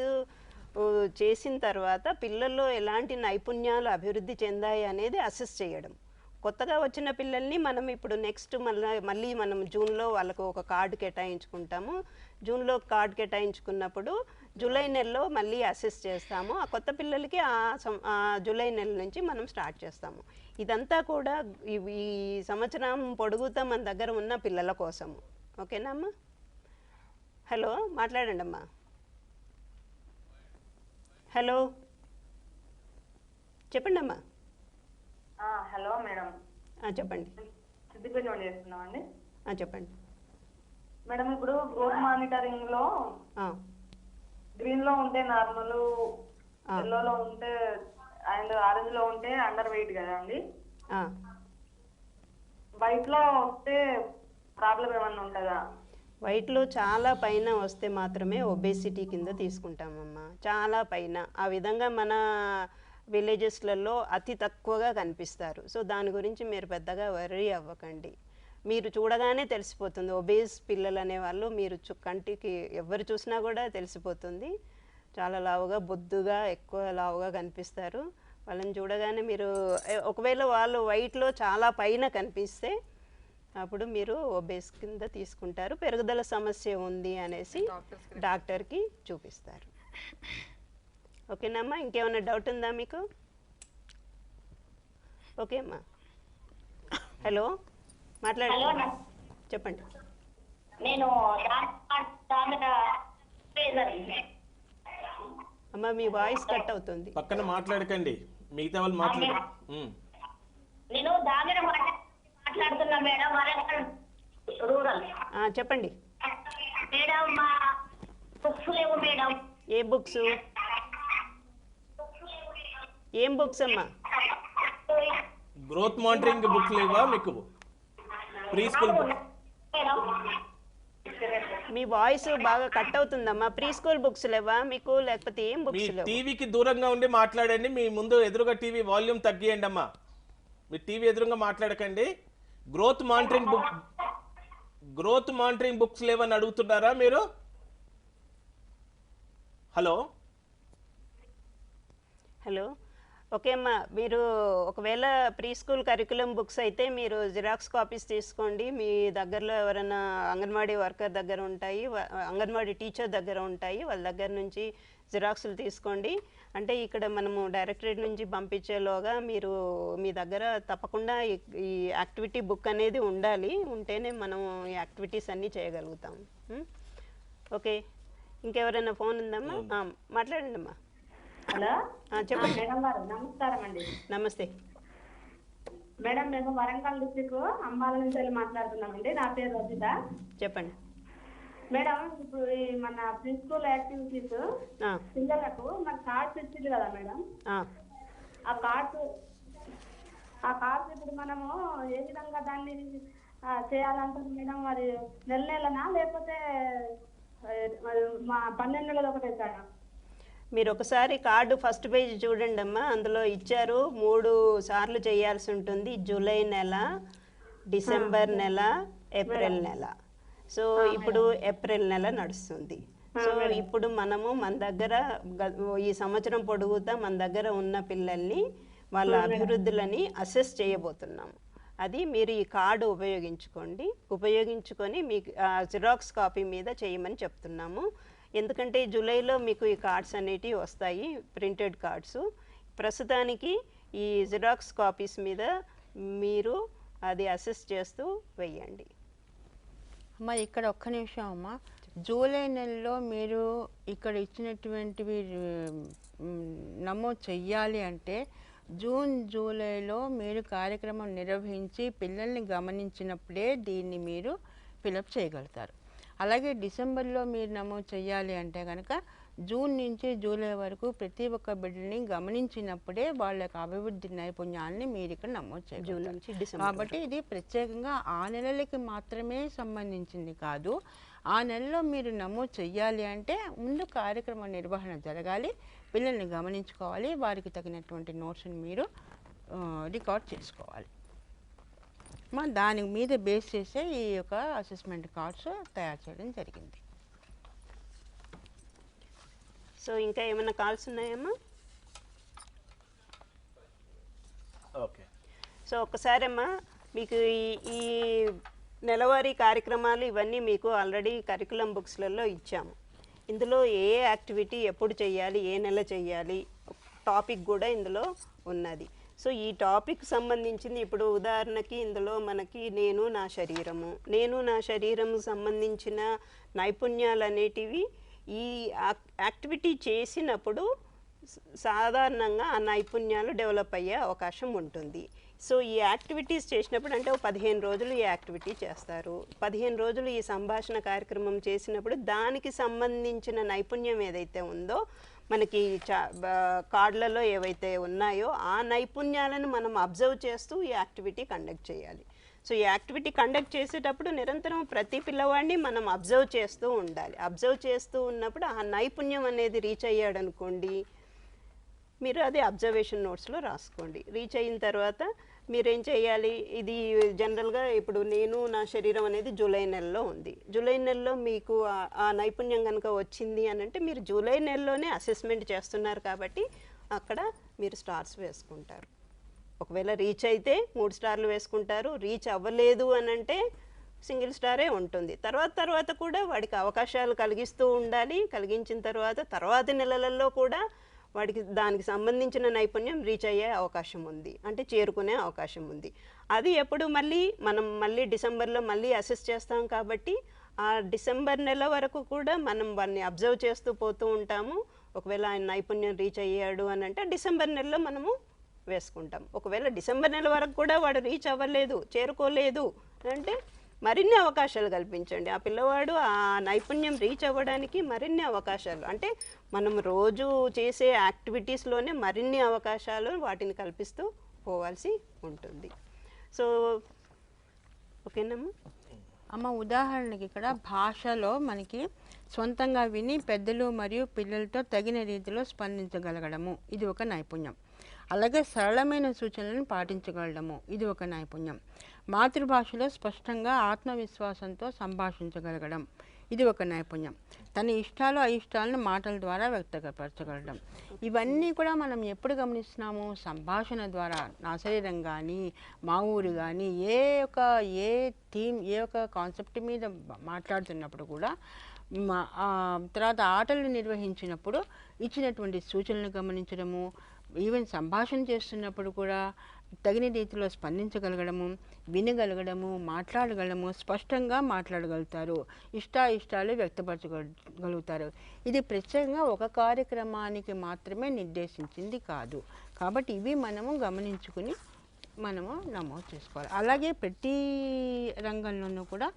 S2: చేసిన తర్వాత పిల్లల్లో ఎలాంటి నైపుణ్యాలు అభివృద్ధి చెందాయి అనేది అసెస్ చేయడం. కొత్తగా వచ్చిన పిల్లల్ని మనం ఇప్పుడు నెక్స్ట్ మళ్ళీ మనం జూన్లో వాళ్ళకు ఒక కార్డు కేటాయించుకుంటాము. జూన్లో కార్డు కేటాయించుకున్నప్పుడు జూలై నెలలో మళ్ళీ అసెస్ చేస్తాము. ఆ కొత్త పిల్లలకి ఆ జూలై నెల నుంచి మనం స్టార్ట్ చేస్తాము. ఇదంతా కూడా ఈ సంవత్సరం పొడుగుతా మన దగ్గర ఉన్న పిల్లల కోసము. ఓకేనా అమ్మా? హలో మాట్లాడండి అమ్మా. హలో చెప్పండి అమ్మా.
S8: హలో మేడం,
S2: చెప్పండి.
S8: సిద్దిపేట నుండి చేస్తున్నామండి.
S2: చెప్పండి
S8: మేడం, ఇప్పుడు గ్రోత్ మానిటరింగ్ లో గ్రీన్ లో ఉంటే నార్మల్, ఎల్లోలో ఉంటే అండ్ ఆరెంజ్ లో ఉంటే అండర్ వెయిట్ కదా అండి. వైట్ లో వస్తే ప్రాబ్లం ఏమన్నా ఉంటుందా?
S2: వైట్లో చాలా పైన వస్తే మాత్రమే ఒబేసిటీ కింద తీసుకుంటామమ్మా. చాలా పైన ఆ విధంగా మన విలేజెస్లలో అతి తక్కువగా కనిపిస్తారు. సో దాని గురించి మీరు పెద్దగా వర్రీ అవ్వకండి. మీరు చూడగానే తెలిసిపోతుంది. ఒబేస్ పిల్లలు అనేవాళ్ళు మీరు కంటికి ఎవరు చూసినా కూడా తెలిసిపోతుంది. చాలా లావుగా, బొద్దుగా, ఎక్కువ లావుగా కనిపిస్తారు. వాళ్ళని చూడగానే మీరు ఒకవేళ వాళ్ళు వైట్లో చాలా పైన కనిపిస్తే అప్పుడు మీరు ఒబేస్ కింద తీసుకుంటారు. పెరుగుదల సమస్య ఉంది అనేసి డాక్టర్కి చూపిస్తారు. ఓకేనమ్మా? ఇంకేమైనా డౌట్ ఉందా మీకు? ఓకే అమ్మా. హలో మాట్లాడండి, చెప్పండి.
S6: నేను
S2: అమ్మా మీ వాయిస్ కట్ అవుతుంది.
S1: పక్కన మాట్లాడకండి, మిగతా వాళ్ళు మాట్లాడు.
S6: నేను దామిర మాట్లాడుతున్నా మేడం, రూరల్.
S2: చెప్పండి
S6: మేడం. మా బుక్స్ లేవు మేడం.
S2: ఏ బుక్స్? ఏం బుక్స్ అమ్మా?
S1: గ్రోత్ మానిటరింగ్ బుక్స్ లేవా మీకు? ప్రీ స్కూల్
S2: మీ వాయిస్ బాగా కట్ అవుతుందమ్మా. ప్రీ స్కూల్ బుక్స్ లేవా మీకు, లేకపోతే ఏం
S1: మీ
S2: బుక్స్ లేవు?
S1: టీవీకి దూరంగా ఉండి మాట్లాడండి. మీ ముందు ఎదురుగా టీవీ వాల్యూమ్ తగ్గియండి అమ్మా. మీ టీవీ ఎదురుగా మాట్లాడకండి. గ్రోత్ మానిటరింగ్ బుక్స్ లేవని అడుగుతున్నారా మీరు? హలో
S2: హలో ఓకే అమ్మా. మీరు ఒకవేళ ప్రీ స్కూల్ కరికులం బుక్స్ అయితే మీరు జిరాక్స్ కాపీస్ తీసుకోండి. మీ దగ్గరలో ఎవరైనా అంగన్వాడీ వర్కర్ దగ్గర ఉంటాయి, అంగన్వాడీ టీచర్ దగ్గర ఉంటాయి, వాళ్ళ దగ్గర నుంచి జిరాక్స్లు తీసుకోండి. అంటే ఇక్కడ మనము డైరెక్టరేట్ నుంచి పంపించేలోగా మీరు మీ దగ్గర తప్పకుండా ఈ యాక్టివిటీ బుక్ అనేది ఉండాలి. ఉంటేనే మనం ఈ యాక్టివిటీస్ అన్నీ చేయగలుగుతాం. ఓకే, ఇంకెవరైనా ఫోన్ ఉందమ్మా? మాట్లాడండి అమ్మా.
S6: హలో
S2: చెప్పండి
S6: మేడం గారు, నమస్కారం అండి.
S2: నమస్తే
S6: మేడం, మేము వరంగల్ డిస్ట్రిక్ట్ అంబాల నుంచి వెళ్ళి మాట్లాడుతున్నామండి. నా పేరు రజిత.
S2: చెప్పండి
S6: మేడం, ఇప్పుడు ఈ మన ప్రీ స్కూల్ యాక్టివిటీస్ పిల్లలకు మన కార్డ్స్ ఇచ్చింది కదా మేడం, ఆ కార్డ్స్ ఇప్పుడు మనము ఏ విధంగా దాన్ని చేయాలంటారు మేడం? మరి నెలనా లేకపోతే మా 12 నెలలు ఒకటే సార్?
S2: మీరు ఒకసారి కార్డు ఫస్ట్ పేజ్ చూడండి అమ్మా, అందులో ఇచ్చారు 3 సార్లు చేయాల్సి ఉంటుంది. జూలై నెల, డిసెంబర్ నెల, ఏప్రిల్ నెల. సో ఇప్పుడు ఏప్రిల్ నెల నడుస్తుంది. సో ఇప్పుడు మనము మన దగ్గర ఈ సంవత్సరం పొడుగుతా మన దగ్గర ఉన్న పిల్లల్ని వాళ్ళ అభివృద్ధులని అసెస్ చేయబోతున్నాము. అది మీరు ఈ కార్డు ఉపయోగించుకొని మీకు జిరాక్స్ కాపీ మీద చేయమని చెప్తున్నాము. ఎందుకంటే జూలైలో మీకు ఈ కార్డ్స్ అనేటివి వస్తాయి, ప్రింటెడ్ కార్డ్స్. ప్రస్తుతానికి ఈ జిరాక్స్ కాపీస్ మీద మీరు అది అసెస్ చేస్తూ వెయ్యండి.
S5: అమ్మ ఇక్కడ ఒక్క నిమిషం అమ్మ, జూలై నెలలో మీరు ఇక్కడ ఇచ్చినటువంటివి నమోదు చెయ్యాలి అంటే జూన్ జూలైలో మీరు కార్యక్రమం నిర్వహించి పిల్లల్ని గమనించినప్పుడే దీన్ని మీరు ఫిలప్ చేయగలుగుతారు. అలాగే డిసెంబర్లో మీరు నమోదు చేయాలి అంటే కనుక జూన్ నుంచి జూలై వరకు ప్రతి ఒక్క బిడ్డని గమనించినప్పుడే వాళ్ళ యొక్క అభివృద్ధి నైపుణ్యాలని మీరు ఇక్కడ నమోదు చేయగలుగుతారు. కాబట్టి ఇది ప్రత్యేకంగా ఆ నెలలకి మాత్రమే సంబంధించింది కాదు. ఆ నెలలో మీరు నమోదు చెయ్యాలి అంటే ముందు కార్యక్రమ నిర్వహణ జరగాలి, పిల్లల్ని గమనించుకోవాలి, వారికి తగినటువంటి నోట్స్ని మీరు రికార్డ్ చేసుకోవాలి. దాని మీద బేస్ చేసే ఈ యొక్క అసెస్మెంట్ కార్డ్స్ తయారు చేయడం జరిగింది.
S2: సో ఇంకా ఏమైనా కాల్స్ ఉన్నాయమ్మా?
S1: ఓకే. సో
S2: ఒక్కసారమ్మా మీకు ఈ నెలవారీ కార్యక్రమాలు ఇవన్నీ మీకు ఆల్రెడీ కరికులం బుక్స్లలో ఇచ్చాము. ఇందులో ఏ యాక్టివిటీ ఎప్పుడు చేయాలి, ఏ నెల చేయాలి, టాపిక్ కూడా ఇందులో ఉన్నది. సో ఈ టాపిక్ సంబంధించింది ఇప్పుడు ఉదాహరణకి ఇందులో మనకి నేను నా శరీరము సంబంధించిన నైపుణ్యాలు అనేటివి ఈ యాక్టివిటీ చేసినప్పుడు సాధారణంగా ఆ నైపుణ్యాలు డెవలప్ అయ్యే అవకాశం ఉంటుంది. సో ఈ యాక్టివిటీస్ చేసినప్పుడు అంటే 15 రోజులు ఈ యాక్టివిటీ చేస్తారు. 15 రోజులు ఈ సంభాషణ కార్యక్రమం చేసినప్పుడు దానికి సంబంధించిన నైపుణ్యం ఏదైతే ఉందో మనకి కార్డులలో ఏవైతే ఉన్నాయో ఆ నైపుణ్యాలను మనం అబ్జర్వ్ చేస్తూ ఈ యాక్టివిటీ కండక్ట్ చేయాలి. సో ఈ యాక్టివిటీ కండక్ట్ చేసేటప్పుడు నిరంతరం ప్రతి పిల్లవాడిని మనం అబ్జర్వ్ చేస్తూ ఉండాలి. అబ్జర్వ్ చేస్తూ ఉన్నప్పుడు ఆ నైపుణ్యం అనేది రీచ్ అయ్యాడు అనుకోండి, మీరు అది అబ్జర్వేషన్ నోట్స్లో రాసుకోండి. రీచ్ అయిన తర్వాత మీరేం చేయాలి, ఇది జనరల్గా ఇప్పుడు నేను నా శరీరం అనేది జూలై నెలలో ఉంది. జూలై నెలలో మీకు ఆ నైపుణ్యం కనుక వచ్చింది అని అంటే మీరు జూలై నెలలోనే అసెస్మెంట్ చేస్తున్నారు కాబట్టి అక్కడ మీరు స్టార్స్ వేసుకుంటారు. ఒకవేళ రీచ్ అయితే 3 స్టార్లు వేసుకుంటారు, రీచ్ అవ్వలేదు అని అంటే సింగిల్ స్టారే ఉంటుంది. తర్వాత కూడా వాడికి అవకాశాలు కలిగిస్తూ ఉండాలి. కలిగించిన తర్వాత నెలలలో కూడా వాడికి దానికి సంబంధించిన నైపుణ్యం రీచ్ అయ్యే అవకాశం ఉంది, అంటే చేరుకునే అవకాశం ఉంది. అది ఎప్పుడు మళ్ళీ డిసెంబర్లో మళ్ళీ అసెస్ చేస్తాం కాబట్టి ఆ డిసెంబర్ నెల వరకు కూడా మనం వాడిని అబ్జర్వ్ చేస్తూ పోతూ ఉంటాము. ఒకవేళ ఆయన నైపుణ్యం రీచ్ అయ్యాడు అని అంటే డిసెంబర్ నెలలో మనము వేసుకుంటాం. ఒకవేళ డిసెంబర్ నెల వరకు కూడా వాడు రీచ్ అవ్వలేదు, చేరుకోలేదు అంటే మరిన్ని అవకాశాలు కల్పించండి. ఆ పిల్లవాడు ఆ నైపుణ్యం రీచ్ అవ్వడానికి మరిన్ని అవకాశాలు, అంటే మనం రోజు చేసే యాక్టివిటీస్లోనే మరిన్ని అవకాశాలు వాటిని కల్పిస్తూ పోవాల్సి ఉంటుంది. సో ఓకేనమ్మా.
S5: అమ్మ ఉదాహరణకి ఇక్కడ భాషలో మనకి సొంతంగా విని పెద్దలు మరియు పిల్లలతో తగిన రీతిలో స్పందించగలగడము, ఇది ఒక నైపుణ్యం. అలాగే సరళమైన సూచనలను పాటించగలడము, ఇది ఒక నైపుణ్యం. మాతృభాషలో స్పష్టంగా ఆత్మవిశ్వాసంతో సంభాషించగలగడం, ఇది ఒక నైపుణ్యం. తన ఇష్టాలు అయిష్టాలను మాటల ద్వారా వ్యక్తపరచగలడం, ఇవన్నీ కూడా మనం ఎప్పుడు గమనిస్తున్నాము? సంభాషణ ద్వారా. నా శరీరం కానీ మా ఊరు కానీ ఏ ఒక కాన్సెప్ట్ మీద మాట్లాడుతున్నప్పుడు కూడా తర్వాత ఆటలు నిర్వహించినప్పుడు ఇచ్చినటువంటి సూచనలు గమనించడము, ఈవెన్ సంభాషణ చేస్తున్నప్పుడు కూడా తగిన రీతిలో స్పందించగలగడము, వినగలగడము, మాట్లాడగలము, స్పష్టంగా మాట్లాడగలుగుతారు, ఇష్టాలు వ్యక్తపరచగలుగుతారు. ఇది ప్రత్యేకంగా ఒక కార్యక్రమానికి మాత్రమే నిర్దేశించింది కాదు. కాబట్టి ఇవి మనము గమనించుకుని మనము నమోదు చేసుకోవాలి. అలాగే ప్రతి రంగంలోనూ కూడా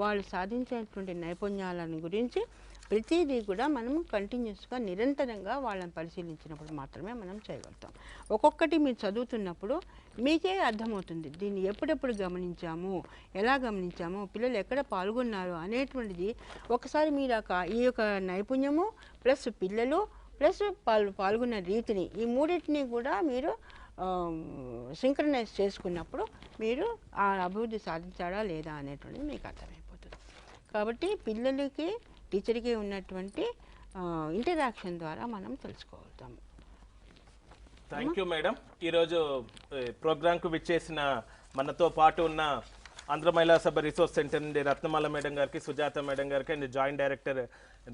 S5: వాళ్ళు సాధించేటువంటి నైపుణ్యాలను గురించి ప్రతిదీ కూడా మనం కంటిన్యూస్గా నిరంతరంగా వాళ్ళని పరిశీలించినప్పుడు మాత్రమే మనం చేయగలుగుతాం. ఒక్కొక్కటి మీరు చదువుతున్నప్పుడు మీకే అర్థమవుతుంది దీన్ని ఎప్పుడెప్పుడు గమనించాము, ఎలా గమనించాము, పిల్లలు ఎక్కడ పాల్గొన్నారు అనేటువంటిది ఒకసారి మీరు ఈ యొక్క నైపుణ్యము ప్లస్ పిల్లలు ప్లస్ పాల్గొన్న రీతిని, ఈ మూడింటిని కూడా మీరు సింక్రనైజ్ చేసుకున్నప్పుడు మీరు ఆ అభివృద్ధి సాధించాడా లేదా అనేటువంటిది మీకు అర్థమైపోతుంది. కాబట్టి పిల్లలకి టీచర్కి ఉన్నటువంటి ఇంటరాక్షన్ ద్వారా మనం తెలుసుకోగలుగుతాము.
S1: Thank you madam. ఈరోజు ప్రోగ్రాంకు విచ్చేసిన మనతో పాటు ఉన్న ఆంధ్ర మహిళా సభ రిసోర్స్ సెంటర్ నుండి రత్నమాల మేడం గారికి, సుజాత మేడం గారికి and joint director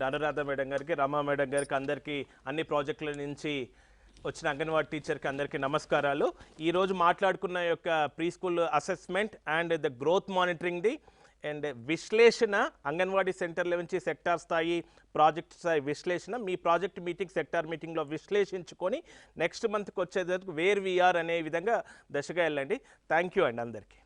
S1: Anuradha madam గారికి, రమా మేడం గారికి, అందరికీ అన్ని ప్రాజెక్టుల నుంచి వచ్చిన అంగన్వాడీ టీచర్కి అందరికీ నమస్కారాలు. ఈరోజు మాట్లాడుకున్న యొక్క pre school assessment and the growth మానిటరింగ్ది అండ్ విశ్లేషణ, అంగన్వాడీ సెంటర్ల నుంచి సెక్టార్ స్థాయి, ప్రాజెక్ట్ స్థాయి విశ్లేషణ, మీ ప్రాజెక్ట్ మీటింగ్ సెక్టార్ మీటింగ్లో విశ్లేషించుకొని నెక్స్ట్ మంత్కి వచ్చేందుకు వేర్ వీఆర్ అనే విధంగా దశగా వెళ్ళండి. థ్యాంక్ యూ అండి అందరికీ.